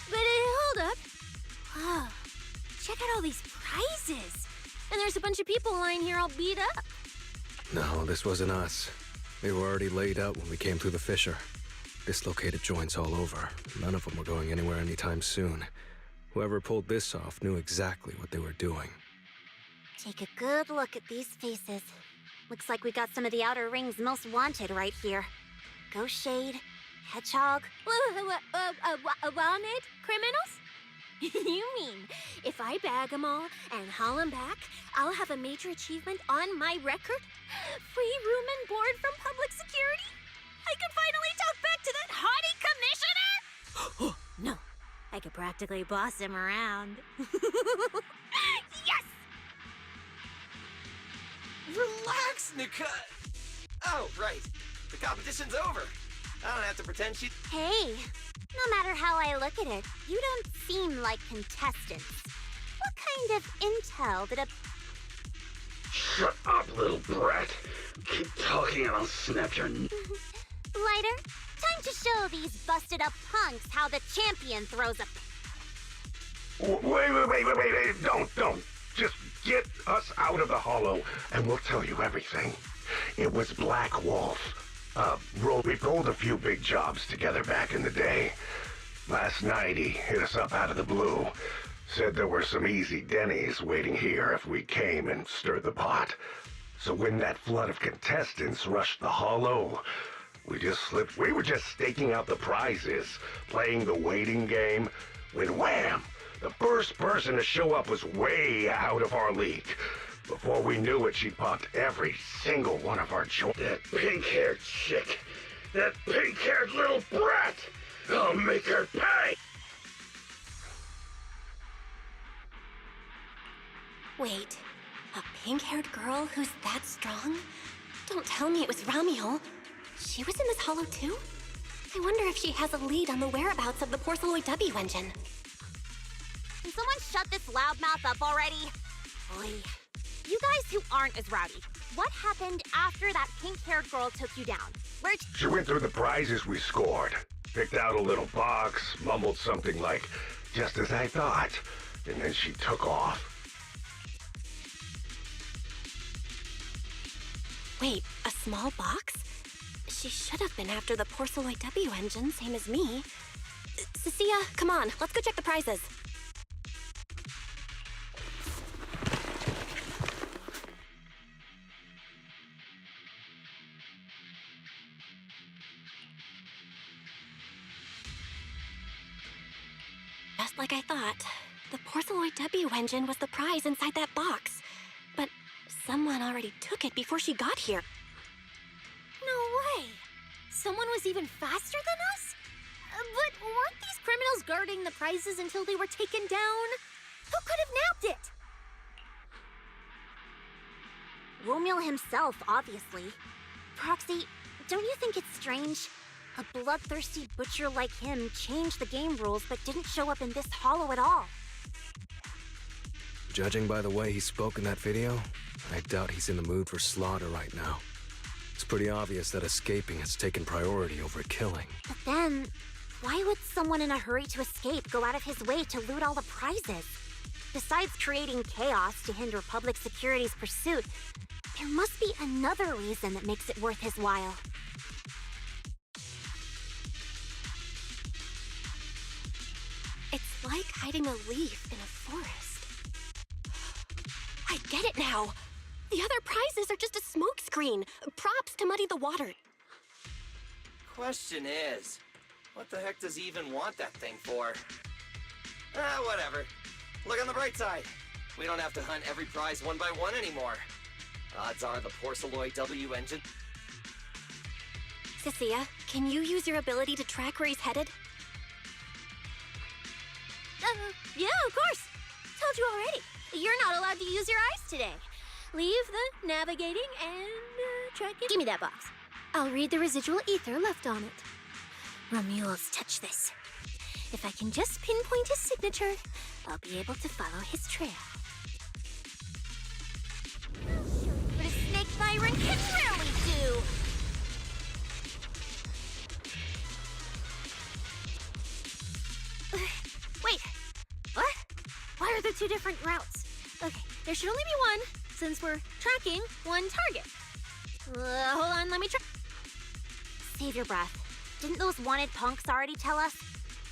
But hold up. Oh, check out all these prizes. And there's a bunch of people lying here all beat up. No, this wasn't us. They were already laid out when we came through the fissure. Dislocated joints all over. None of them were going anywhere anytime soon. Whoever pulled this off knew exactly what they were doing. Take a good look at these faces. Looks like we got some of the outer ring's most wanted right here. Ghost Shade, Hedgehog. Wanted criminals? You mean, if I bag them all and haul them back, I'll have a major achievement on my record? Free room and board from public security? I can finally talk back to that haughty commissioner? No, I could practically boss him around. Yes! Relax, Nika! Oh, right. The competition's over. I don't have to pretend she... Hey, no matter how I look at it, you don't seem like contestants. What kind of intel did a... Shut up, little brat. Keep talking and I'll snap your... Lighter, time to show these busted up punks how the champion throws a... Wait. Don't. Just get us out of the hollow and we'll tell you everything. It was Black Wolf. We pulled a few big jobs together back in the day. Last night he hit us up out of the blue. Said there were some easy Denny's waiting here if we came and stirred the pot. So when that flood of contestants rushed the hollow, we just slipped. We were just staking out the prizes, playing the waiting game, when wham! The first person to show up was way out of our league. Before we knew it, she popped every single one of our joints. That pink-haired chick. That pink-haired little brat. I'll make her pay. Wait, a pink-haired girl who's that strong? Don't tell me it was Ramiel. She was in this hollow too? I wonder if she has a lead on the whereabouts of the Porceloid W engine. Can someone shut this loudmouth up already? Boy. You guys who aren't as rowdy, what happened after that pink-haired girl took you down? She went through the prizes we scored, picked out a little box, mumbled something like, "just as I thought," and then she took off. Wait, a small box? She should have been after the Porceloid W engine, same as me. Cecilia, come on, let's go check the prizes. Just like I thought, the Porceloid W engine was the prize inside that box. But someone already took it before she got here. No way! Someone was even faster than us? But weren't these criminals guarding the prizes until they were taken down? Who could have nabbed it? Romiel himself, obviously. Proxy, don't you think it's strange? A bloodthirsty butcher like him changed the game rules but didn't show up in this hollow at all. Judging by the way he spoke in that video, I doubt he's in the mood for slaughter right now. It's pretty obvious that escaping has taken priority over killing. But then, why would someone in a hurry to escape go out of his way to loot all the prizes? Besides creating chaos to hinder public security's pursuit, there must be another reason that makes it worth his while. It's like hiding a leaf in a forest. I get it now. The other prizes are just a smokescreen, props to muddy the water. Question is, what the heck does he even want that thing for? Whatever. Look on the bright side. We don't have to hunt every prize one by one anymore. Odds are the Porceloid W engine... Cecilia, can you use your ability to track where he's headed? Yeah, of course. told you already. You're not allowed to use your eyes today. Leave the navigating and tracking. Give me that box. I'll read the residual ether left on it. Romuald's touch this. If I can just pinpoint his signature, I'll be able to follow his trail. I'll show you what a snake Byron can really do. Wait, what? Why are there two different routes? Okay, there should only be one, since we're tracking one target. Hold on, let me try. Save your breath. Didn't those wanted punks already tell us?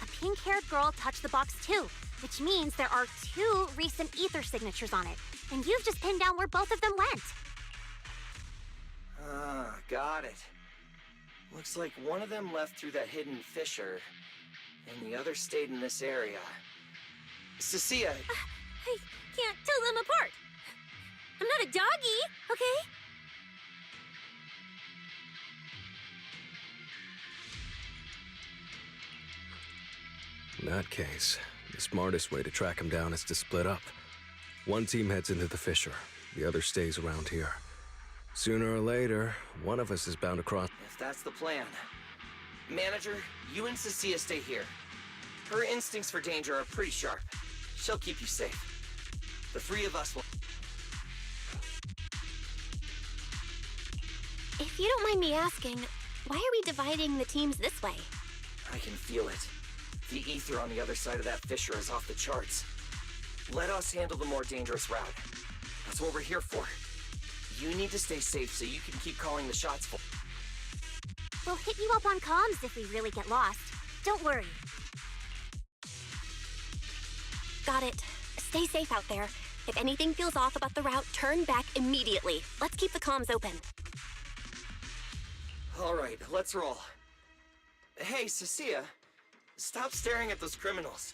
A pink-haired girl touched the box too, which means there are two recent ether signatures on it. And you've just pinned down where both of them went. Ah, got it. Looks like one of them left through that hidden fissure, and the other stayed in this area. Cecilia! I can't tell them apart. I'm not a doggy, okay? In that case, the smartest way to track him down is to split up. One team heads into the fissure, the other stays around here. Sooner or later, one of us is bound to cross. If that's the plan. Manager, you and Cecilia stay here. Her instincts for danger are pretty sharp. She'll keep you safe. The three of us will... If you don't mind me asking, why are we dividing the teams this way? I can feel it. The ether on the other side of that fissure is off the charts. Let us handle the more dangerous route. That's what we're here for. You need to stay safe so you can keep calling the shots for... We'll hit you up on comms if we really get lost. Don't worry. Got it. Stay safe out there. If anything feels off about the route, turn back immediately. Let's keep the comms open. All right, let's roll. Hey, Cecilia. Stop staring at those criminals.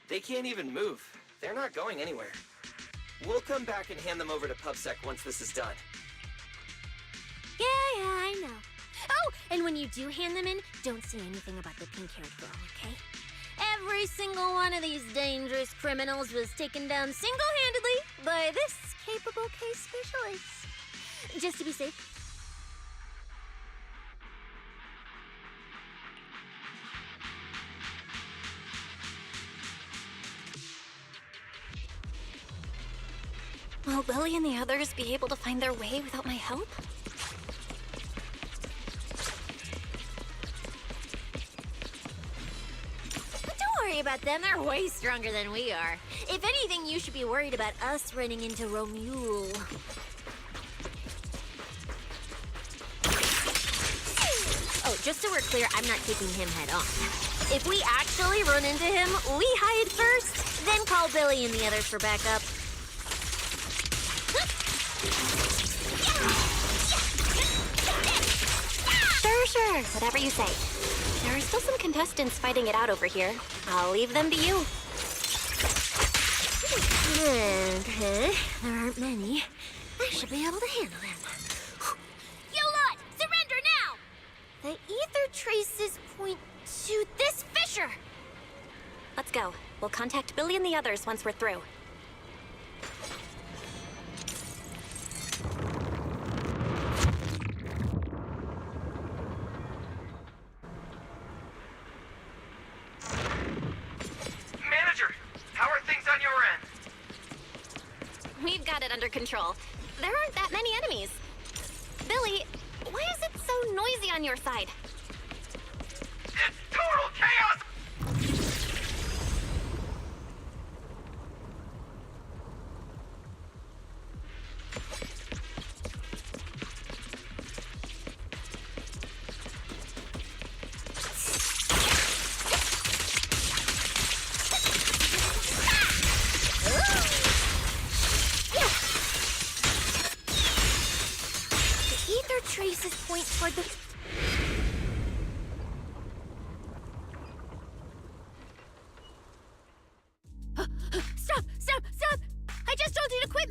They can't even move. They're not going anywhere. We'll come back and hand them over to PubSec once this is done. Yeah, I know. Oh, and when you do hand them in, don't say anything about the pink-haired girl, okay? Every single one of these dangerous criminals was taken down single-handedly by this capable case specialist. Just to be safe. Will Lily and the others be able to find their way without my help? Don't worry about them, they're way stronger than we are. If anything, you should be worried about us running into Romuald. Oh, just so we're clear, I'm not taking him head on. If we actually run into him, we hide first, then call Billy and the others for backup. Sure, whatever you say. There are still some contestants fighting it out over here. I'll leave them to you. Okay, there aren't many. I should be able to handle them. You lot, surrender now! The ether traces point to this fissure! Let's go. We'll contact Billy and the others once we're through. We've got it under control. There aren't that many enemies. Billy, why is it so noisy on your side? It's total chaos! Traces point toward the... Stop! Stop! Stop! I just told you to quit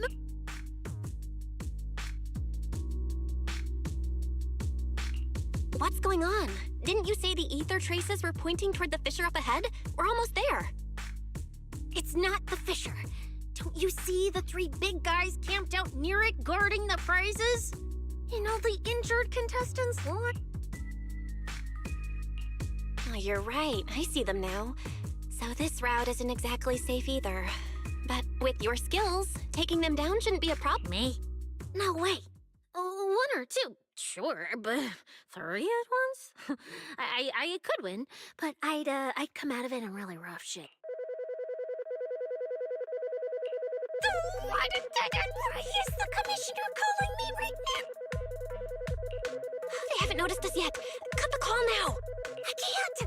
What's going on? Didn't you say the ether traces were pointing toward the fissure up ahead? We're almost there. It's not the fissure. Don't you see the 3 big guys camped out near it guarding the prizes? And all the injured contestants look. Oh, you're right. I see them now. So this route isn't exactly safe either. But with your skills, taking them down shouldn't be a problem. Me? No way. 1 or 2, sure, but 3 at once? I could win, but I'd come out of it in really rough shape. Why is the commissioner calling me right now? They haven't noticed us yet. Cut the call now. I can't!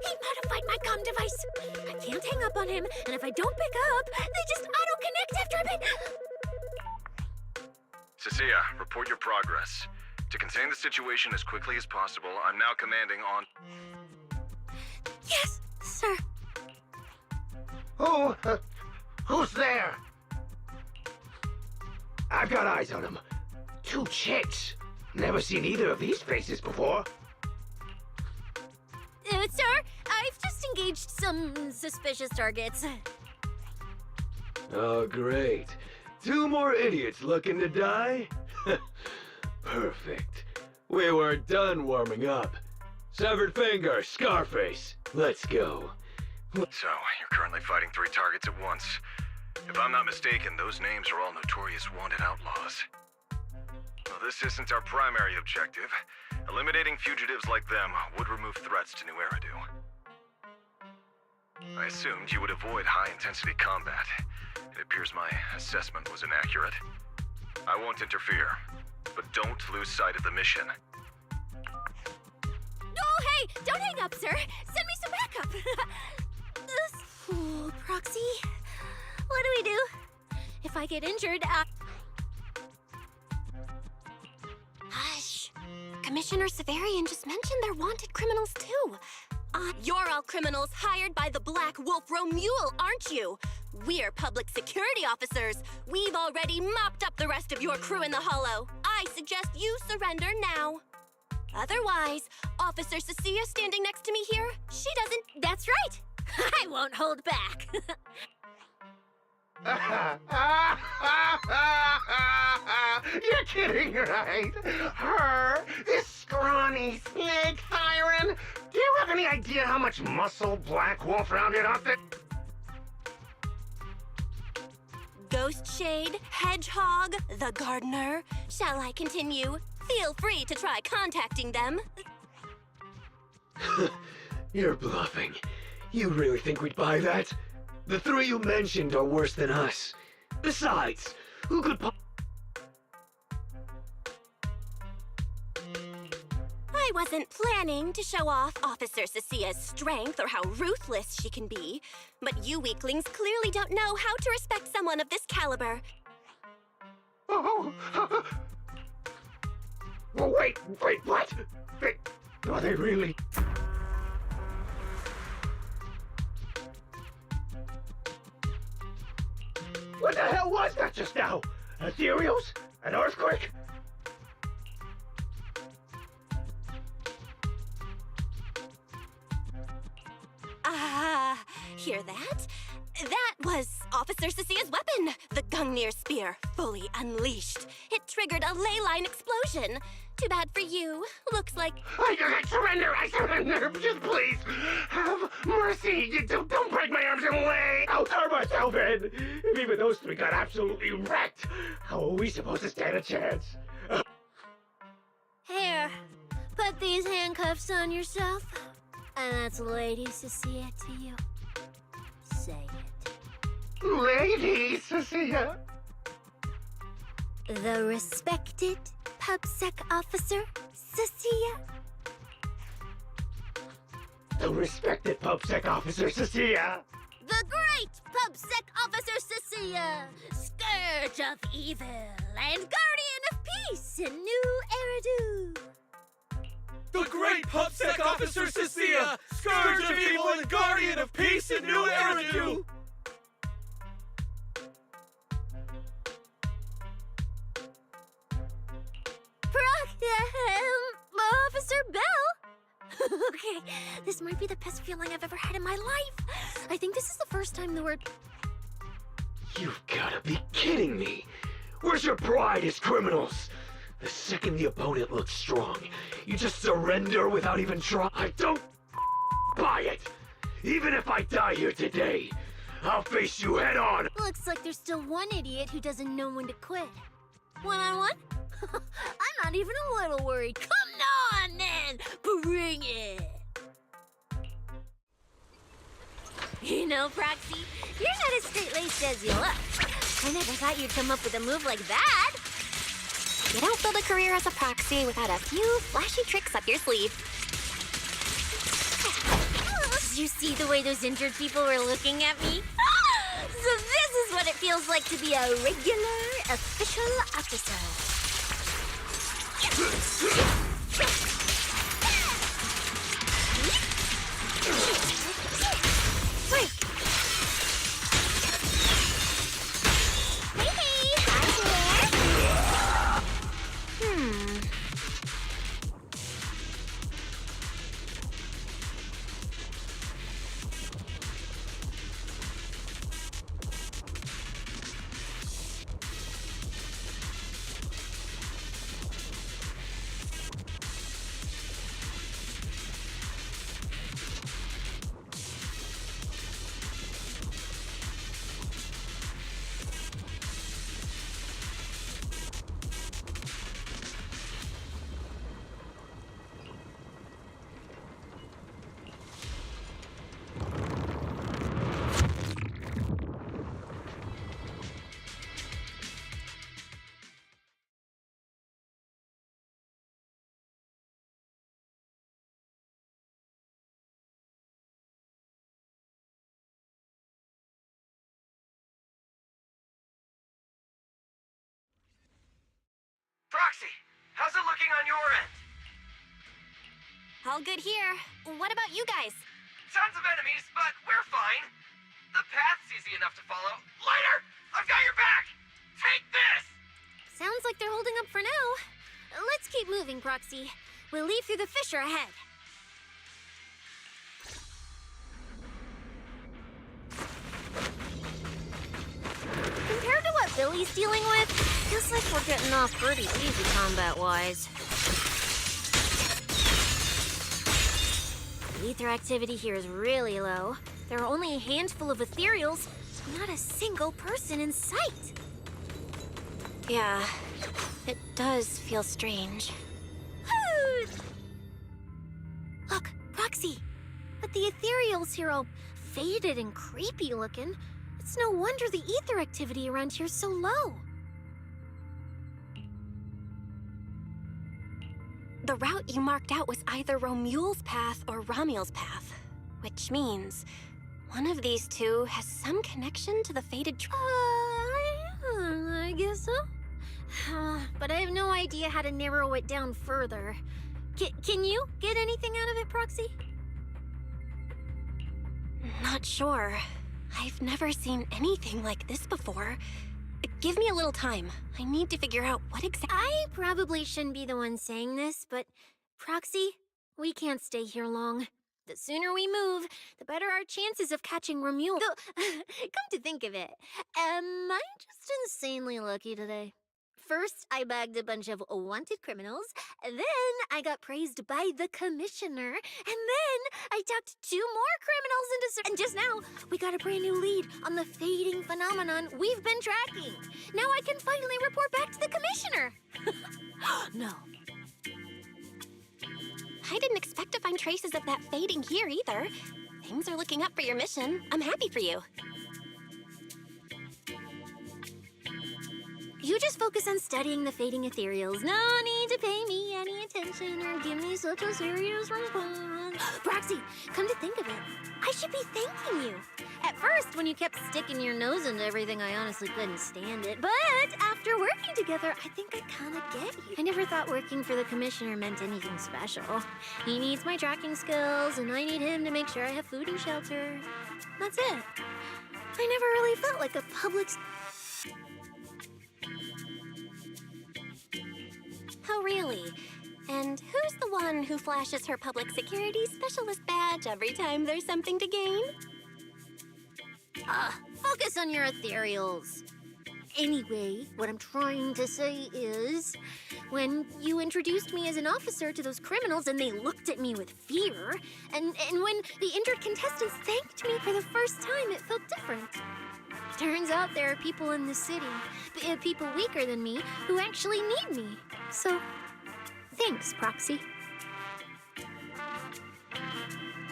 He modified my comm device. I can't hang up on him, and if I don't pick up, they just auto-connect after a bit. Cecilia, report your progress. To contain the situation as quickly as possible, I'm now commanding on... Yes, sir. Who's there? I've got eyes on them. 2 chicks. Never seen either of these faces before. Sir, I've just engaged some suspicious targets. Oh, great. 2 more idiots looking to die? Perfect. We were done warming up. Severed finger, Scarface. Let's go. So, you're currently fighting 3 targets at once. If I'm not mistaken, those names are all notorious wanted outlaws. Well, this isn't our primary objective. Eliminating fugitives like them would remove threats to New Eridu. I assumed you would avoid high-intensity combat. It appears my assessment was inaccurate. I won't interfere, but don't lose sight of the mission. Oh, hey! Don't hang up, sir! Send me some backup! This fool, Proxy. What do we do? If I get injured, Hush. Commissioner Severian just mentioned they're wanted criminals, too. You're all criminals hired by the Black Wolf Romule, aren't you? We're public security officers. We've already mopped up the rest of your crew in the Hollow. I suggest you surrender now. Otherwise, Officer Cecilia standing next to me here, she doesn't... That's right! I won't hold back. You're kidding, right? Her? This scrawny snake siren? Do you have any idea how much muscle Black Wolf rounded up it? Ghost Shade, Hedgehog, the Gardener. Shall I continue? Feel free to try contacting them. You're bluffing. You really think we'd buy that? The 3 you mentioned are worse than us. Besides, who could I wasn't planning to show off Officer Cecilia's strength or how ruthless she can be, but you weaklings clearly don't know how to respect someone of this caliber. Oh, wait, what? Are they really? What the hell was that just now? Ethereals? An earthquake? Hear that? That was Officer Cecilia's weapon, the Gungnir Spear, fully unleashed. It triggered a ley line explosion. Too bad for you. Looks like... I surrender! Just please, have mercy! Don't break my arms and leg! I'll turn myself in! If even those 3 got absolutely wrecked, how are we supposed to stand a chance? Here, put these handcuffs on yourself. And that's Lady Cecilia to you. Say it. Lady Cecilia? The respected PubSec officer, Cecilia. The respected PubSec officer, Cecilia. The great PubSec officer, Cecilia. Scourge of evil and guardian of peace in New Eridu. The great PubSec officer Cecilia, scourge of evil and guardian of peace in New Eridu. Officer Bell? Okay, this might be the best feeling I've ever had in my life. I think this is the first time the word You've gotta be kidding me! Where's your pride as criminals? The second the opponent looks strong, you just surrender without even trying. I don't buy it! Even if I die here today, I'll face you head on! Looks like there's still one idiot who doesn't know when to quit. One-on-one? I'm not even a little worried. Come on, then! Bring it! You know, Proxy, you're not as straight-laced as you look. I never thought you'd come up with a move like that. You don't build a career as a proxy without a few flashy tricks up your sleeve. Did you see the way those injured people were looking at me? So this is what it feels like to be a regular, official officer. Break! Hey, I'm here! Proxy, how's it looking on your end? All good here. What about you guys? Tons of enemies, but we're fine. The path's easy enough to follow. Lighter! I've got your back! Take this! Sounds like they're holding up for now. Let's keep moving, Proxy. We'll leave through the fissure ahead. Compared to what Billy's dealing with, feels like we're getting off pretty easy combat-wise. The ether activity here is really low. There are only a handful of ethereals, not a single person in sight. Yeah, it does feel strange. Look, Proxy! But the ethereals here all faded and creepy looking. It's no wonder the ether activity around here is so low. The route you marked out was either Romule's path or Ramiel's path, which means one of these two has some connection to the faded I guess so. But I have no idea how to narrow it down further. Can you get anything out of it, Proxy? Not sure. I've never seen anything like this before. Give me a little time. I need to figure out what exactly... I probably shouldn't be the one saying this, but Proxy, we can't stay here long. The sooner we move, the better our chances of catching Romule. Though, come to think of it, am I just insanely lucky today? First, I bagged a bunch of wanted criminals, then I got praised by the commissioner, and then I talked 2 more criminals into... And just now, we got a brand new lead on the fading phenomenon we've been tracking. Now I can finally report back to the commissioner. No. I didn't expect to find traces of that fading here either. Things are looking up for your mission. I'm happy for you. You just focus on studying the fading ethereals. No need to pay me any attention or give me such a serious response. Proxy, come to think of it, I should be thanking you. At first, when you kept sticking your nose into everything, I honestly couldn't stand it. But after working together, I think I kind of get you. I never thought working for the commissioner meant anything special. He needs my tracking skills, and I need him to make sure I have food and shelter. That's it. I never really felt like a public... Oh, really? And who's the one who flashes her public security specialist badge every time there's something to gain? Focus on your ethereals. Anyway, what I'm trying to say is, when you introduced me as an officer to those criminals and they looked at me with fear, and when the injured contestants thanked me for the first time, it felt different. Turns out there are people in the city, people weaker than me, who actually need me. So, thanks, Proxy.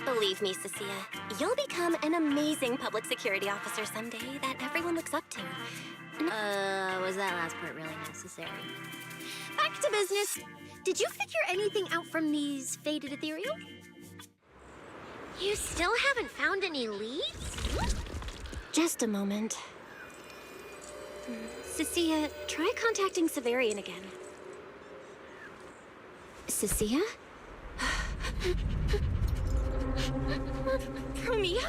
Believe me, Cecilia, you'll become an amazing public security officer someday that everyone looks up to. Was that last part really necessary? Back to business. Did you figure anything out from these faded ethereal? You still haven't found any leads? Just a moment. Cecilia, try contacting Severian again. Cecilia? Mia?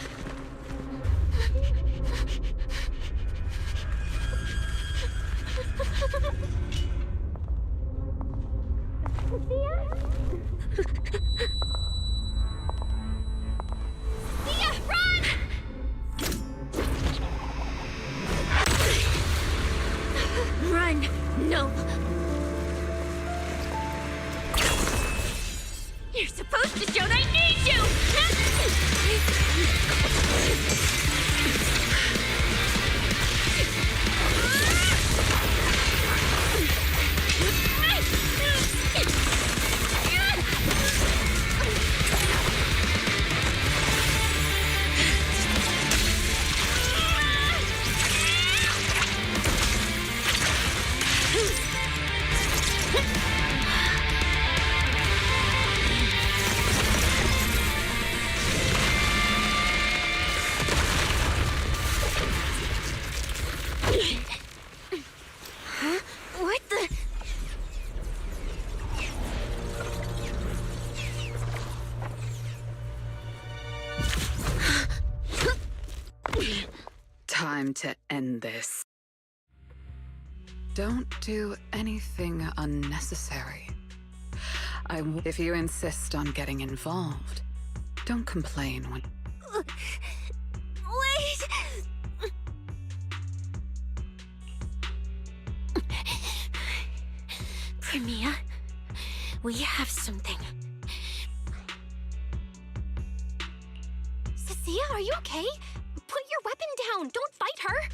Thea, run! Run! No! You're supposed to show I need you! Huh? What the? Time to end this. Don't do anything unnecessary. If you insist on getting involved, don't complain when... Wait! Premia, we have something. Cecilia, are you okay? Put your weapon down. Don't fight her.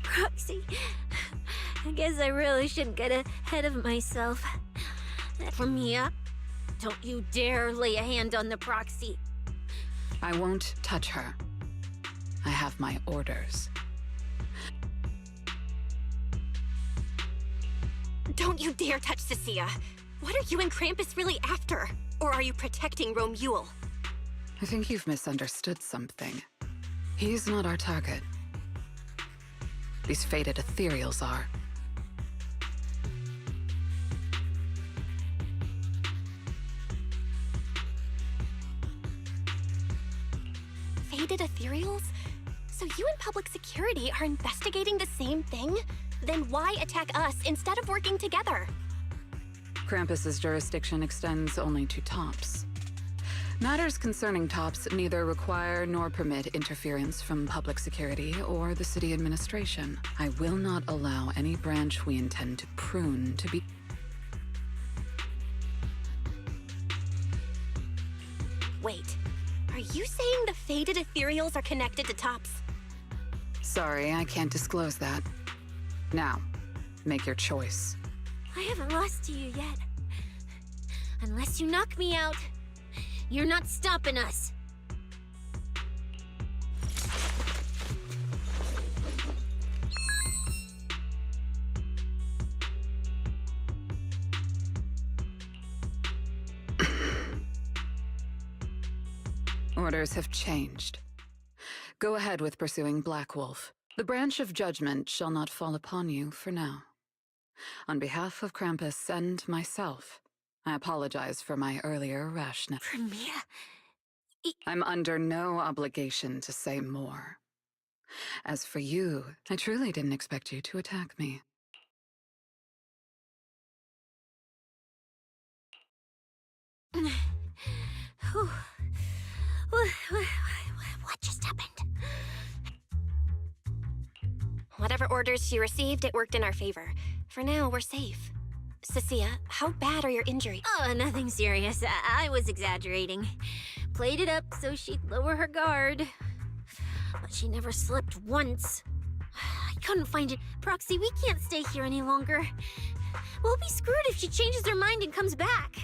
Proxy, I guess I really shouldn't get ahead of myself. Premia, don't you dare lay a hand on the Proxy. I won't touch her. I have my orders. Don't you dare touch Cecilia. What are you and Krampus really after? Or are you protecting Romuald? I think you've misunderstood something. He's not our target. These faded ethereals are. Faded ethereals? So you and public security are investigating the same thing? Then why attack us instead of working together? Krampus's jurisdiction extends only to tops. Matters concerning tops neither require nor permit interference from public security or the city administration. I will not allow any branch we intend to prune to be... Wait, are you saying the faded ethereals are connected to tops? Sorry, I can't disclose that. Now, make your choice. I haven't lost to you yet. Unless you knock me out, you're not stopping us. Orders have changed. Go ahead with pursuing Black Wolf. The branch of judgment shall not fall upon you for now. On behalf of Krampus and myself, I apologize for my earlier rashness. Premia... I'm under no obligation to say more. As for you, I truly didn't expect you to attack me. What just happened? Whatever orders she received, it worked in our favor. For now, we're safe. Cecilia, how bad are your injuries? Oh, nothing serious. I was exaggerating. Played it up so she'd lower her guard. But she never slipped once. I couldn't find it. Proxy, we can't stay here any longer. We'll be screwed if she changes her mind and comes back.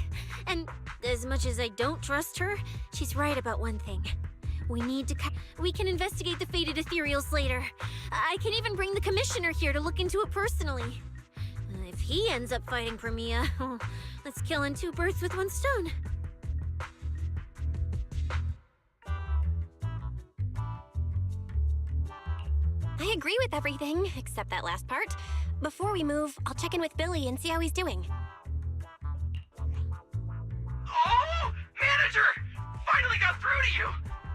And as much as I don't trust her, she's right about one thing. We need to we can investigate the fated ethereals later. I can even bring the commissioner here to look into it personally. If he ends up fighting for Mia, let's kill two birds with one stone. I agree with everything, except that last part. Before we move, I'll check in with Billy and see how he's doing. Oh! Manager! Finally got through to you!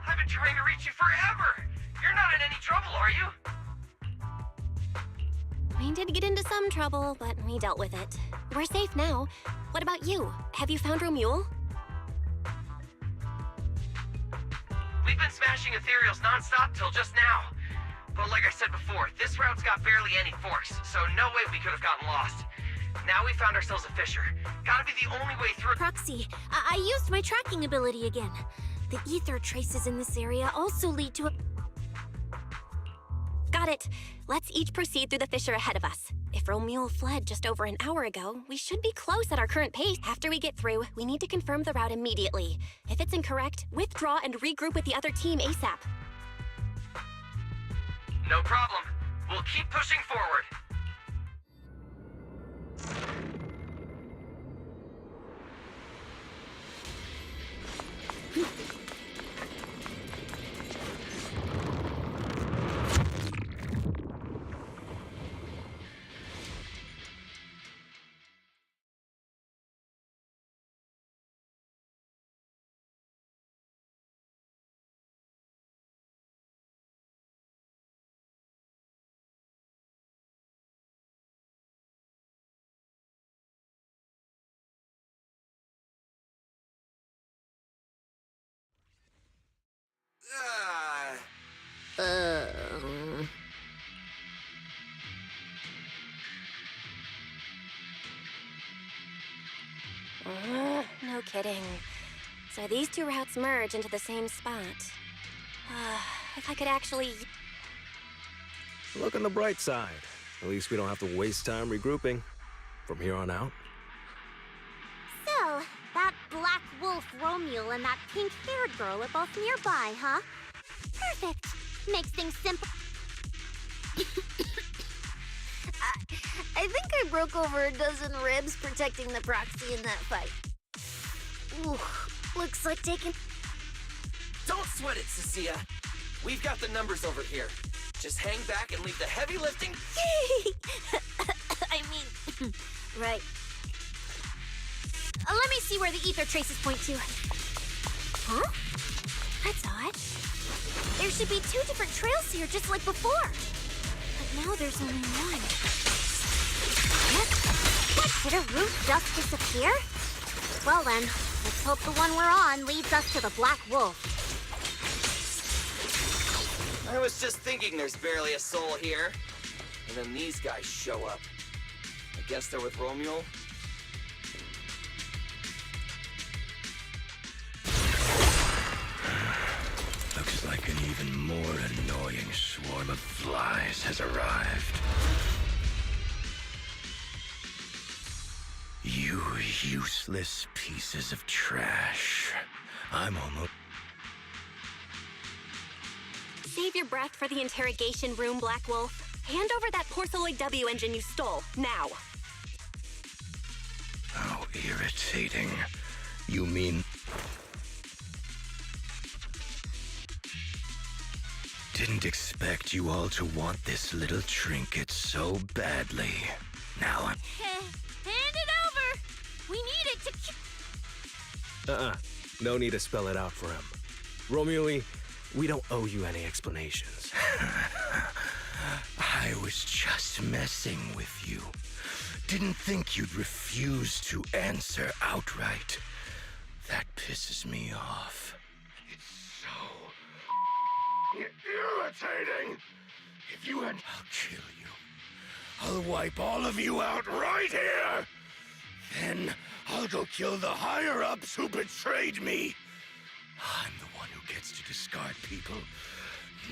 I've been trying to reach you forever! You're not in any trouble, are you? We did get into some trouble, but we dealt with it. We're safe now. What about you? Have you found Romuald? We've been smashing ethereals non-stop till just now. But like I said before, this route's got barely any force, so no way we could have gotten lost. Now we found ourselves a fissure. Gotta be the only way through. Proxy, I used my tracking ability again. The ether traces in this area also lead to a... Got it. Let's each proceed through the fissure ahead of us. If Romuald fled just over an hour ago, we should be close at our current pace. After we get through, we need to confirm the route immediately. If it's incorrect, withdraw and regroup with the other team ASAP. No problem. We'll keep pushing forward. No kidding. So these two routes merge into the same spot. If I could actually... Look on the bright side. At least we don't have to waste time regrouping. From here on out. So, that black wolf Romuald and that pink-haired girl are both nearby, huh? Perfect. Makes things simple. I think I broke over a dozen ribs protecting the proxy in that fight. Ooh, looks like taking... Don't sweat it, Cecilia. We've got the numbers over here. Just hang back and leave the heavy lifting... I mean... right. Let me see where the ether traces point to. Huh? That's odd. There should be two different trails here, just like before. But now there's only one. What? Did a route just disappear? Well then, let's hope the one we're on leads us to the Black Wolf. I was just thinking there's barely a soul here. And then these guys show up. I guess they're with Romuald. Looks like an even more annoying swarm of flies has arrived. You useless pieces of trash. I'm almost... Save your breath for the interrogation room, Black Wolf. Hand over that porceloid W engine you stole, now. How irritating. You mean... Didn't expect you all to want this little trinket so badly. Now I'm... Hand it over! We need it to... No need to spell it out for him. Romuald, we don't owe you any explanations. I was just messing with you. Didn't think you'd refuse to answer outright. That pisses me off. It's so irritating. If you had... I'll kill you. I'll wipe all of you out right here! Then I'll go kill the higher-ups who betrayed me. I'm the one who gets to discard people.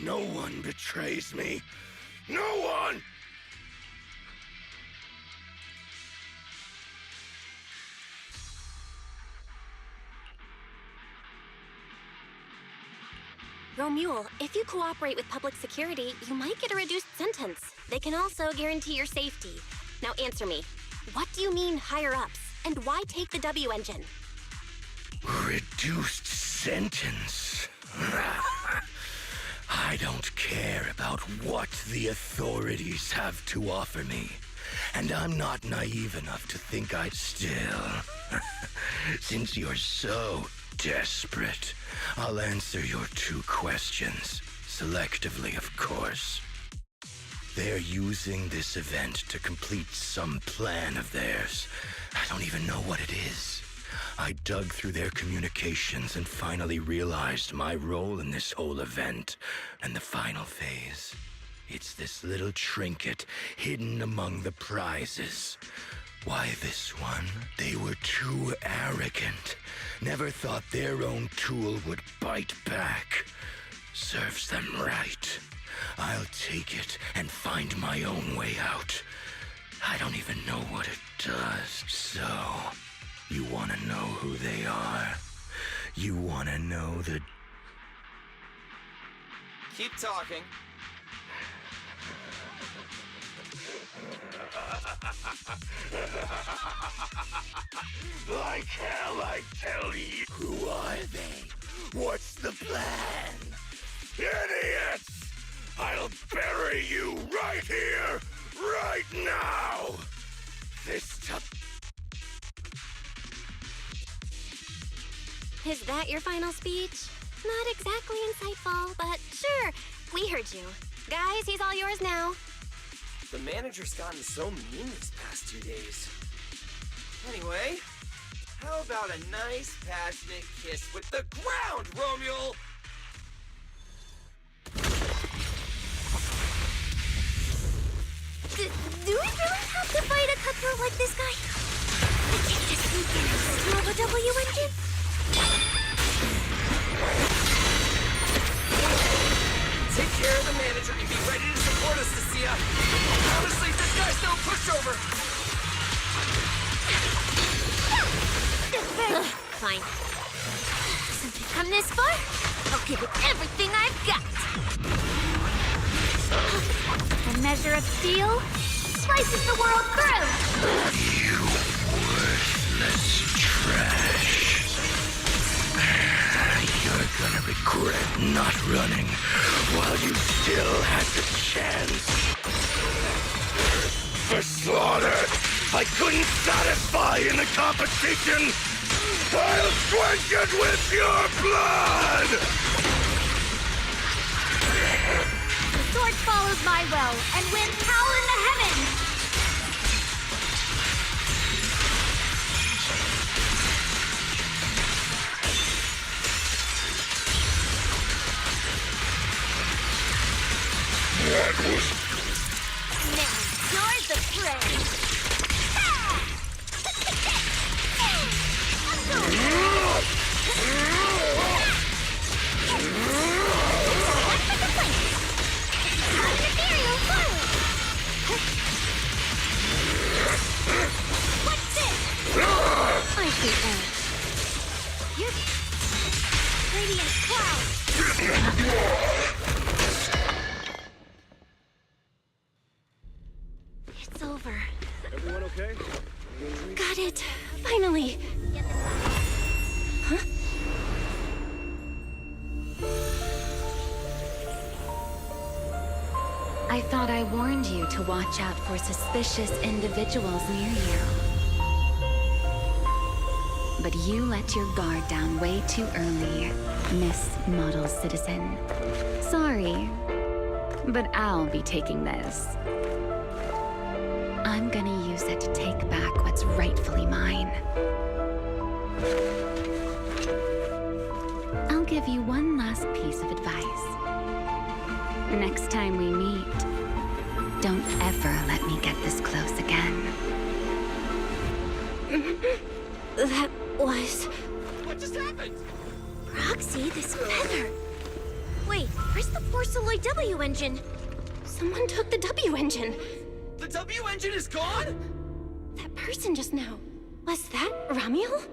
No one betrays me. No one! Romule, if you cooperate with public security, you might get a reduced sentence. They can also guarantee your safety. Now answer me. What do you mean higher-ups? And why take the W engine? Reduced sentence? I don't care about what the authorities have to offer me. And I'm not naive enough to think I'd still. Since you're so desperate, I'll answer your 2 questions. Selectively, of course. They're using this event to complete some plan of theirs. I don't even know what it is. I dug through their communications and finally realized my role in this whole event and the final phase. It's this little trinket hidden among the prizes. Why this one? They were too arrogant. Never thought their own tool would bite back. Serves them right. I'll take it and find my own way out. I don't even know what it does. So, you want to know who they are? You want to know the... Keep talking. Like hell, I tell you. Who are they? What's the plan? Idiots! I'll bury you right here, right now! This Is that your final speech? Not exactly insightful, but sure, we heard you. Guys, he's all yours now. The manager's gotten so mean these past 2 days. Anyway, how about a nice, passionate kiss with the ground, Romule? Do we really have to fight a cutthroat like this guy? I can't just sneak in and steal the W engine? Take care of the manager and be ready to support us, Nasia. Honestly, this guy's no pushover. Fine. Since we've come this far, I'll give it everything I've got. A measure of steel slices the world through. You worthless trash. You're gonna regret not running while you still had the chance. For slaughter, I couldn't satisfy in the competition. I'll quench it with your blood! The sword follows my will and winds howl in the heavens. That was... Now, yours the prey. What's this? I see air. You're... Radiant cloud. It's over. Everyone okay? Got it. Finally. Huh? I thought I warned you to watch out for suspicious individuals near you. But you let your guard down way too early, Miss Model Citizen. Sorry, but I'll be taking this. I'm gonna use it to take back what's rightfully mine. I'll give you one last piece of advice. Next time we meet, don't ever let me get this close again. That was... What just happened? Roxy, this feather. Wait, where's the Porceloid W engine? Someone took the W engine. The W engine is gone? That person just now. Was that Ramiel?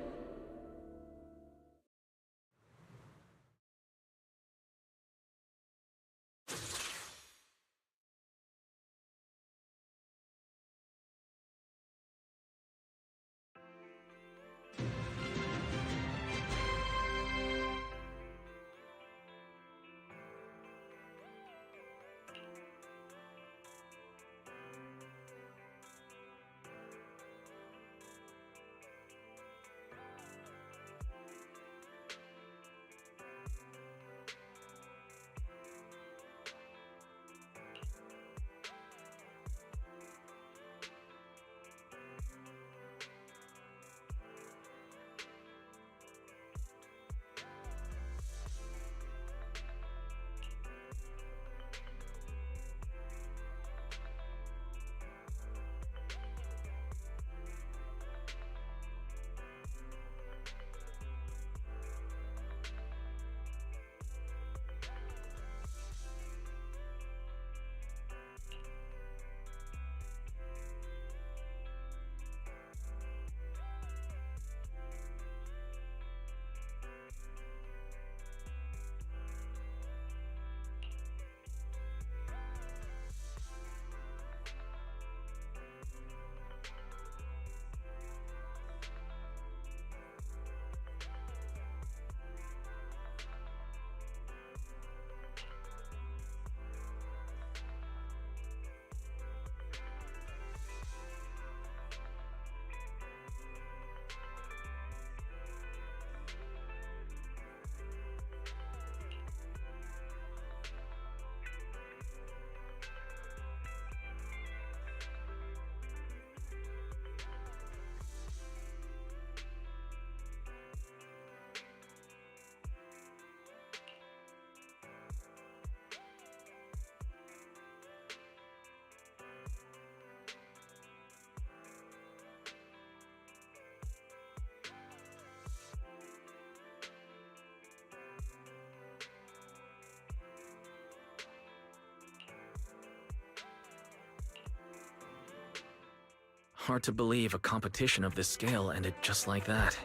Hard to believe a competition of this scale ended just like that.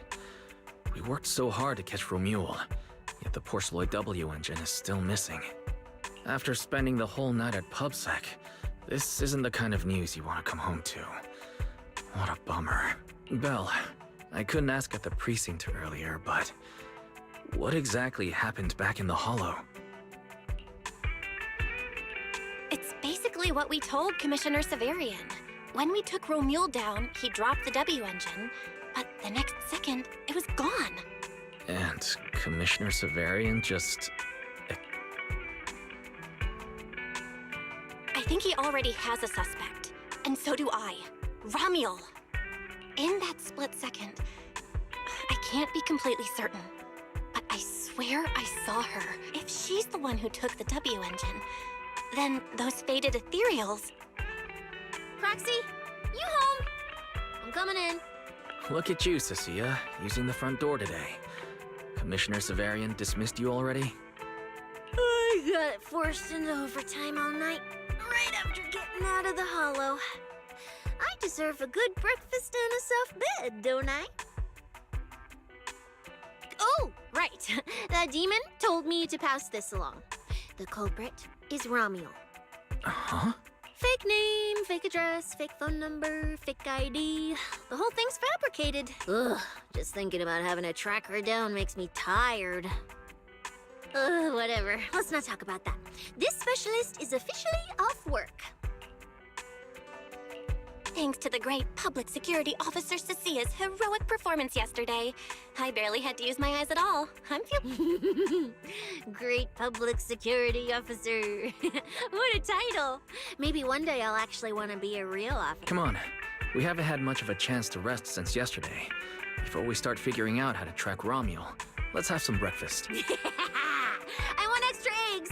We worked so hard to catch Romuald, yet the Porceloid W engine is still missing. After spending the whole night at PubSec, this isn't the kind of news you want to come home to. What a bummer. Belle, I couldn't ask at the precinct earlier, but what exactly happened back in the Hollow? It's basically what we told Commissioner Severian. When we took Romuald down, he dropped the W engine, but the next second, it was gone. And Commissioner Severian just... I think he already has a suspect, and so do I. Ramiel. In that split second, I can't be completely certain, but I swear I saw her. If she's the one who took the W engine, then those faded ethereals... Proxy, you home? I'm coming in. Look at you, Cecilia, using the front door today. Commissioner Severian dismissed you already? I got forced into overtime all night, right after getting out of the Hollow. I deserve a good breakfast and a soft bed, don't I? Oh, right. That demon told me to pass this along. The culprit is Ramiel. Huh? Fake name, fake address, fake phone number, fake ID. The whole thing's fabricated. Ugh, just thinking about having to track her down makes me tired. Whatever. Let's not talk about that. This specialist is officially off work. Thanks to the great public security officer Cecia's heroic performance yesterday, I barely had to use my eyes at all. I'm feeling... Great public security officer. What a title. Maybe one day I'll actually want to be a real officer. Come on. We haven't had much of a chance to rest since yesterday. Before we start figuring out how to track Romuald, let's have some breakfast. I want extra eggs.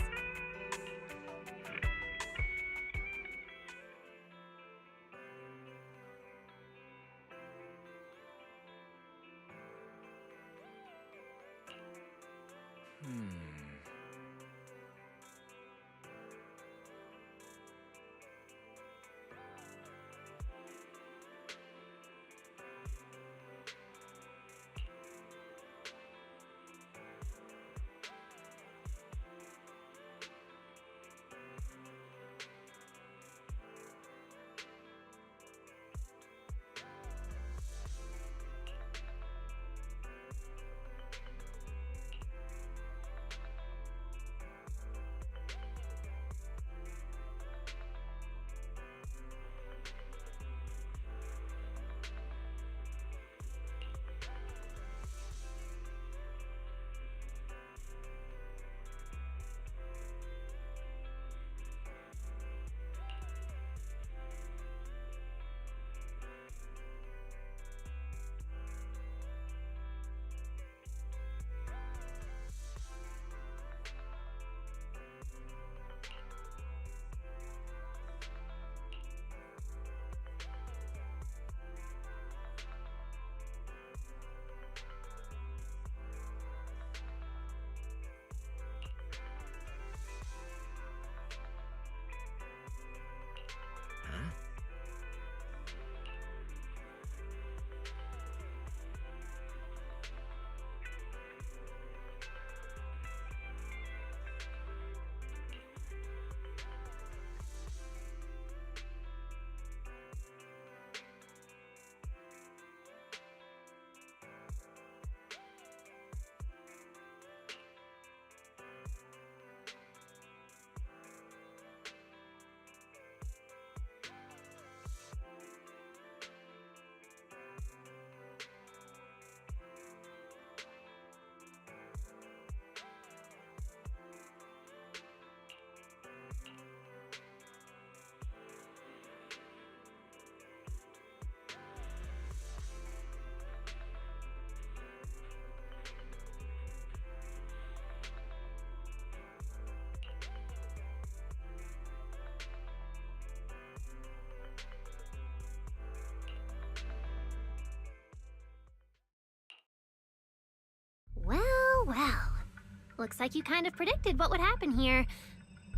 looks like you kind of predicted what would happen here.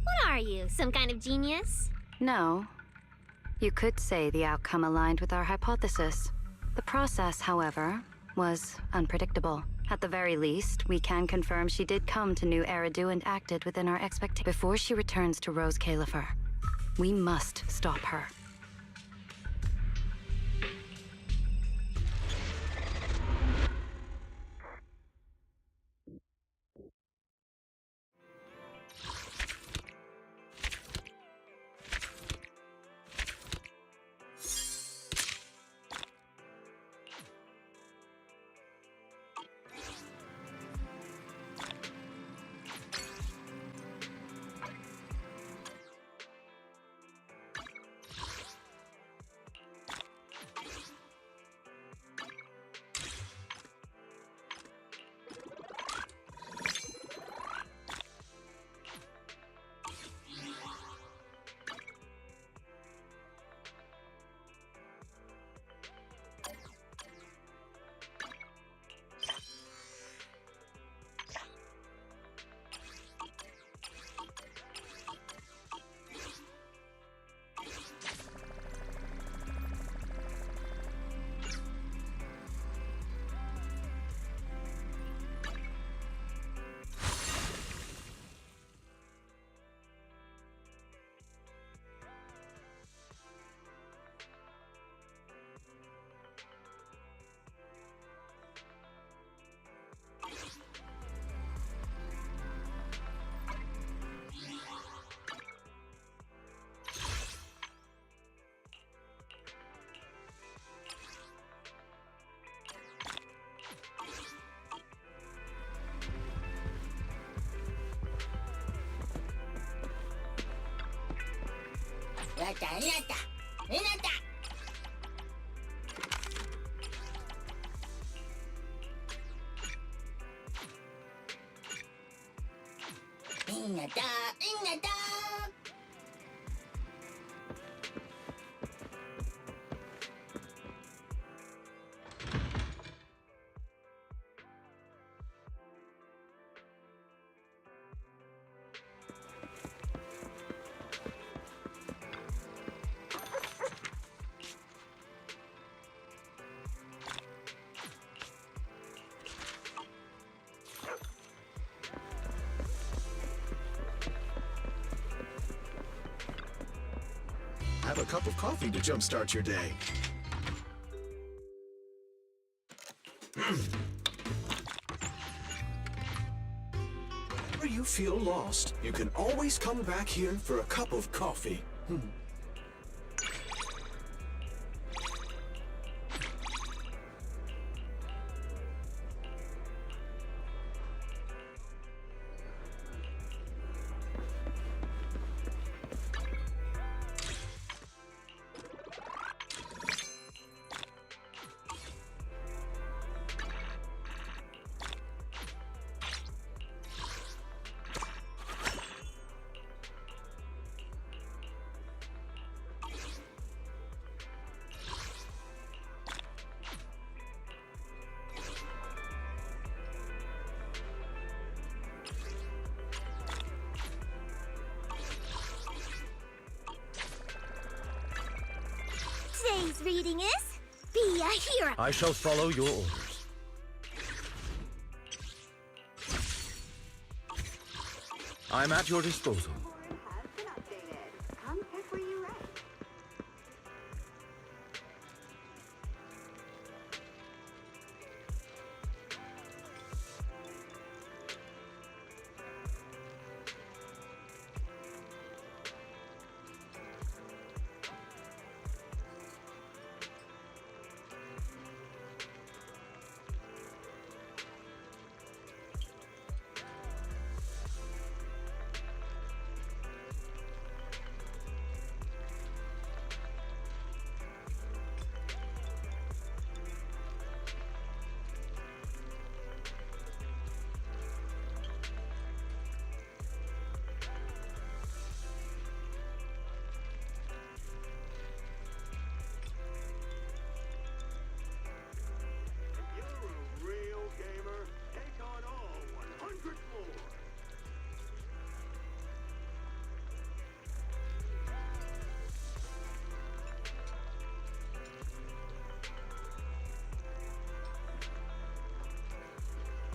What are you, some kind of genius? No. You could say the outcome aligned with our hypothesis. The process, however, was unpredictable. At the very least, we can confirm she did come to New Eridu and acted within our expectations. Before she returns to Rose Califer, we must stop her. Have a cup of coffee to jumpstart your day. Whenever you feel lost, you can always come back here for a cup of coffee. Today's reading is Be a Hero. I shall follow your orders. I'm at your disposal.